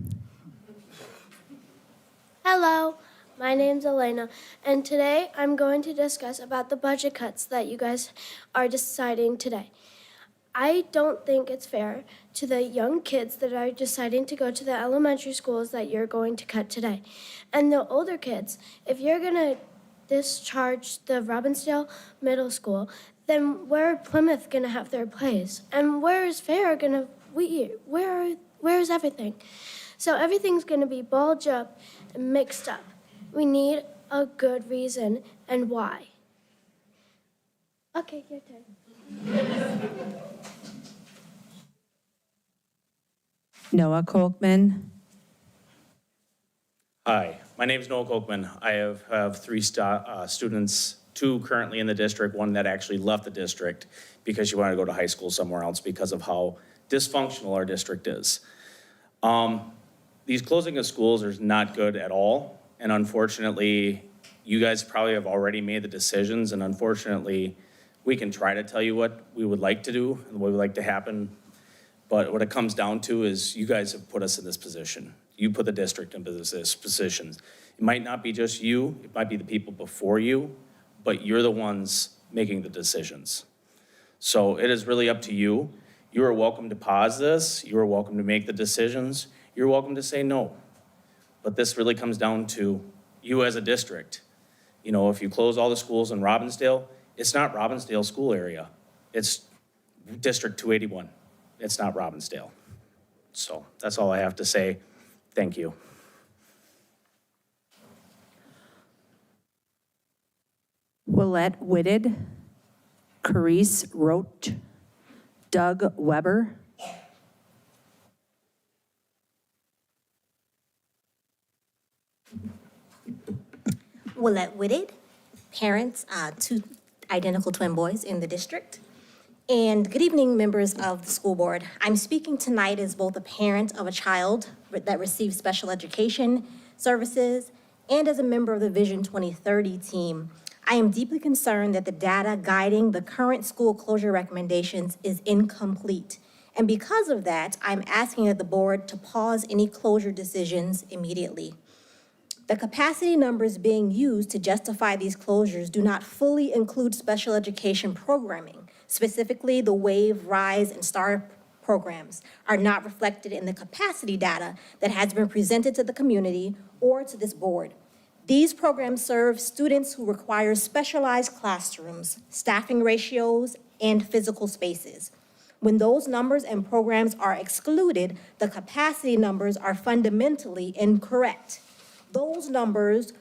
Hello, my name's Elena, and today I'm going to discuss about the budget cuts that you guys are deciding today. I don't think it's fair to the young kids that are deciding to go to the elementary schools that you're going to cut today. And the older kids, if you're gonna discharge the Robbinsdale Middle School, then where are Plymouth gonna have their place? And where is Fair gonna, where's everything? So everything's gonna be balled up and mixed up. We need a good reason and why. Okay, your turn. Noah Kolkman. hi, my name is Noah Kolkman. I have three students, two currently in the district, one that actually left the district because she wanted to go to high school somewhere else because of how dysfunctional our district is. These closing of schools are not good at all. And unfortunately, you guys probably have already made the decisions. And unfortunately, we can try to tell you what we would like to do and what would like to happen. But what it comes down to is you guys have put us in this position. You put the district in this position. It might not be just you, it might be the people before you, but you're the ones making the decisions. So it is really up to you. You are welcome to pause this. You are welcome to make the decisions. You're welcome to say no. But this really comes down to you as a district. You know, if you close all the schools in Robbinsdale, it's not Robbinsdale school area. It's District 281. It's not Robbinsdale. So that's all I have to say. Thank you. Willette Whitted, Carice Roach, Doug Weber. Willette Whitted, parents, two identical twin boys in the district. And good evening, members of the school board. I'm speaking tonight as both a parent of a child that receives special education services and as a member of the Vision 2030 team. I am deeply concerned that the data guiding the current school closure recommendations is incomplete. And because of that, I'm asking that the board to pause any closure decisions immediately. The capacity numbers being used to justify these closures do not fully include special education programming. Specifically, the WAVE, RISE, and STAR programs are not reflected in the capacity data that has been presented to the community or to this board. These programs serve students who require specialized classrooms, staffing ratios, and physical spaces. When those numbers and programs are excluded, the capacity numbers are fundamentally incorrect. Those numbers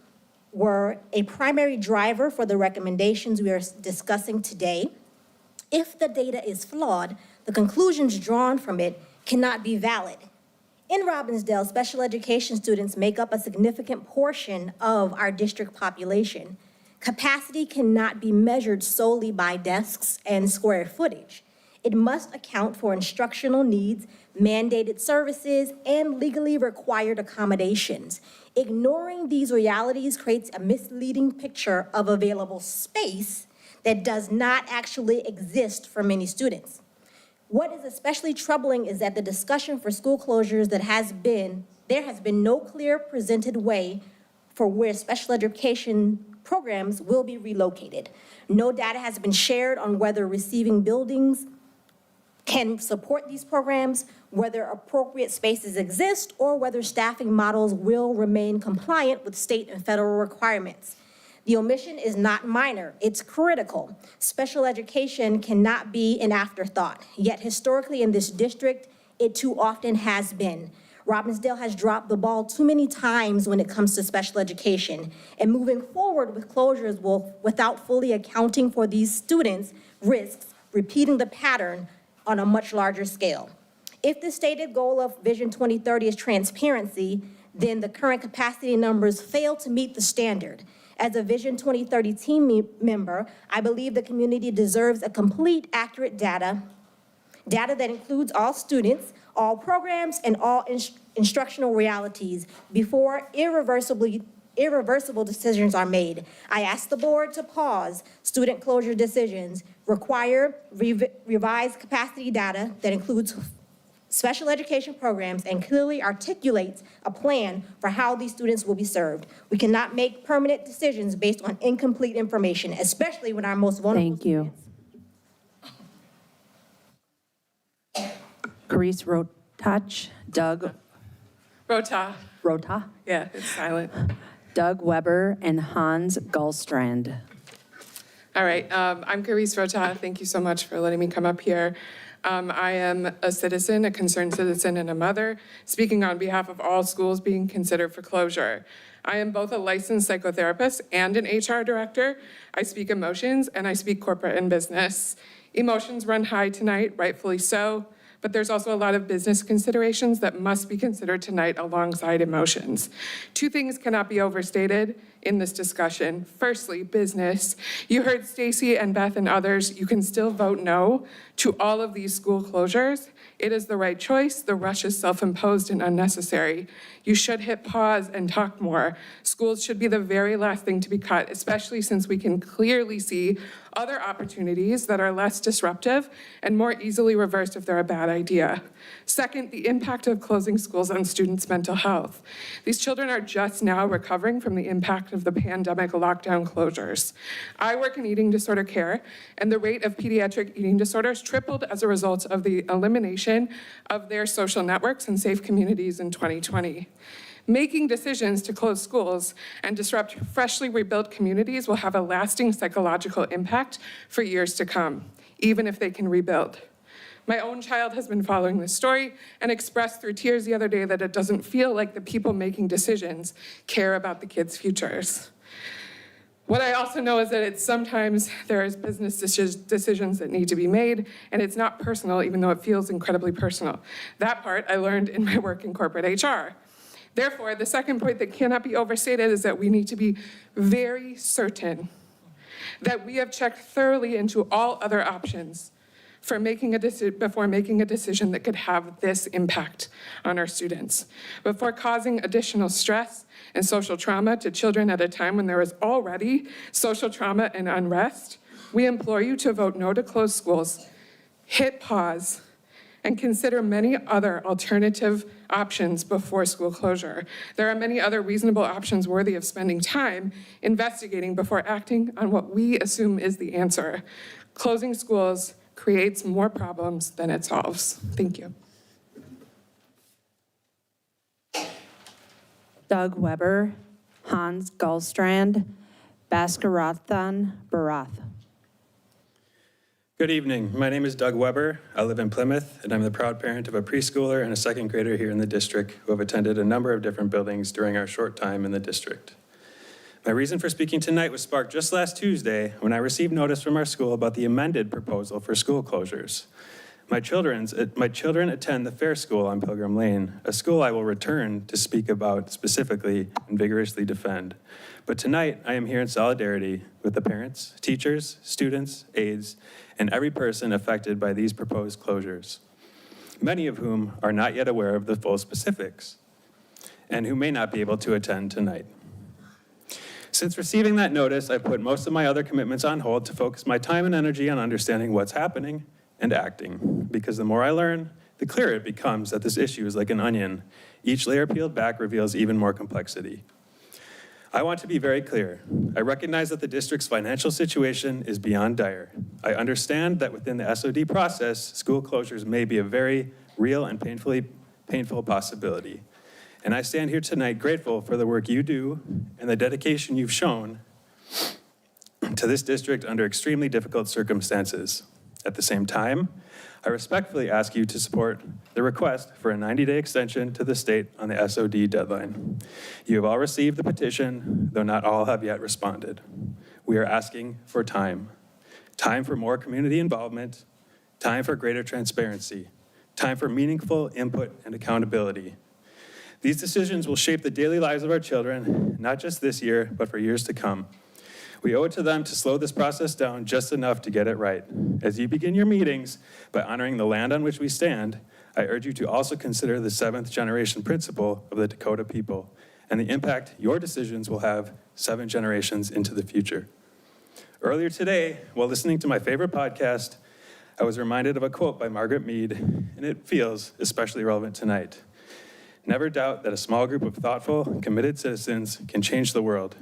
were a primary driver for the recommendations we are discussing today. If the data is flawed, the conclusions drawn from it cannot be valid. In Robbinsdale, special education students make up a significant portion of our district population. Capacity cannot be measured solely by desks and square footage. It must account for instructional needs, mandated services, and legally required accommodations. Ignoring these realities creates a misleading picture of available space that does not actually exist for many students. What is especially troubling is that the discussion for school closures there has been no clear presented way for where special education programs will be relocated. No data has been shared on whether receiving buildings can support these programs, whether appropriate spaces exist, or whether staffing models will remain compliant with state and federal requirements. The omission is not minor, it's critical. Special education cannot be an afterthought, yet historically in this district, it too often has been. Robbinsdale has dropped the ball too many times when it comes to special education, and moving forward with closures without fully accounting for these students risks repeating the pattern on a much larger scale. If the stated goal of Vision 2030 is transparency, then the current capacity numbers fail to meet the standard. As a Vision 2030 team member, I believe the community deserves a complete, accurate data that includes all students, all programs, and all instructional realities before irreversible decisions are made. I ask the board to pause student closure decisions, require revised capacity data that includes special education programs and clearly articulates a plan for how these students will be served. We cannot make permanent decisions based on incomplete information, especially when our most vulnerable Thank you. Carice Rotach, Doug Rota. Rota, Yeah, it's silent. Doug Weber, and Hans Gallstrand. All right, I'm Carice Rota. Thank you so much for letting me come up here. I am a citizen, a concerned citizen, and a mother, speaking on behalf of all schools being considered for closure. I am both a licensed psychotherapist and an HR director. I speak emotions, and I speak corporate and business. Emotions run high tonight, rightfully so, but there's also a lot of business considerations that must be considered tonight alongside emotions. Two things cannot be overstated in this discussion. Firstly, business. You heard Stacy and Beth and others, you can still vote no to all of these school closures. It is the right choice. The rush is self-imposed and unnecessary. You should hit pause and talk more. Schools should be the very last thing to be cut, especially since we can clearly see other opportunities that are less disruptive and more easily reversed if they're a bad idea. Second, the impact of closing schools on students' mental health. These children are just now recovering from the impact of the pandemic lockdown closures. I work in eating disorder care, and the rate of pediatric eating disorders tripled as a result of the elimination of their social networks and safe communities in 2020. Making decisions to close schools and disrupt freshly rebuilt communities will have a lasting psychological impact for years to come, even if they can rebuild. My own child has been following this story and expressed through tears the other day that it doesn't feel like the people making decisions care about the kids' futures. What I also know is that sometimes there is business decisions that need to be made, and it's not personal, even though it feels incredibly personal. That part I learned in my work in corporate HR. Therefore, the second point that cannot be overstated is that we need to be very certain that we have checked thoroughly into all other options before making a decision that could have this impact on our students, before causing additional stress and social trauma to children at a time when there is already social trauma and unrest. We implore you to vote no to close schools, hit pause, and consider many other alternative options before school closure. There are many other reasonable options worthy of spending time investigating before acting on what we assume is the answer. Closing schools creates more problems than it solves. Thank you. Doug Weber, Hans Gallstrand, Bhaskarathan Barath. Good evening. My name is Doug Weber. I live in Plymouth, and I'm the proud parent of a preschooler and a second grader here in the district who have attended a number of different buildings during our short time in the district. My reason for speaking tonight was sparked just last Tuesday when I received notice from our school about the amended proposal for school closures. My children attend the Fair School on Pilgrim Lane, a school I will return to speak about specifically and vigorously defend. But tonight, I am here in solidarity with the parents, teachers, students, aides, and every person affected by these proposed closures, many of whom are not yet aware of the full specifics and who may not be able to attend tonight. Since receiving that notice, I put most of my other commitments on hold to focus my time and energy on understanding what's happening and acting, because the more I learn, the clearer it becomes that this issue is like an onion. Each layer peeled back reveals even more complexity. I want to be very clear. I recognize that the district's financial situation is beyond dire. I understand that within the SOD process, school closures may be a very real and painful possibility. And I stand here tonight grateful for the work you do and the dedication you've shown to this district under extremely difficult circumstances. At the same time, I respectfully ask you to support the request for a 90-day extension to the state on the SOD deadline. You have all received the petition, though not all have yet responded. We are asking for time. Time for more community involvement, time for greater transparency, time for meaningful input and accountability. These decisions will shape the daily lives of our children, not just this year, but for years to come. We owe it to them to slow this process down just enough to get it right. As you begin your meetings by honoring the land on which we stand, I urge you to also consider the 7th generation principle of the Dakota people and the impact your decisions will have 7 generations into the future. Earlier today, while listening to my favorite podcast, I was reminded of a quote by Margaret Mead, and it feels especially relevant tonight. Never doubt that a small group of thoughtful, committed citizens can change the world.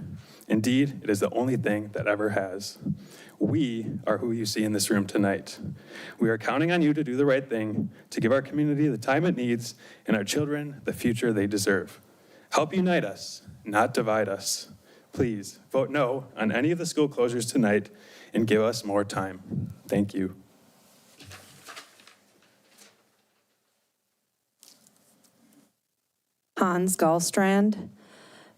Indeed, it is the only thing that ever has. We are who you see in this room tonight. We are counting on you to do the right thing, to give our community the time it needs, and our children the future they deserve. Help unite us, not divide us. Please vote no on any of the school closures tonight and give us more time. Thank you. Hans Gallstrand,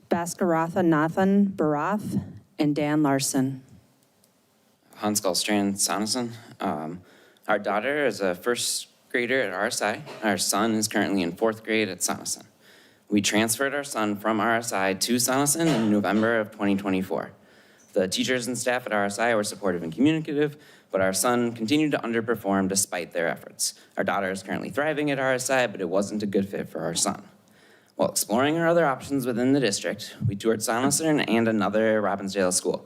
Bhaskaratha Nathan Barath, and Dan Larson. Hans Gallstrand Sonneson. Our daughter is a first grader at RSI. Our son is currently in 4th grade at Sonneson. We transferred our son from RSI to Sonneson in November of 2024. The teachers and staff at RSI were supportive and communicative, but our son continued to underperform despite their efforts. Our daughter is currently thriving at RSI, but it wasn't a good fit for our son. While exploring our other options within the district, we toured Sonneson and another Robbinsdale school.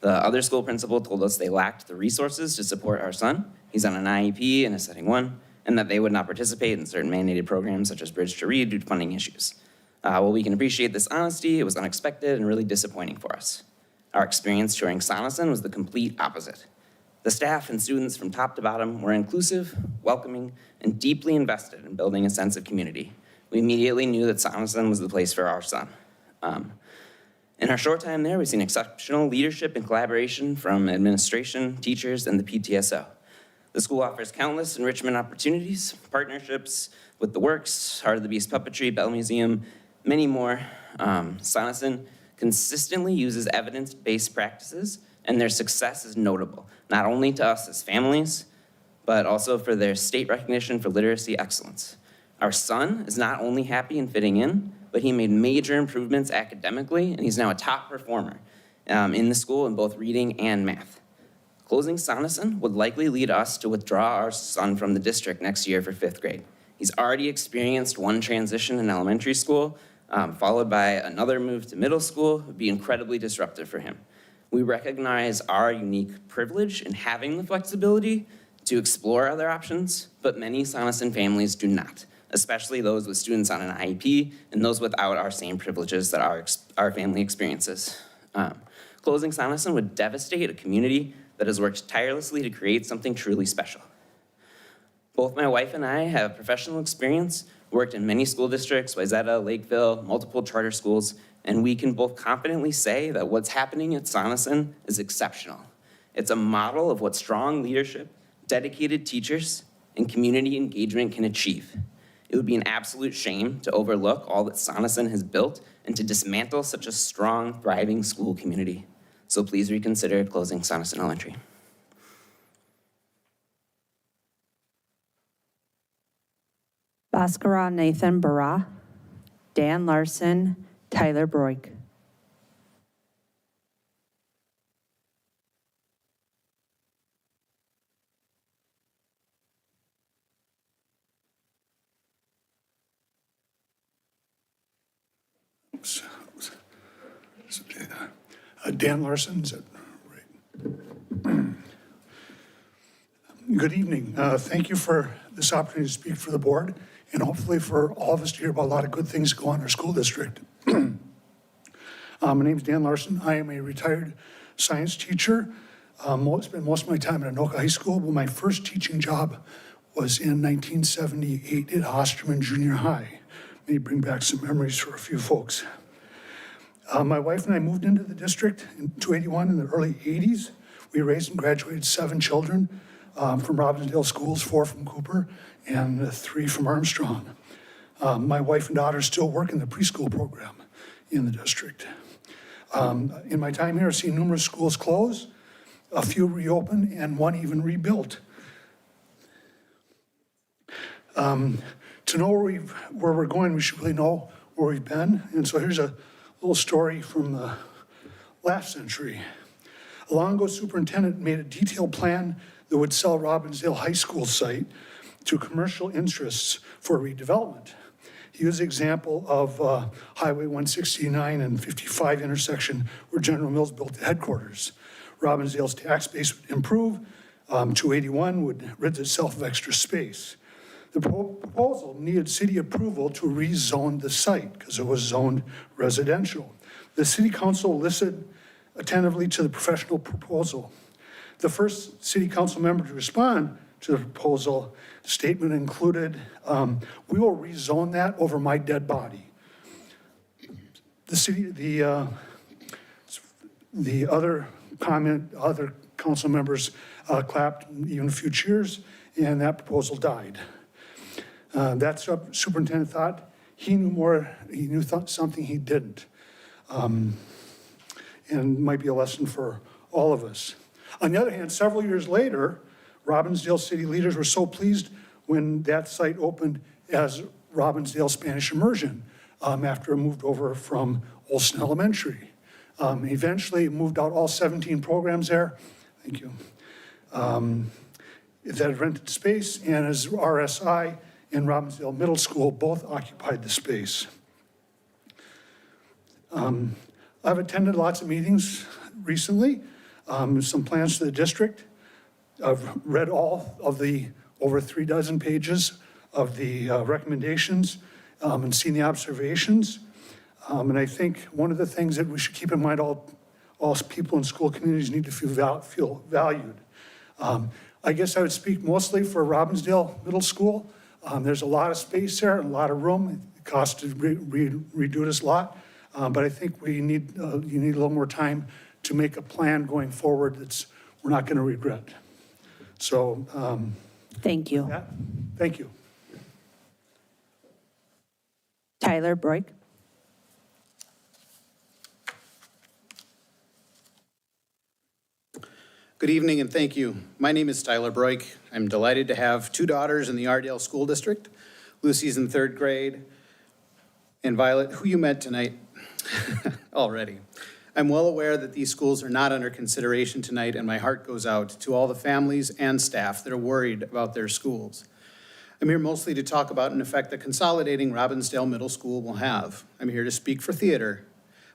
The other school principal told us they lacked the resources to support our son. He's on an IEP in a setting 1, and that they would not participate in certain mandated programs such as Bridge to Read due to funding issues. While we can appreciate this honesty, it was unexpected and really disappointing for us. Our experience touring Sonneson was the complete opposite. The staff and students from top to bottom were inclusive, welcoming, and deeply invested in building a sense of community. We immediately knew that Sonneson was the place for our son. In our short time there, we've seen exceptional leadership and collaboration from administration, teachers, and the PTSO. The school offers countless enrichment opportunities, partnerships with the Works, Heart of the Beast Puppetry, Bell Museum, many more. Sonneson consistently uses evidence-based practices, and their success is notable, not only to us as families, but also for their state recognition for literacy excellence. Our son is not only happy and fitting in, but he made major improvements academically, and he's now a top performer in the school in both reading and math. Closing Sonneson would likely lead us to withdraw our son from the district next year for 5th grade. He's already experienced one transition in elementary school, followed by another move to middle school. It would be incredibly disruptive for him. We recognize our unique privilege in having the flexibility to explore other options, but many Sonneson families do not, especially those with students on an IEP and those without our same privileges that our family experiences. Closing Sonneson would devastate a community that has worked tirelessly to create something truly special. Both my wife and I have professional experience, worked in many school districts, Wayzata, Lakeville, multiple charter schools, and we can both confidently say that what's happening at Sonneson is exceptional. It's a model of what strong leadership, dedicated teachers, and community engagement can achieve. It would be an absolute shame to overlook all that Sonneson has built and to dismantle such a strong, thriving school community. So please reconsider closing Sonneson Elementary. Bhaskara Nathan Bara, Dan Larson, Tyler Broik. Dan Larson, is that right? Good evening. Thank you for this opportunity to speak for the board and hopefully for all of us to hear about a lot of good things that go on in our school district. My name is Dan Larson. I am a retired science teacher. Spent most of my time at Anoka High School, but my first teaching job was in 1978 at Osterman Junior High. May bring back some memories for a few folks. My wife and I moved into the district in 281 in the early 80s. We raised and graduated 7 children from Robbinsdale schools, 4 from Cooper and 3 from Armstrong. My wife and daughter still work in the preschool program in the district. In my time here, I've seen numerous schools close, a few reopen, and 1 even rebuilt. To know where we're going, we should really know where we've been. And so here's a little story from the last century. A long ago, superintendent made a detailed plan that would sell Robbinsdale High School site to commercial interests for redevelopment. He used the example of Highway 169 and 55 intersection where General Mills built the headquarters. Robbinsdale's tax base would improve. 281 would rid itself of extra space. The proposal needed city approval to rezone the site because it was zoned residential. The city council listened attentively to the professional proposal. The first city council member to respond to the proposal statement included, "We will rezone that over my dead body." The other council members clapped, even a few cheers, and that proposal died. That superintendent thought he knew more, he knew something he didn't. And might be a lesson for all of us. On the other hand, several years later, Robbinsdale city leaders were so pleased when that site opened as Robbinsdale Spanish Immersion after it moved over from Olson Elementary. Eventually, it moved out all 17 programs there. Thank you. That had rented space, and as RSI and Robbinsdale Middle School both occupied the space. I've attended lots of meetings recently, some plans for the district. I've read all of the over 36 pages of the recommendations and seen the observations. And I think one of the things that we should keep in mind, all people in school communities need to feel valued. I guess I would speak mostly for Robbinsdale Middle School. There's a lot of space there and a lot of room. It costs to redo this lot. But I think you need a little more time to make a plan going forward that's we're not going to regret. So Thank you. Thank you. Tyler Broik. Good evening and thank you. My name is Tyler Broik. I'm delighted to have 2 daughters in the Ardale School District. Lucy's in 3rd grade, and Violet, who you met tonight already. I'm well aware that these schools are not under consideration tonight, and my heart goes out to all the families and staff that are worried about their schools. I'm here mostly to talk about an effect that consolidating Robbinsdale Middle School will have. I'm here to speak for theater.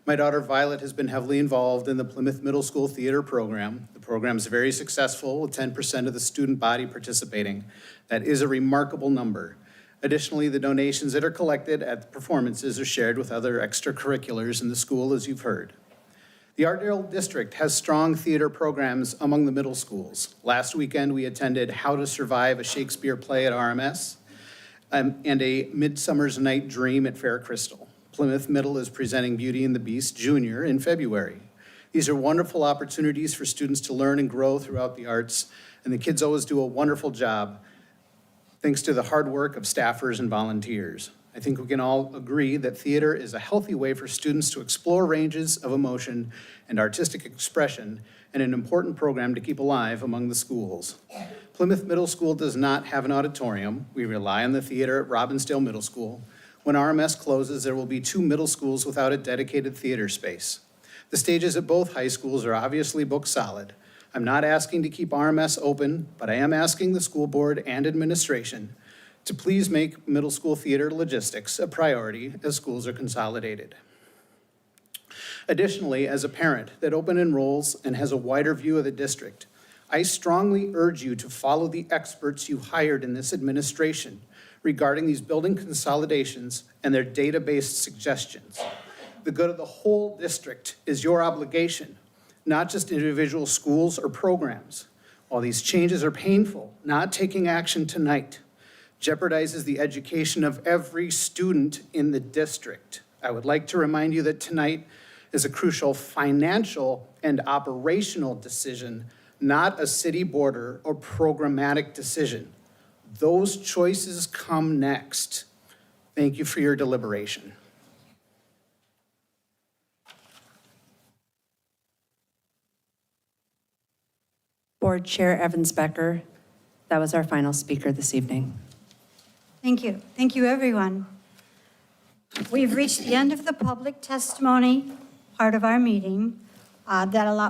My daughter Violet has been heavily involved in the Plymouth Middle School theater program. The program is very successful with 10% of the student body participating. That is a remarkable number. Additionally, the donations that are collected at the performances are shared with other extracurriculars in the school, as you've heard. The Ardale District has strong theater programs among the middle schools. Last weekend, we attended How to Survive a Shakespeare Play at RMS and a Midsummer's Night Dream at Fair Crystal. Plymouth Middle is presenting Beauty and the Beast Junior in February. These are wonderful opportunities for students to learn and grow throughout the arts, and the kids always do a wonderful job thanks to the hard work of staffers and volunteers. I think we can all agree that theater is a healthy way for students to explore ranges of emotion and artistic expression, and an important program to keep alive among the schools. Plymouth Middle School does not have an auditorium. We rely on the theater at Robbinsdale Middle School. When RMS closes, there will be 2 middle schools without a dedicated theater space. The stages at both high schools are obviously booked solid. I'm not asking to keep RMS open, but I am asking the school board and administration to please make middle school theater logistics a priority as schools are consolidated. Additionally, as a parent that open enrolls and has a wider view of the district, I strongly urge you to follow the experts you hired in this administration regarding these building consolidations and their data-based suggestions. The good of the whole district is your obligation, not just individual schools or programs. While these changes are painful, not taking action tonight jeopardizes the education of every student in the district. I would like to remind you that tonight is a crucial financial and operational decision, not a city board or programmatic decision. Those choices come next. Thank you for your deliberation. Board Chair Evans Becker, that was our final speaker this evening. Thank you. Thank you, everyone. We've reached the end of the public testimony part of our meeting,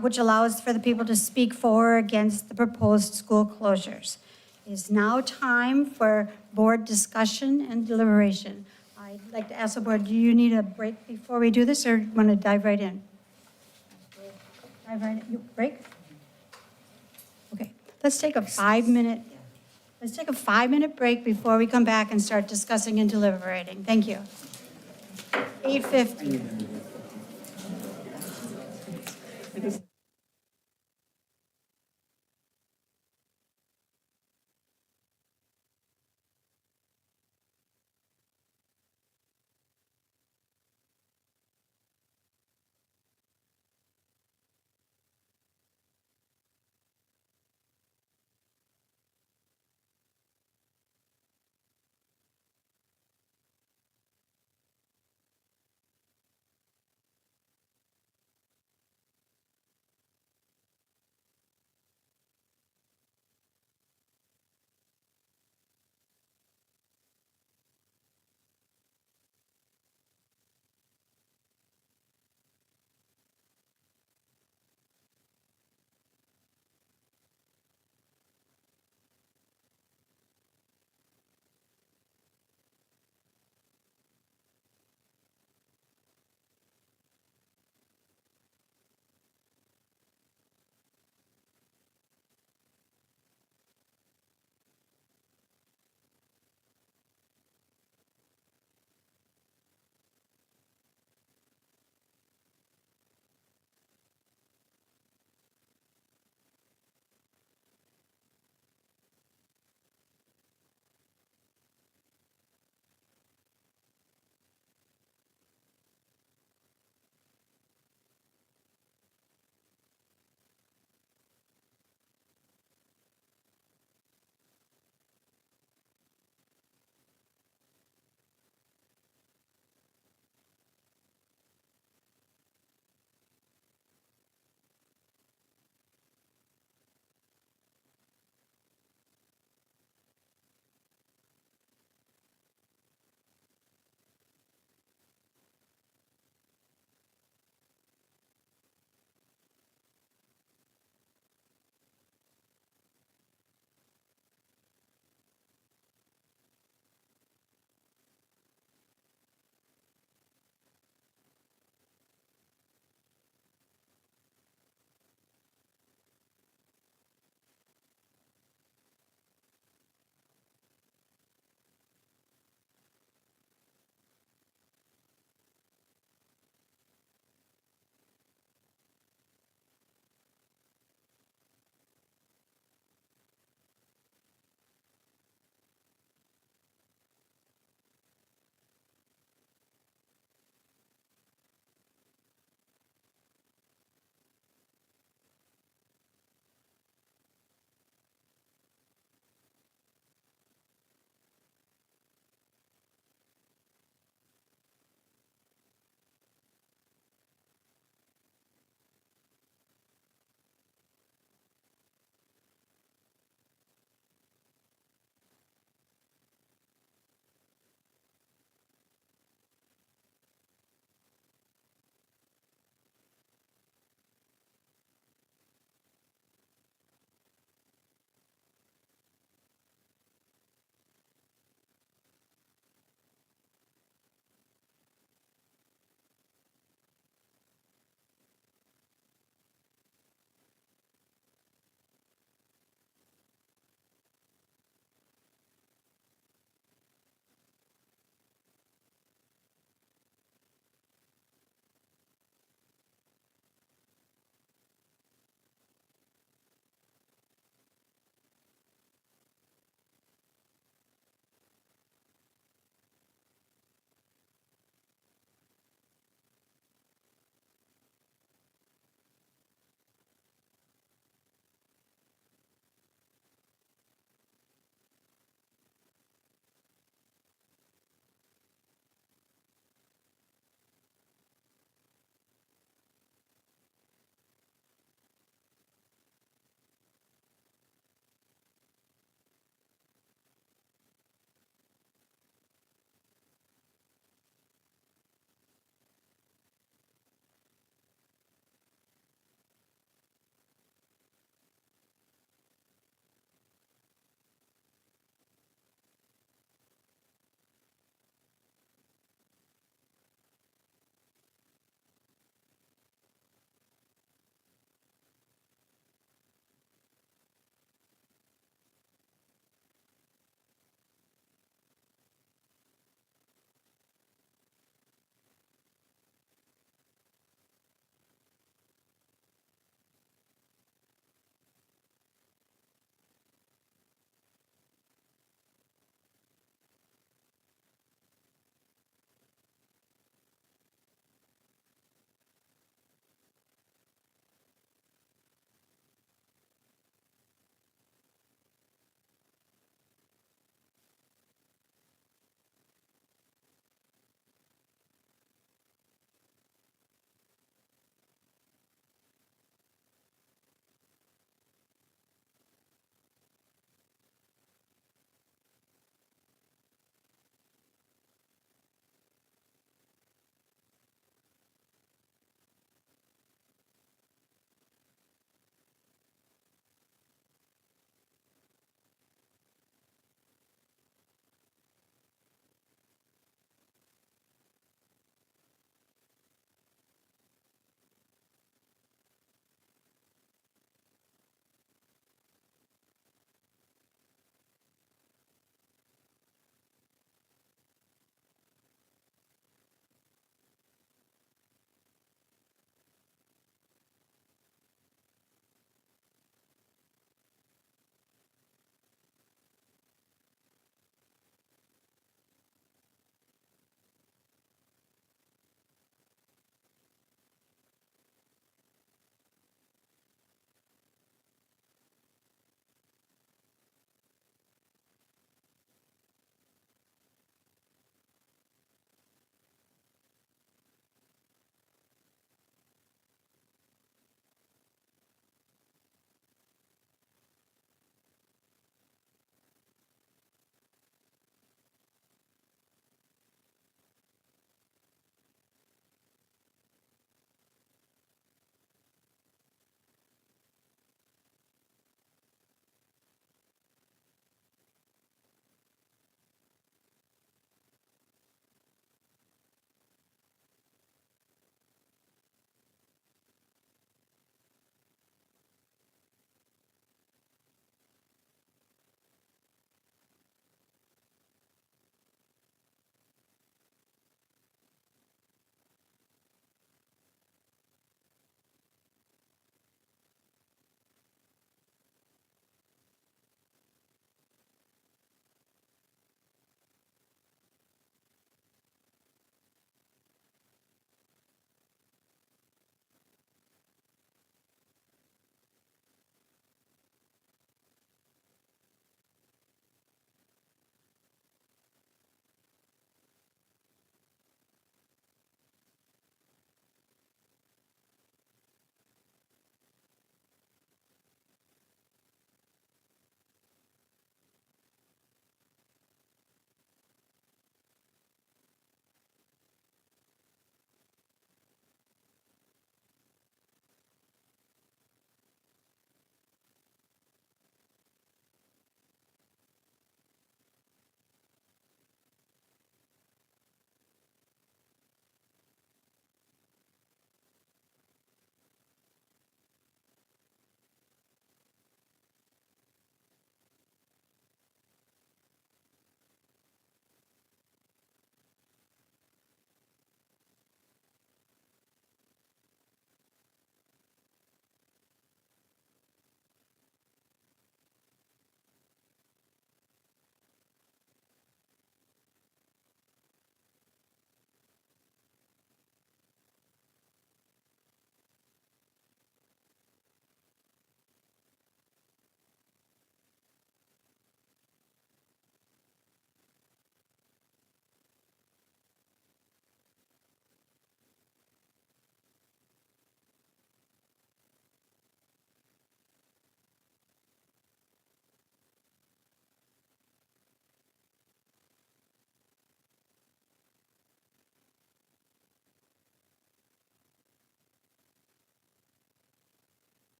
which allows for the people to speak for or against the proposed school closures. It is now time for board discussion and deliberation. I'd like to ask the board, do you need a break before we do this, or want to dive right in? Dive right in. Break? Okay. Let's take a 5-minute. Let's take a 5-minute break before we come back and start discussing and deliberating. Thank you. 8:50.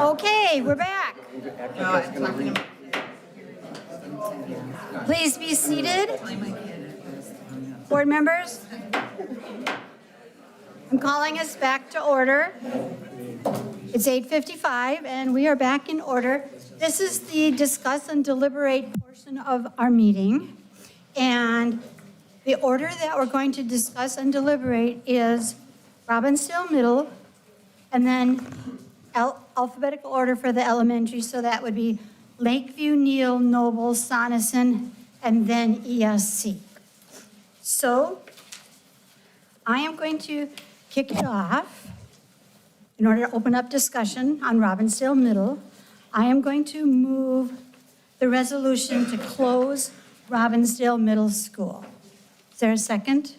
Okay, we're back. Please be seated. Board members, I'm calling us back to order. It's 8:55 and we are back in order. This is the discuss and deliberate portion of our meeting. And the order that we're going to discuss and deliberate is Robbinsdale Middle, and then alphabetical order for the elementary, so that would be Lakeview, Neal, Noble, Sonneson, and then ESC. So I am going to kick it off. In order to open up discussion on Robbinsdale Middle, I am going to move the resolution to close Robbinsdale Middle School. Is there a second?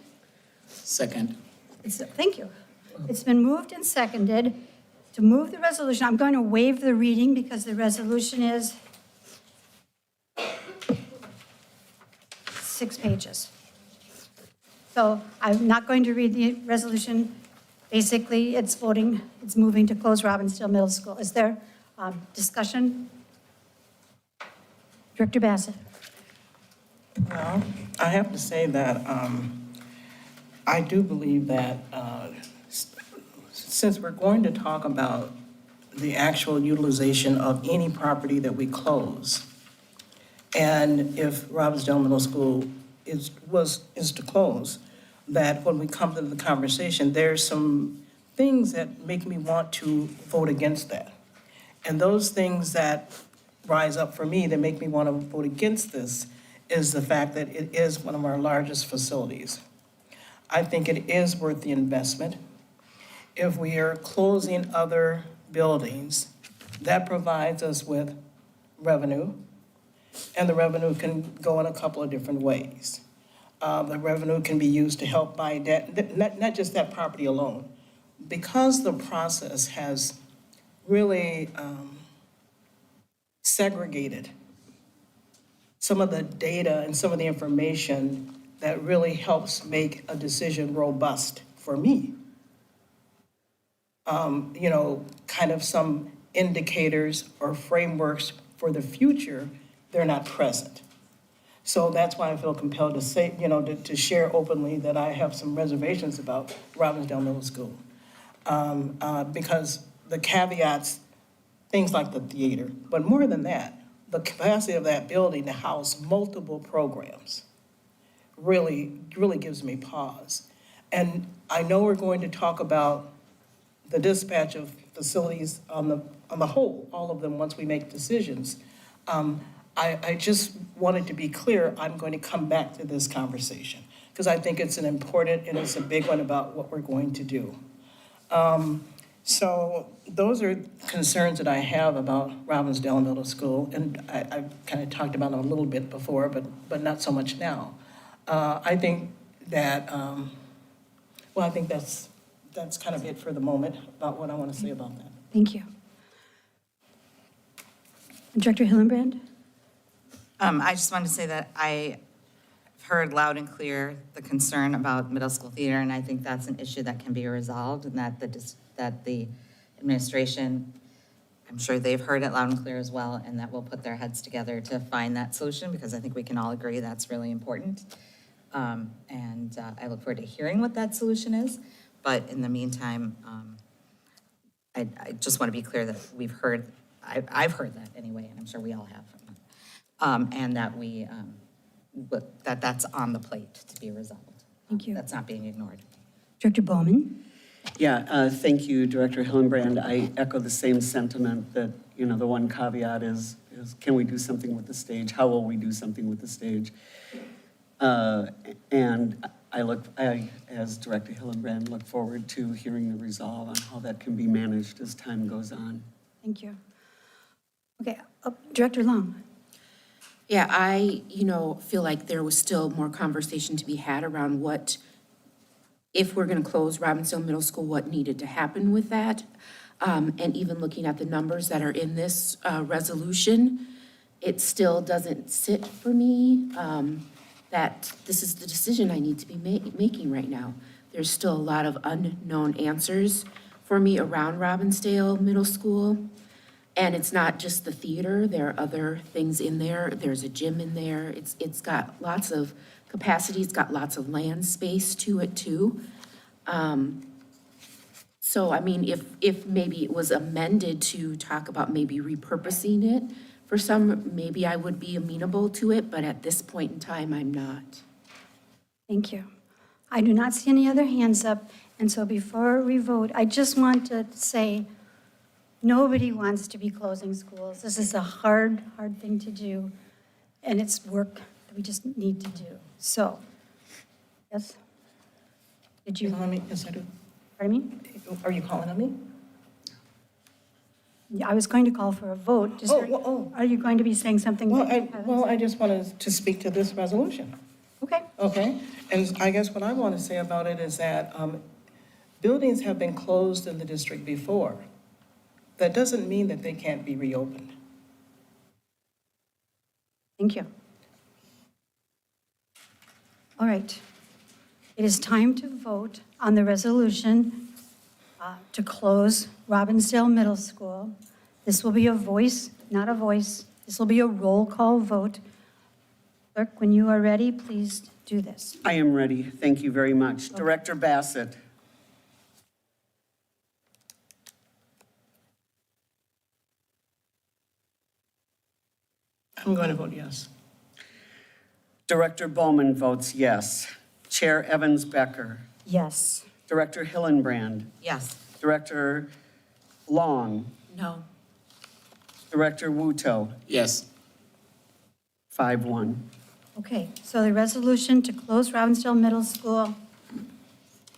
Second. Thank you. It's been moved and seconded to move the resolution. I'm going to waive the reading because the resolution is 6 pages. So I'm not going to read the resolution. Basically, it's moving to close Robbinsdale Middle School. Is there discussion? Director Bassett. Well, I have to say that I do believe that since we're going to talk about the actual utilization of any property that we close, and if Robbinsdale Middle School is to close, that when we come to the conversation, there's some things that make me want to vote against that. And those things that rise up for me that make me want to vote against this is the fact that it is one of our largest facilities. I think it is worth the investment. If we are closing other buildings, that provides us with revenue, and the revenue can go in a couple of different ways. The revenue can be used to help buy debt, not just that property alone. Because the process has really segregated some of the data and some of the information that really helps make a decision robust for me. Kind of some indicators or frameworks for the future, they're not present. So that's why I feel compelled to say, to share openly that I have some reservations about Robbinsdale Middle School. Because the caveats, things like the theater, but more than that, the capacity of that building to house multiple programs really gives me pause. And I know we're going to talk about the dispatch of facilities on the whole, all of them, once we make decisions. I just wanted to be clear, I'm going to come back to this conversation because I think it's an important and it's a big one about what we're going to do. So those are concerns that I have about Robbinsdale Middle School, and I kind of talked about them a little bit before, but not so much now. I think that, I think that's kind of it for the moment about what I want to say about that. Thank you. Director Hillenbrand? I just wanted to say that I've heard loud and clear the concern about middle school theater, and I think that's an issue that can be resolved, and that the administration, I'm sure they've heard it loud and clear as well, and that we'll put their heads together to find that solution, because I think we can all agree that's really important. And I look forward to hearing what that solution is. But in the meantime, I just want to be clear that I've heard that anyway, and I'm sure we all have. And that that's on the plate to be resolved. Thank you. That's not being ignored. Director Bowman? Yeah, thank you, Director Hillenbrand. I echo the same sentiment that, the one caveat is can we do something with the stage? How will we do something with the stage? And I, as Director Hillenbrand, look forward to hearing the resolve on how that can be managed as time goes on. Thank you. Okay, Director Long? Yeah, I, feel like there was still more conversation to be had around what, if we're going to close Robbinsdale Middle School, what needed to happen with that. And even looking at the numbers that are in this resolution, it still doesn't sit for me that this is the decision I need to be making right now. There's still a lot of unknown answers for me around Robbinsdale Middle School. And it's not just the theater, there are other things in there. There's a gym in there. It's got lots of capacity, it's got lots of land space to it too. So, I mean, if maybe it was amended to talk about maybe repurposing it for some, maybe I would be amenable to it, but at this point in time, I'm not. Thank you. I do not see any other hands up, and so before we vote, I just want to say, nobody wants to be closing schools. This is a hard, hard thing to do, and it's work that we just need to do. So, yes? Did you? Calling me? Yes, I do. Pardon me? Are you calling on me? Yeah, I was going to call for a vote. Just Are you going to be saying something? Well, that you haven't I just wanted to speak to this resolution. Okay. Okay, and I guess what I want to say about it is that buildings have been closed in the district before. That doesn't mean that they can't be reopened. Thank you. All right. It is time to vote on the resolution to close Robbinsdale Middle School. This will be a voice, not a voice. This will be a roll call vote. Clerk, when you are ready, please do this. I am ready. Thank you very much. Director Bassett. I'm going to vote yes. Director Bowman votes yes. Chair Evans Becker. Yes. Director Hillenbrand. Yes. Director Long. No. Director Wuto. Yes. 5-1. Okay, so the resolution to close Robbinsdale Middle School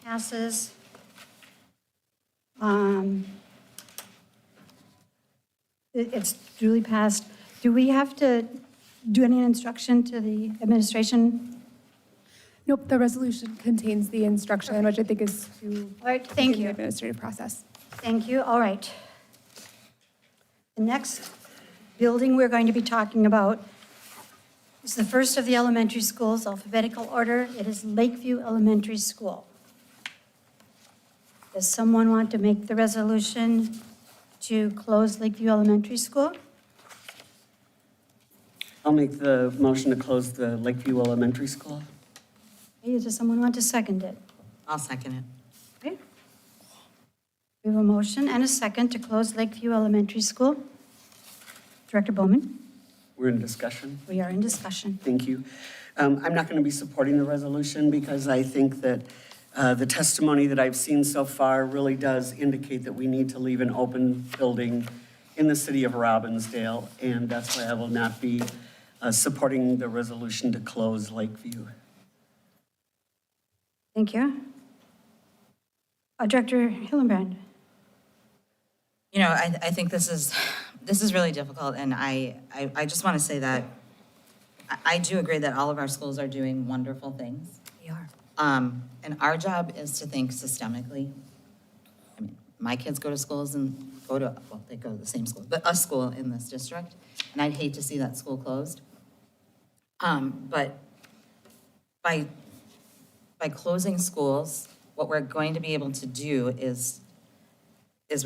passes. It's duly passed. Do we have to do any instruction to the administration? Nope, the resolution contains the instruction, which I think is to All right, thank begin the you. administrative process. Thank you. All right. The next building we're going to be talking about is the first of the elementary schools, alphabetical order. It is Lakeview Elementary School. Does someone want to make the resolution to close Lakeview Elementary School? I'll make the motion to close the Lakeview Elementary School. Okay, does someone want to second it? I'll second it. Okay. We have a motion and a second to close Lakeview Elementary School. Director Bowman? We're in discussion. We are in discussion. Thank you. I'm not going to be supporting the resolution because I think that the testimony that I've seen so far really does indicate that we need to leave an open building in the city of Robbinsdale, and that's why I will not be supporting the resolution to close Lakeview. Thank you. Director Hillenbrand? You know, I think this is really difficult, and I just want to say that I do agree that all of our schools are doing wonderful things. We are. And our job is to think systemically. I mean, my kids go to schools and they go to the same school, but a school in this district, and I'd hate to see that school closed. But by closing schools, what we're going to be able to do is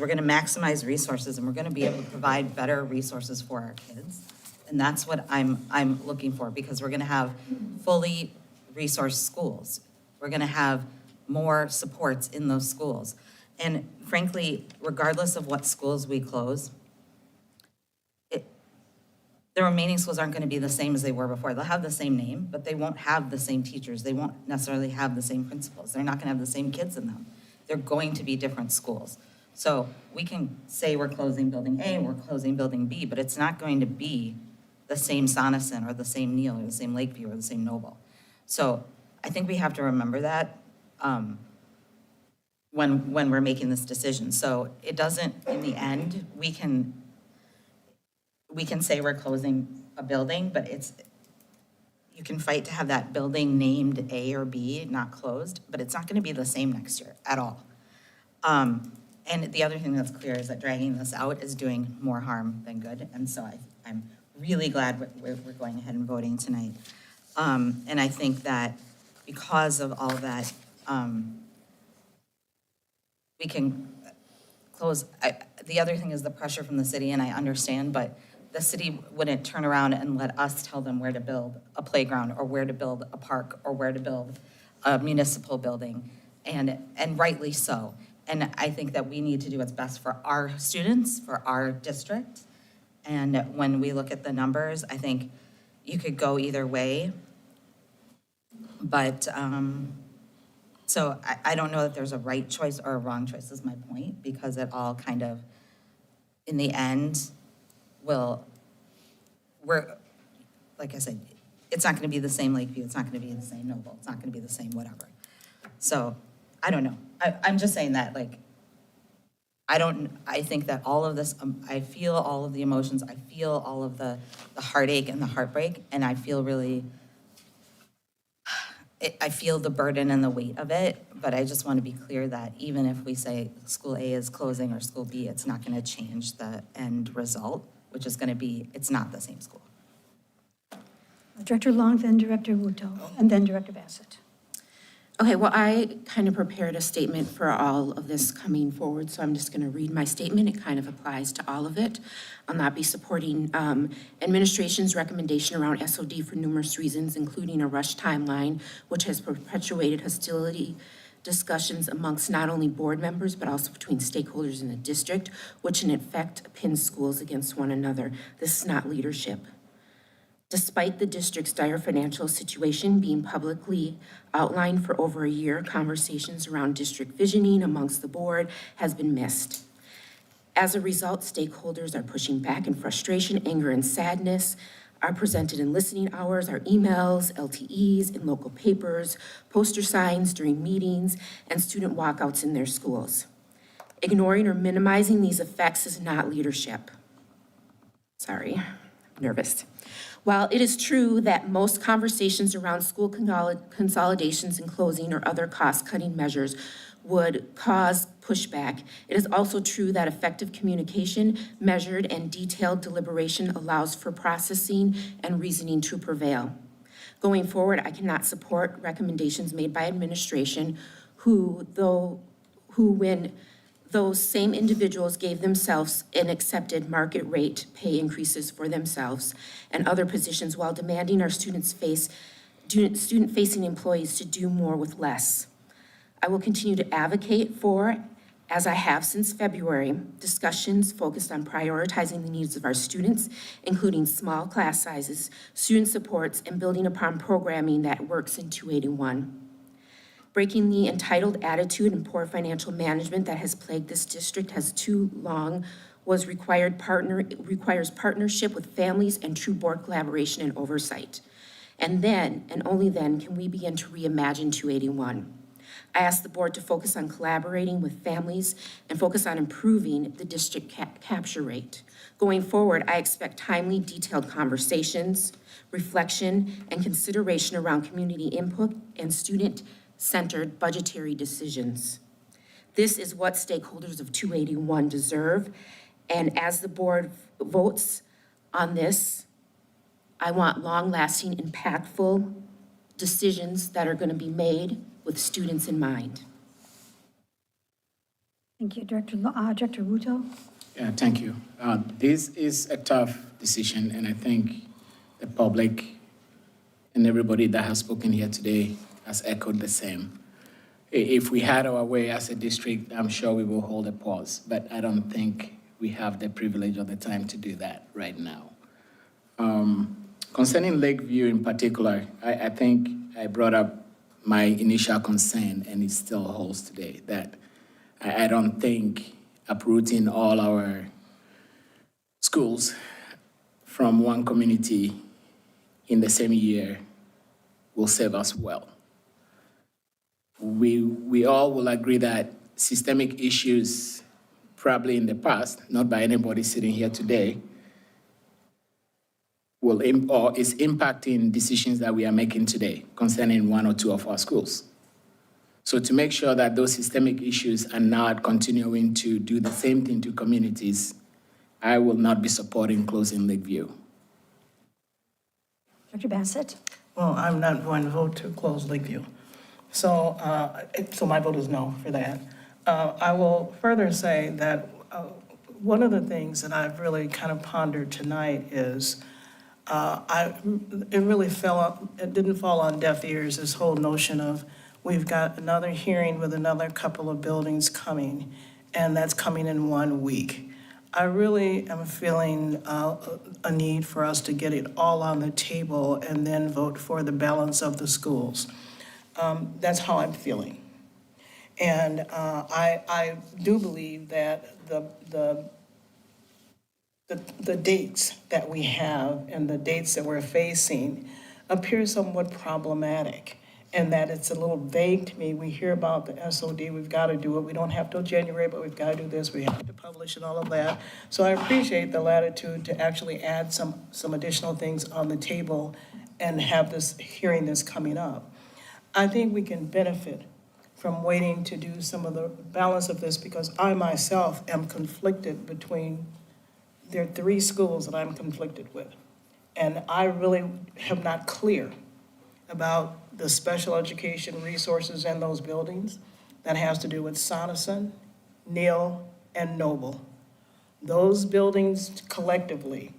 we're going to maximize resources, and we're going to be able to provide better resources for our kids. And that's what I'm looking for, because we're going to have fully resourced schools. We're going to have more supports in those schools. And frankly, regardless of what schools we close, the remaining schools aren't going to be the same as they were before. They'll have the same name, but they won't have the same teachers. They won't necessarily have the same principals. They're not going to have the same kids in them. They're going to be different schools. So we can say we're closing building A, we're closing building B, but it's not going to be the same Sonneson or the same Neal or the same Lakeview or the same Noble. So I think we have to remember that when we're making this decision. So it doesn't, in the end, we can say we're closing a building, but you can fight to have that building named A or B, not closed, but it's not going to be the same next year at all. And the other thing that's clear is that dragging this out is doing more harm than good. And so I'm really glad we're going ahead and voting tonight. And I think that because of all of that, close, the other thing is the pressure from the city, and I understand, but the city wouldn't turn around and let us tell them where to build a playground, or where to build a park, or where to build a municipal building, and rightly so. And I think that we need to do what's best for our students, for our district. And when we look at the numbers, I think you could go either way. But, so I don't know that there's a right choice or a wrong choice, is my point, because it all kind of, in the end, like I said, it's not gonna be the same Lakeview, it's not gonna be the same Noble, it's not gonna be the same whatever. So, I don't know. I'm just saying that, like, I think that all of this, I feel all of the emotions, I feel all of the heartache and the heartbreak, and I feel really, I feel the burden and the weight of it, but I just want to be clear that even if we say school A is closing or school B, it's not going to change the end result, which is going to be, it's not the same school. Director Long, then Director Wuto, and then Director Bassett. Okay, well, I kind of prepared a statement for all of this coming forward, so I'm just going to read my statement. It kind of applies to all of it. I'll not be supporting administration's recommendation around SOD for numerous reasons, including a rush timeline, which has perpetuated hostility discussions amongst not only board members, but also between stakeholders in the district, which in effect pins schools against one another. This is not leadership. Despite the district's dire financial situation being publicly outlined for over a year, conversations around district visioning amongst the board has been missed. As a result, stakeholders are pushing back in frustration, anger, and sadness are presented in listening hours, our emails, LTEs, in local papers, poster signs during meetings, and student walkouts in their schools. Ignoring or minimizing these effects is not leadership. Sorry, I'm nervous. While it is true that most conversations around school consolidations and closing or other cost-cutting measures would cause pushback, it is also true that effective communication, measured and detailed deliberation allows for processing and reasoning to prevail. Going forward, I cannot support recommendations made by administration when those same individuals gave themselves and accepted market rate pay increases for themselves and other positions while demanding our student-facing employees to do more with less. I will continue to advocate for, as I have since February, discussions focused on prioritizing the needs of our students, including small class sizes, student supports, and building upon programming that works in 281. Breaking the entitled attitude and poor financial management that has plagued this district has too long requires partnership with families and true board collaboration and oversight. And then, and only then, can we begin to reimagine 281. I ask the board to focus on collaborating with families and focus on improving the district capture rate. Going forward, I expect timely, detailed conversations, reflection, and consideration around community input and student-centered budgetary decisions. This is what stakeholders of 281 deserve, and as the board votes on this, I want long-lasting, impactful decisions that are going to be made with students in mind. Thank you, Director Wuto. Yeah, thank you. This is a tough decision, and I think the public and everybody that has spoken here today has echoed the same. If we had our way as a district, I'm sure we will hold a pause, but I don't think we have the privilege or the time to do that right now. Concerning Lakeview in particular, I think I brought up my initial concern, and it still holds today, that I don't think uprooting all our schools from one community in the same year will serve us well. We all will agree that systemic issues, probably in the past, not by anybody sitting here today, is impacting decisions that we are making today concerning one or two of our schools. So to make sure that those systemic issues are not continuing to do the same thing to communities, I will not be supporting closing Lakeview. Dr. Bassett? Well, I'm not going to vote to close Lakeview. So, so my vote is no for that. I will further say that one of the things that I've really kind of pondered tonight is it didn't fall on deaf ears, this whole notion of we've got another hearing with another couple of buildings coming, and that's coming in 1 week. I really am feeling a need for us to get it all on the table and then vote for the balance of the schools. That's how I'm feeling. And I do believe that the dates that we have and the dates that we're facing appear somewhat problematic, and that it's a little vague to me. We hear about the SOD, we've got to do it. We don't have till January, but we've got to do this. We have to publish and all of that. So I appreciate the latitude to actually add some additional things on the table and have this hearing this coming up. I think we can benefit from waiting to do some of the balance of this, because I myself am conflicted between, there are 3 schools that I'm conflicted with. And I really am not clear about the special education resources in those buildings. That has to do with Sonneson, Neal, and Noble. Those buildings collectively,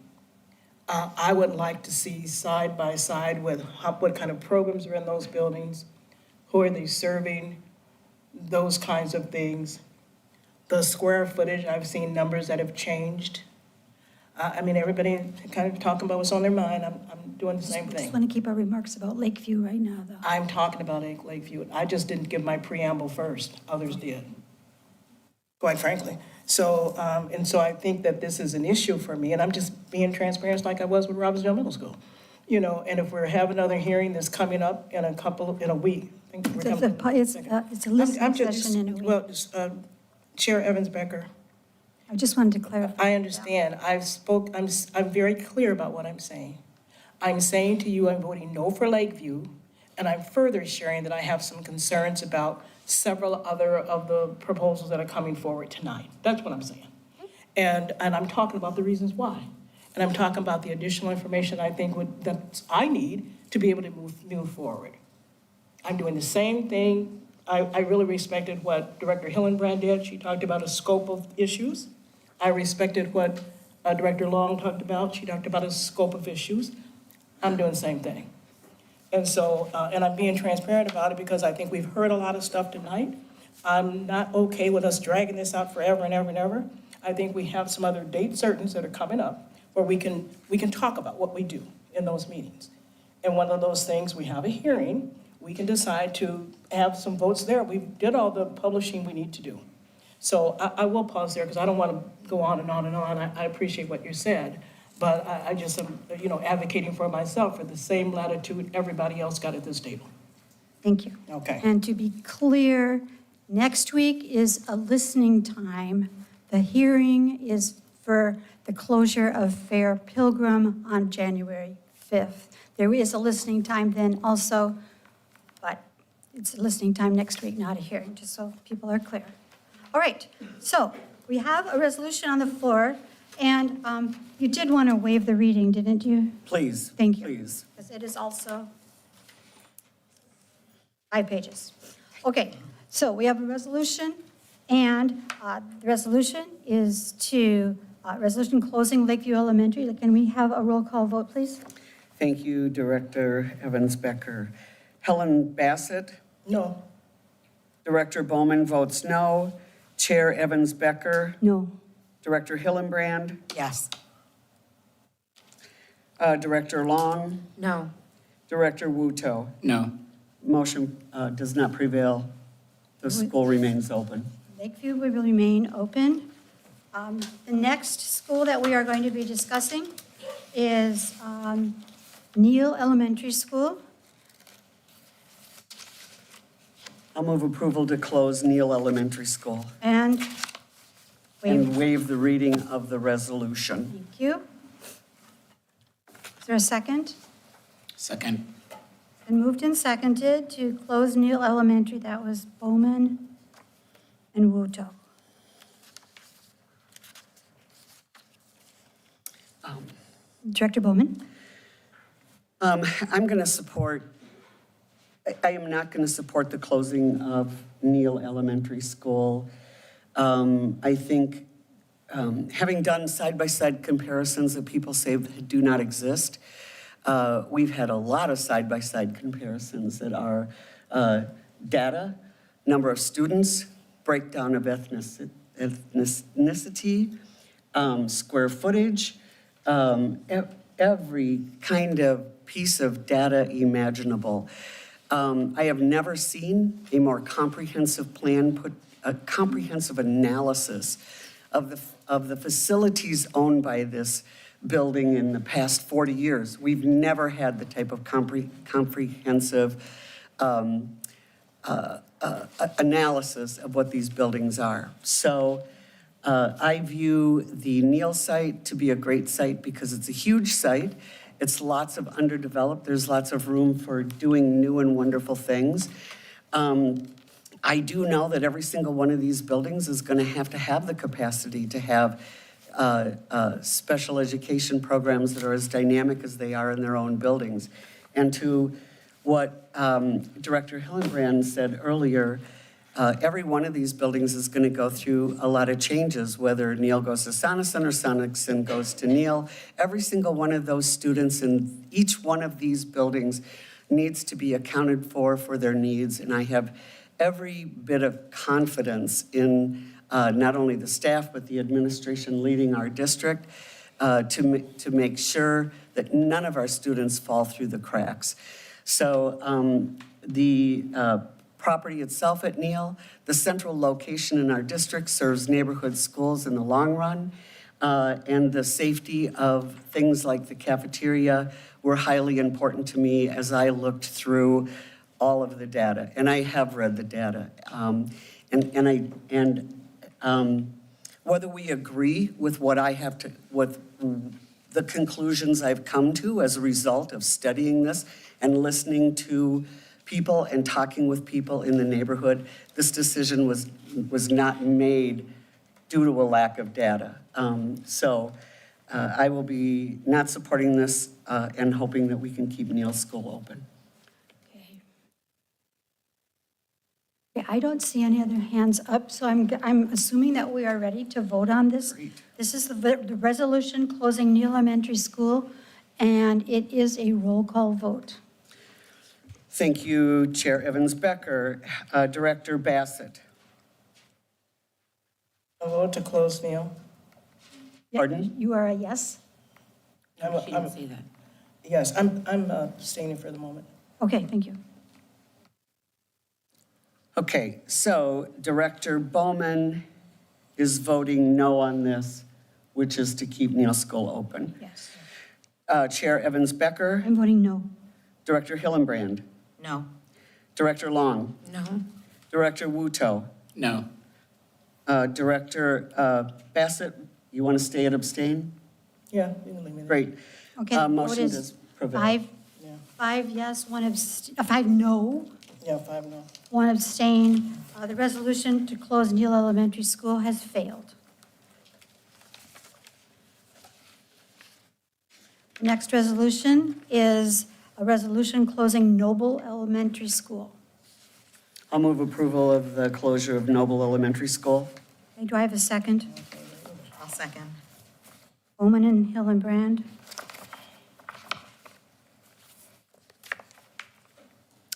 I would like to see side by side with what kind of programs are in those buildings, who are they serving, those kinds of things. The square footage, I've seen numbers that have changed. I mean, everybody kind of talking about what's on their mind. I'm doing the same I thing. just want to keep our remarks about Lakeview right now, though. I'm talking about Lakeview. I just didn't give my preamble first. Others did, quite frankly. So, and so I think that this is an issue for me, and I'm just being transparent like I was with Robbinsdale Middle School. You know, and if we have another hearing that's coming up in a week. I think we're coming- It's a listening session in a week. Well, Chair Evans-Becker, I just wanted to clarify. I understand. I'm very clear about what I'm saying. I'm saying to you, I'm voting no for Lakeview, and I'm further sharing that I have some concerns about several other of the proposals that are coming forward tonight. That's what I'm saying. And I'm talking about the reasons why. And I'm talking about the additional information I think that I need to be able to move forward. I'm doing the same thing. I really respected what Director Hillenbrand did. She talked about a scope of issues. I respected what Director Long talked about. She talked about a scope of issues. I'm doing the same thing. And so, and I'm being transparent about it because I think we've heard a lot of stuff tonight. I'm not okay with us dragging this out forever and ever and ever. I think we have some other date certains that are coming up where we can talk about what we do in those meetings. And one of those things, we have a hearing, we can decide to have some votes there. We did all the publishing we need to do. So I will pause there because I don't want to go on and on and on. I appreciate what you said, but I just am, advocating for myself for the same latitude everybody else got at this table. Thank you. Okay. And to be clear, next week is a listening time. The hearing is for the closure of Fair Pilgrim on January 5th. There is a listening time then also, but it's a listening time next week, not a hearing, just so people are clear. All right, so we have a resolution on the floor, and you did want to waive the reading, didn't you? Please. Thank you. Please. Because it is also 5 pages. Okay, so we have a resolution, and the resolution is to, resolution closing Lakeview Elementary. Can we have a roll call vote, please? Thank you, Director Evans-Becker. Helen Bassett? No. Director Bowman votes no. Chair Evans-Becker? No. Director Hillenbrand? Yes. Director Long? No. Director Wuto? No. Motion does not prevail. The school remains open. Lakeview will remain open. The next school that we are going to be discussing is Neal Elementary School. I'll move approval to close Neal Elementary School And and waive the reading of the resolution. thank you. Is there a second? Second. And moved and seconded to close Neal Elementary. That was Bowman and Wuto. Director Bowman? I'm going to support I am not going to support the closing of Neal Elementary School. I think having done side-by-side comparisons that people say do not exist, we've had a lot of side-by-side comparisons that are data, number of students, breakdown of ethnicity, square footage, every kind of piece of data imaginable. I have never seen a more comprehensive plan, put a comprehensive analysis of the facilities owned by this building in the past 40 years. We've never had the type of comprehensive analysis of what these buildings are. So I view the Neal site to be a great site because it's a huge site. It's lots of underdeveloped. There's lots of room for doing new and wonderful things. I do know that every single one of these buildings is going to have the capacity to have special education programs that are as dynamic as they are in their own buildings. And to what Director Hillenbrand said earlier, every one of these buildings is going to go through a lot of changes, whether Neal goes to Sonneson or Sonneson goes to Neal. Every single one of those students in each one of these buildings needs to be accounted for their needs. And I have every bit of confidence in not only the staff, but the administration leading our district to make sure that none of our students fall through the cracks. So the property itself at Neal, the central location in our district serves neighborhood schools in the long run, and the safety of things like the cafeteria were highly important to me as I looked through all of the data, and I have read the data. Whether we agree with what the conclusions I've come to as a result of studying this and listening to people and talking with people in the neighborhood, this decision was not made due to a lack of data. I will be not supporting this and hoping that we can keep Neal School open. Okay, I don't see any other hands up, so I'm assuming that we are ready to vote on this. Great. This is the resolution closing Neal Elementary School, and it is a roll call vote. Thank you, Chair Evans-Becker. Director Bassett. A vote to close, Neal. Pardon? You are a yes? She didn't say that. Yes, I'm abstaining for the moment. Okay, thank you. Okay, so Director Bowman is voting no on this, which is to keep Neal School open. Yes. Chair Evans-Becker. I'm voting no. Director Hillenbrand. No. Director Long. No. Director Wuto. No. Director Bassett, you want to stay and abstain? Yeah, you can leave me there. Great. Okay, the vote Motion is does prevail. five yes, 5 no, Yeah, 5 no. 1 abstain. The resolution to close Neal Elementary School has failed. The next resolution is a resolution closing Noble Elementary School. I'll move approval of the closure of Noble Elementary School. Okay, do I have a second? I'll second. Bowman and Hillenbrand.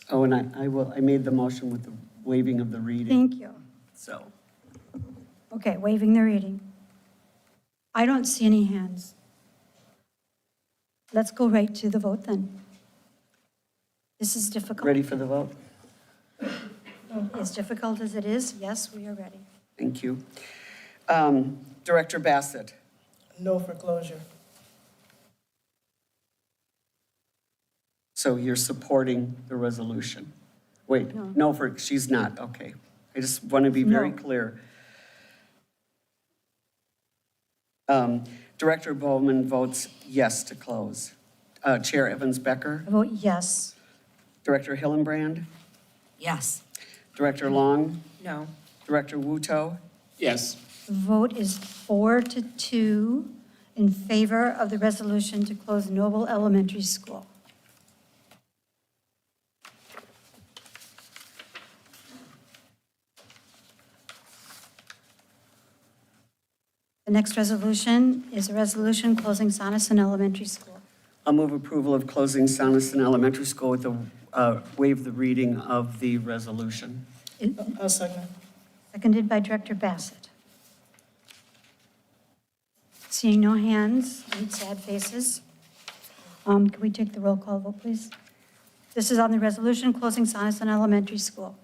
Oh, and I made the motion with the waiving of the reading, Thank you. so. Okay, waiving the reading. I don't see any hands. Let's go right to the vote then. This is difficult. Ready for the vote? As difficult as it is, yes, we are ready. Thank you. Director Bassett. No for closure. So you're supporting the resolution? Wait, no, she's not, okay. I just want to be very No. clear. Director Bowman votes yes to close. Chair Evans-Becker? I vote yes. Director Hillenbrand? Yes. Director Long? No. Director Wuto? Yes. The vote is 4-2 in favor of the resolution to close Noble Elementary School. next resolution is a resolution closing Sonneson Elementary School. I'll move approval of closing Sonneson Elementary School with the, waive the reading of the resolution. I'll second. Seconded by Director Bassett. Seeing no hands and sad faces, can we take the roll call vote, please? This is on the resolution closing Sonneson Elementary School.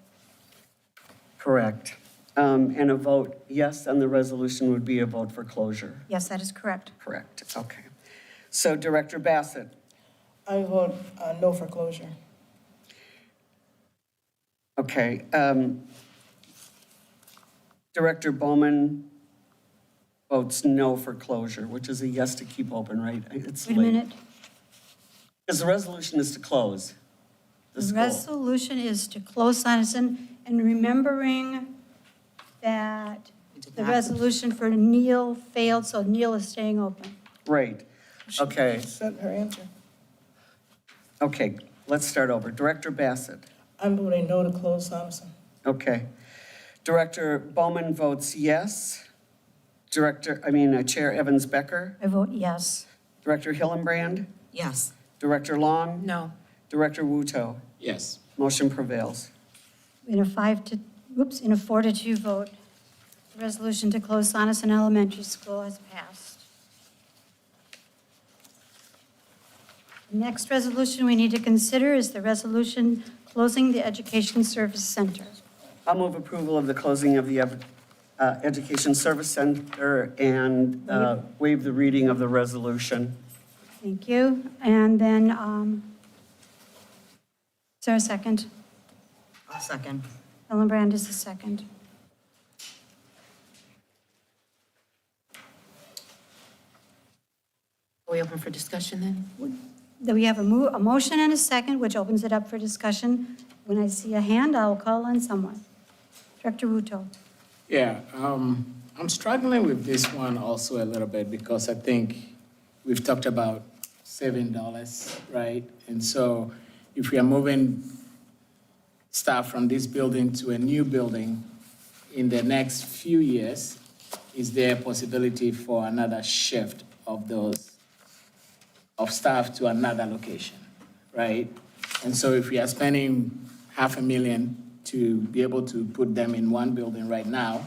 Correct. And a vote yes on the resolution would be a vote for closure. Yes, that is correct. Correct, okay. So Director Bassett, I vote no for closure. okay. Director Bowman votes no for closure, which is a yes to keep open, right? It's Wait a late. minute. Because the resolution is to close the The school. resolution is to close Sonneson, and remembering that the resolution for Neil failed, so Neil is staying open. Right, okay, Said her answer. okay, let's start over. Director Bassett, I'm voting no to close Sonneson. okay. Director Bowman votes yes. Chair Evans Becker. I vote yes. Director Hillenbrand. Yes. Director Long. No. Director Wuto. Yes. Motion prevails. In a 4-2 vote, the resolution to close Sonneson Elementary School has passed. The next resolution we need to consider is the resolution closing the Education Service Center. I'll move approval of the closing of the Education Service Center and waive the reading of the resolution. Thank you. And then, is there a second? I'll second. Ellen Brand is the second. Are we open for discussion then? Then we have a motion and a second, which opens it up for discussion. When I see a hand, I'll call on someone. Director Ruto. Yeah, I'm struggling with this one also a little bit because I think we've talked about saving dollars, right? And so if we are moving staff from this building to a new building in the next few years, is there a possibility for another shift of staff to another location, right? And so if we are spending $500,000 to be able to put them in one building right now,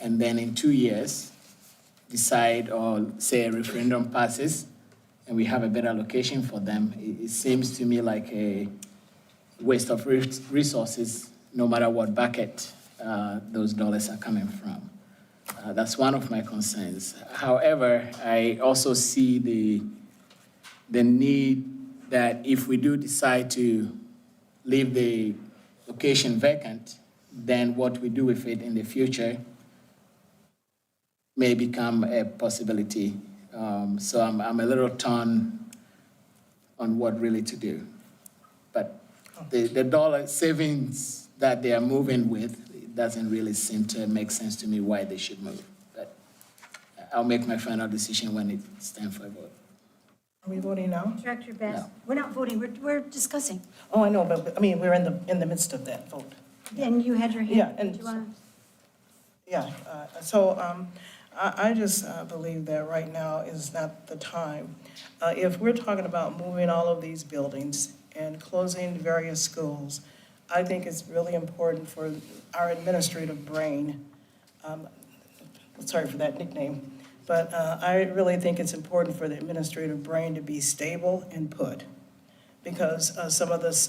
and then in 2 years, decide or say a referendum passes, and we have a better location for them, it seems to me like a waste of resources, no matter what bucket those dollars are coming from. That's one of my concerns. However, I also see the need that if we do decide to leave the location vacant, then what we do with it in the future may become a possibility. So I'm a little torn on what really to do. But the dollar savings that they are moving with, it doesn't really seem to make sense to me why they should move. But I'll make my final decision when it's time for a vote. Are we voting now? Director Bass. We're not voting, we're discussing. Oh, I know, but, I mean, we're in the midst of that vote. And you had your hand. Yeah, and Do you wanna- I just believe that right now is not the time. If we're talking about moving all of these buildings and closing various schools, I think it's really important for our administrative brain, sorry for that nickname, but I really think it's important for the administrative brain to be stable and put. Because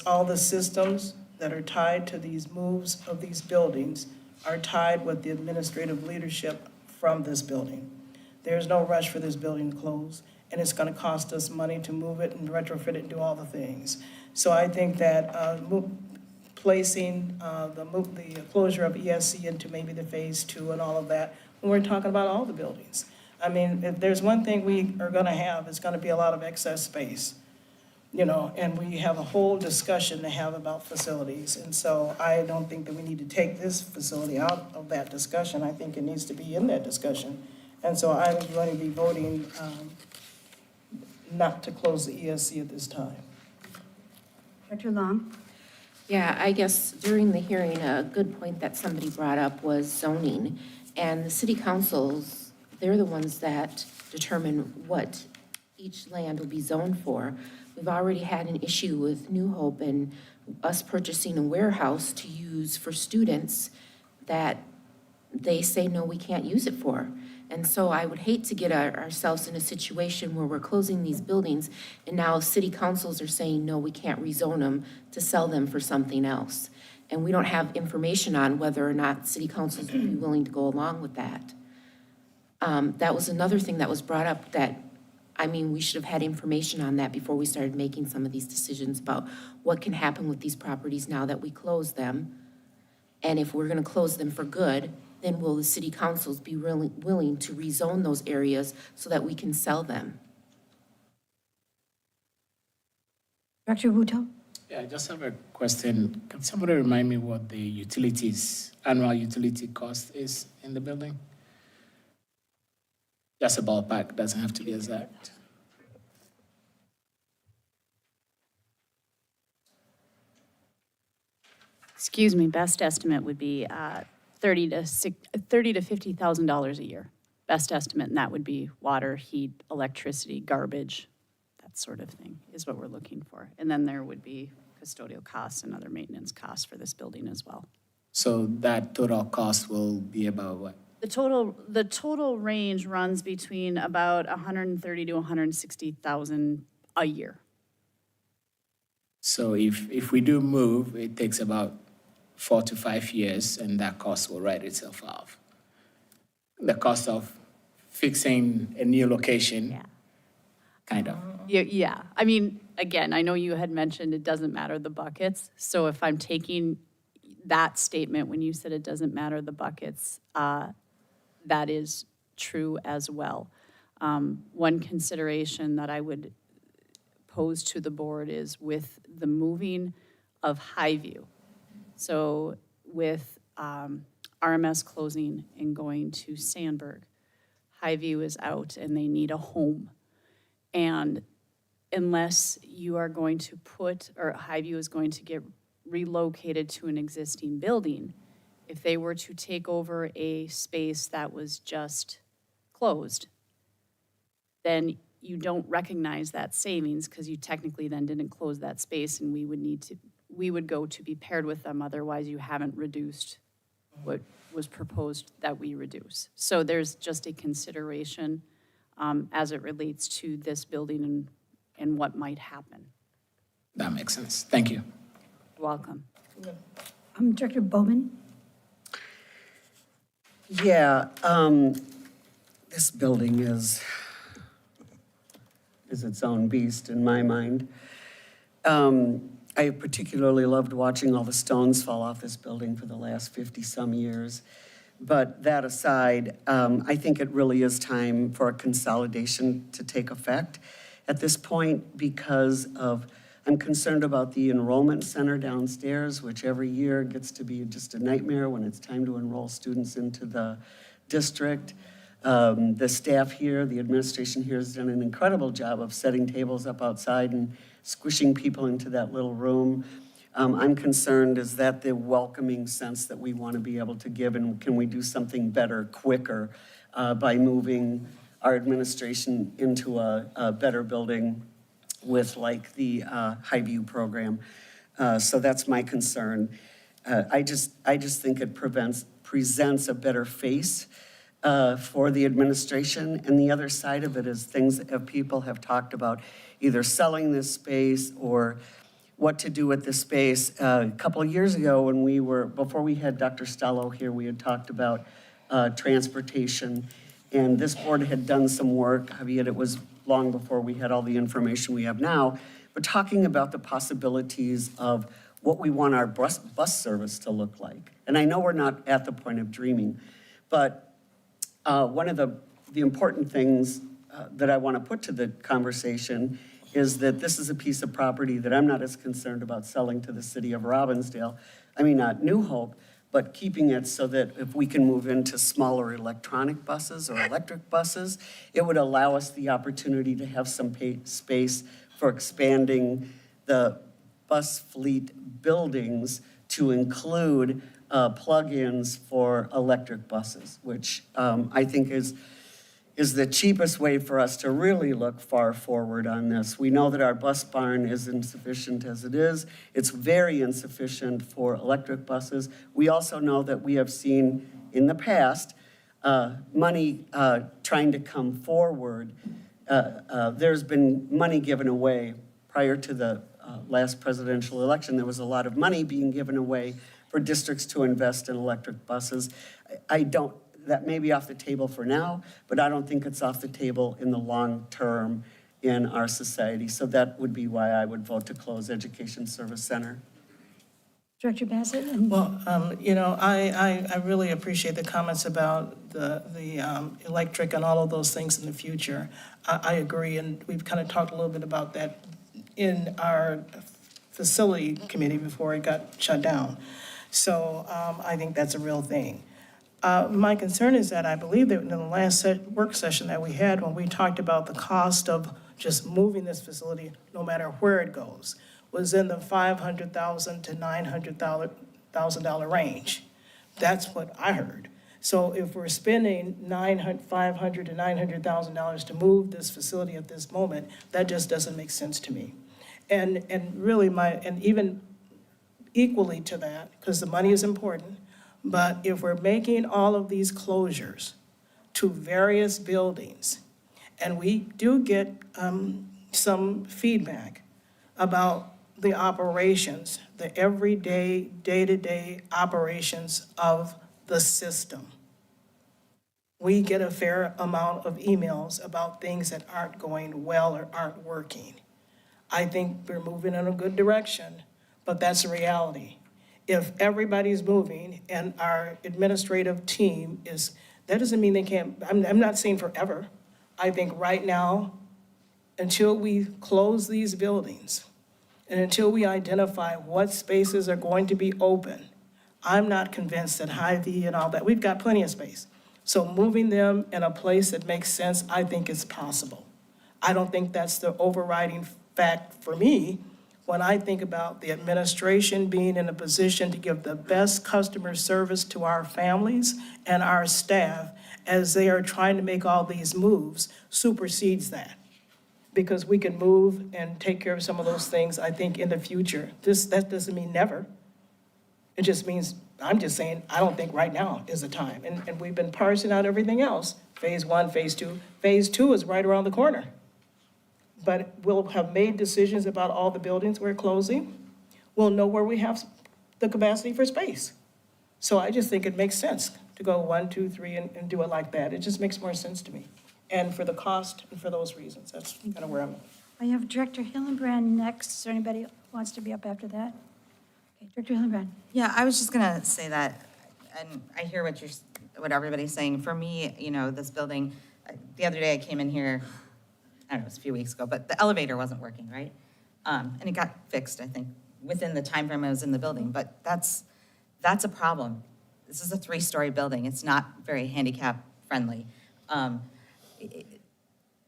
all the systems that are tied to these moves of these buildings are tied with the administrative leadership from this building. There's no rush for this building to close, and it's gonna cost us money to move it and retrofit it and do all the things. So I think that placing the closure of ESC into maybe the phase 2 and all of that, when we're talking about all the buildings. I mean, if there's one thing we are gonna have, it's gonna be a lot of excess space. And we have a whole discussion to have about facilities. And so I don't think that we need to take this facility out of that discussion. I think it needs to be in that discussion. And so I'm going to be voting not to close the ESC at this time. Director Long. Yeah, I guess during the hearing, a good point that somebody brought up was zoning. And the city council's They're the ones that determine what each land will be zoned for. We've already had an issue with New Hope and us purchasing a warehouse to use for students that they say, no, we can't use it for. And so I would hate to get ourselves in a situation where we're closing these buildings and now city councils are saying, no, we can't rezone them to sell them for something else. And we don't have information on whether or not city councils would be willing to go along with that. That was another thing that was brought up that, I mean, we should have had information on that before we started making some of these decisions about what can happen with these properties now that we close them. And if we're gonna close them for good, then will the city councils be really willing to rezone those areas so that we can sell them? Director Buto? Yeah, I just have a question. Can somebody remind me what the utilities, annual utility cost is in the building? Just a ballpark, doesn't have to be exact. Excuse me, best estimate would be $30,000 to $50,000 a year. Best estimate, and that would be water, heat, electricity, garbage, that sort of thing is what we're looking for. And then there would be custodial costs and other maintenance costs for this building as well. So that total cost will be about what? The total range runs between about $130,000 to $160,000 a year. So if we do move, it takes about 4 to 5 years, and that cost will write itself off. The cost of fixing a new location, kind of. Yeah, I mean, again, I know you had mentioned it doesn't matter the buckets. So if I'm taking that statement when you said it doesn't matter the buckets, that is true as well. One consideration that I would pose to the board is with the moving of Highview. So with RMS closing and going to Sandburg, Highview is out and they need a home. And unless you are going to or Highview is going to get relocated to an existing building, if they were to take over a space that was just closed, then you don't recognize that savings because you technically then didn't close that space, and we would go to be paired with them. Otherwise, you haven't reduced what was proposed that we reduce. So there's just a consideration as it relates to this building and what might happen. That makes sense. Thank you. Welcome. Director Bowman? Yeah, this building is its own beast in my mind. I particularly loved watching all the stones fall off this building for the last 50-some years. But that aside, I think it really is time for a consolidation to take effect at this point because I'm concerned about the enrollment center downstairs, which every year gets to be just a nightmare when it's time to enroll students into the district. The staff here, the administration here has done an incredible job of setting tables up outside and squishing people into that little room. I'm concerned, is that the welcoming sense that we want to be able to give, and can we do something better, quicker, by moving our administration into a better building with like the Highview program. So that's my concern. I just think it presents a better face for the administration. And the other side of it is things that people have talked about, either selling this space or what to do with this space. A couple of years ago before we had Dr. Stallo here, we had talked about transportation. And this board had done some work, albeit it was long before we had all the information we have now, but talking about the possibilities of what we want our bus service to look like. And I know we're not at the point of dreaming, but one of the important things that I want to put to the conversation is that this is a piece of property that I'm not as concerned about selling to the city of Robbinsdale. I mean, not New Hope, but keeping it so that if we can move into smaller electronic buses or electric buses, it would allow us the opportunity to have some space for expanding the bus fleet buildings to include plug-ins for electric buses, which I think is is the cheapest way for us to really look far forward on this. We know that our bus barn is insufficient as it is. It's very insufficient for electric buses. We also know that we have seen in the past money trying to come forward. There's been money given away prior to the last presidential election. There was a lot of money being given away for districts to invest in electric buses. That may be off the table for now, but I don't think it's off the table in the long term in our society. So that would be why I would vote to close Education Service Center. Director Bassett? Well, I really appreciate the comments about the electric and all of those things in the future. I agree, and we've kind of talked a little bit about that in our facility committee before it got shut down. So I think that's a real thing. My concern is that I believe that in the last work session that we had, when we talked about the cost of just moving this facility, no matter where it goes, was in the $500,000 to $900,000 range. That's what I heard. So if we're spending $500,000 to $900,000 to move this facility at this moment, that just doesn't make sense to me. And really and even equally to that, because the money is important, but if we're making all of these closures to various buildings, and we do get some feedback about the operations, the everyday, day-to-day operations of the system. We get a fair amount of emails about things that aren't going well or aren't working. I think we're moving in a good direction, but that's a reality. If everybody's moving and our administrative team is, that doesn't mean they can't, I'm not saying forever. I think right now, until we close these buildings and until we identify what spaces are going to be open, I'm not convinced that Hy-Vee and all that, we've got plenty of space. So moving them in a place that makes sense, I think is possible. I don't think that's the overriding fact for me when I think about the administration being in a position to give the best customer service to our families and our staff as they are trying to make all these moves supersedes that. Because we can move and take care of some of those things, I think, in the future. That doesn't mean never. It just means, I'm just saying, I don't think right now is the time. And we've been parsing out everything else. Phase 1, phase 2. Phase 2 is right around the corner. But we'll have made decisions about all the buildings we're closing. We'll know where we have the capacity for space. So I just think it makes sense to go 1, 2, 3 and do it like that. It just makes more sense to me. And for the cost and for those reasons, that's kind of where I'm at. I have Director Hillenbrand next. Is there anybody who wants to be up after that? Okay, Director Hillenbrand. Yeah, I was just gonna say that, and I hear what everybody's saying. For me, this building, the other day I came in here, I don't know, it was a few weeks ago, but the elevator wasn't working, right? And it got fixed, I think, within the time frame I was in the building, but that's a problem. This is a 3-story building. It's not very handicap friendly.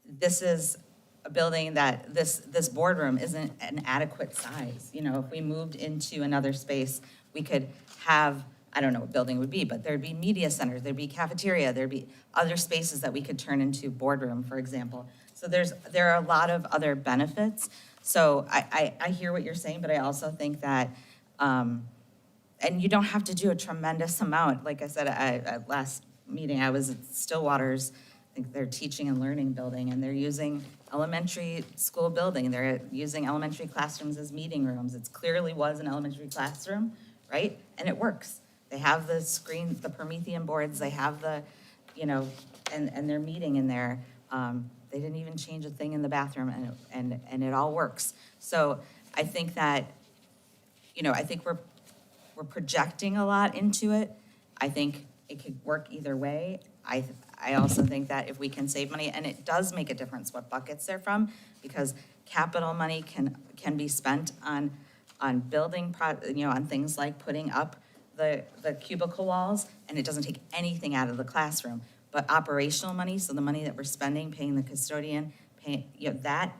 This is a building that this boardroom isn't an adequate size. If we moved into another space, we could have, I don't know what building it would be, but there'd be media centers, there'd be cafeteria, there'd be other spaces that we could turn into boardroom, for example. So there are a lot of other benefits. So I hear what you're saying, but I also think that, and you don't have to do a tremendous amount. Like I said, at last meeting, I was at Stillwater's, I think they're teaching and learning building, and they're using elementary school building. They're using elementary classrooms as meeting rooms. It clearly was an elementary classroom, right? And it works. They have the screen, the Promethean boards, they have the, and they're meeting in there. They didn't even change a thing in the bathroom, and it all works. So I think that, I think we're projecting a lot into it. I think it could work either way. I also think that if we can save money, and it does make a difference what buckets they're from, because capital money can be spent on building, on things like putting up the cubicle walls, and it doesn't take anything out of the classroom. But operational money, so the money that we're spending, paying the custodian, that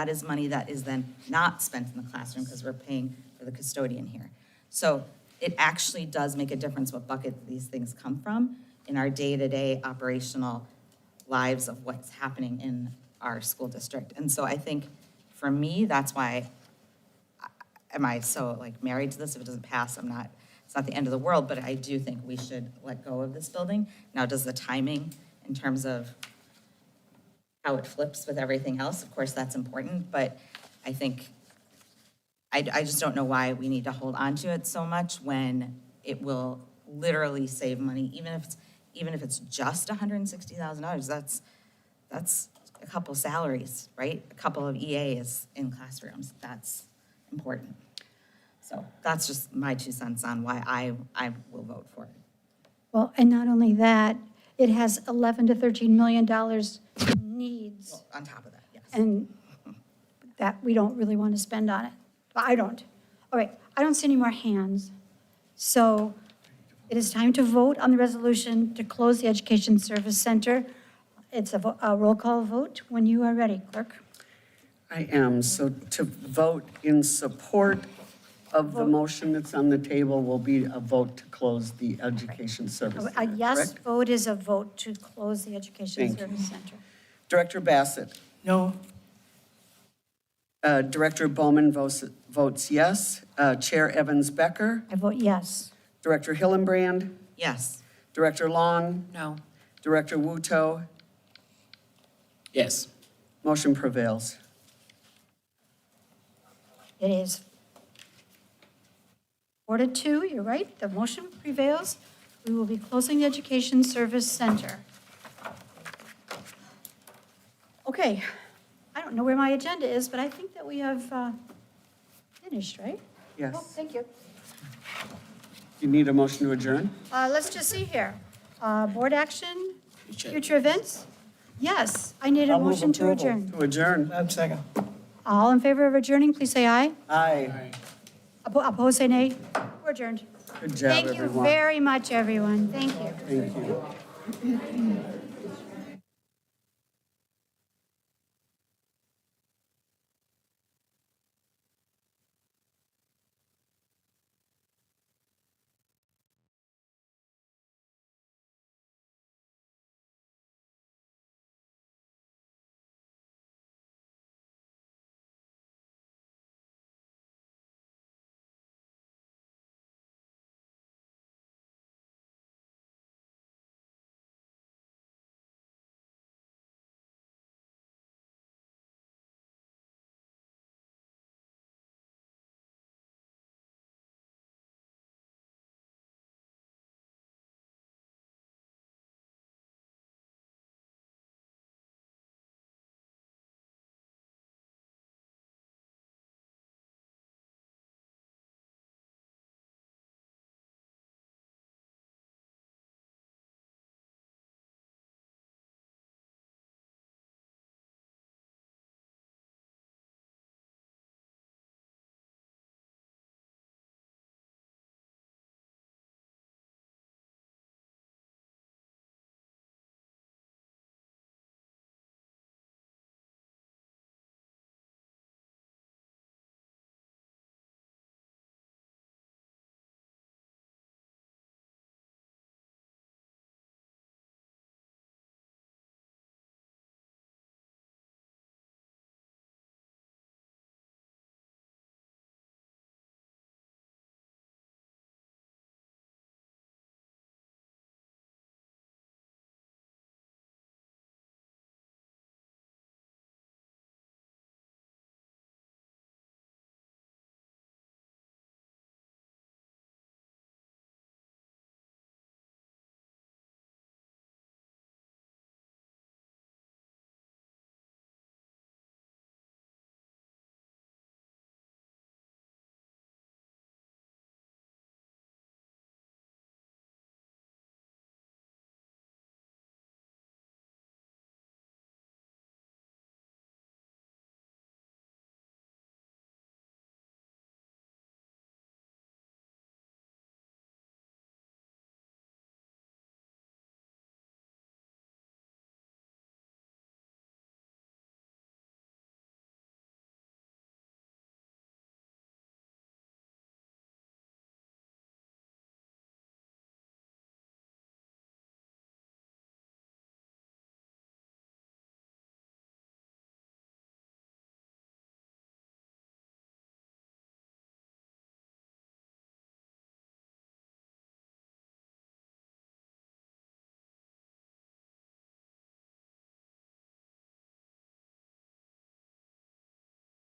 is money that is then not spent in the classroom because we're paying for the custodian here. So it actually does make a difference what bucket these things come from in our day-to-day operational lives of what's happening in our school district. And so I think, for me, that's why, am I so like married to this? If it doesn't pass, it's not the end of the world, but I do think we should let go of this building. Now, does the timing in terms of how it flips with everything else, of course, that's important, but I think, I just don't know why we need to hold on to it so much when it will literally save money, even if it's just $160,000, that's a couple salaries, right? A couple of EAs in classrooms, that's important. So that's just my 2 cents on why I will vote for it. Well, and not only that, it has $11 to $13 million in needs. Well, on top of that, yes. And that we don't really want to spend on it. I don't. All right, I don't see any more hands. So it is time to vote on the resolution to close the Education Service Center. It's a roll call vote when you are ready, clerk. I am. So to vote in support of the motion that's on the table will be a vote to close the Education Service Center, A yes correct? vote is a vote to close the Education Thank you. Service Center. Director Bassett. No. Director Bowman votes yes. Chair Evans Becker. I vote yes. Director Hillenbrand. Yes. Director Long. No. Director Wuto. Yes. Motion prevails. It is 4-2, you're right, the motion prevails. We will be closing the Education Service Center. Okay, I don't know where my agenda is, but I think that we have finished, right? Yes. Oh, thank you. You need a motion to adjourn? Let's just see here. Board action, future events? Yes, I need a I'll move motion to approval. adjourn. To adjourn. I'm second. All in favor of adjourning, please say aye. Aye. Opposed, say nay. We're adjourned. Good job, Thank you everyone. very much, everyone. Thank you. Thank you.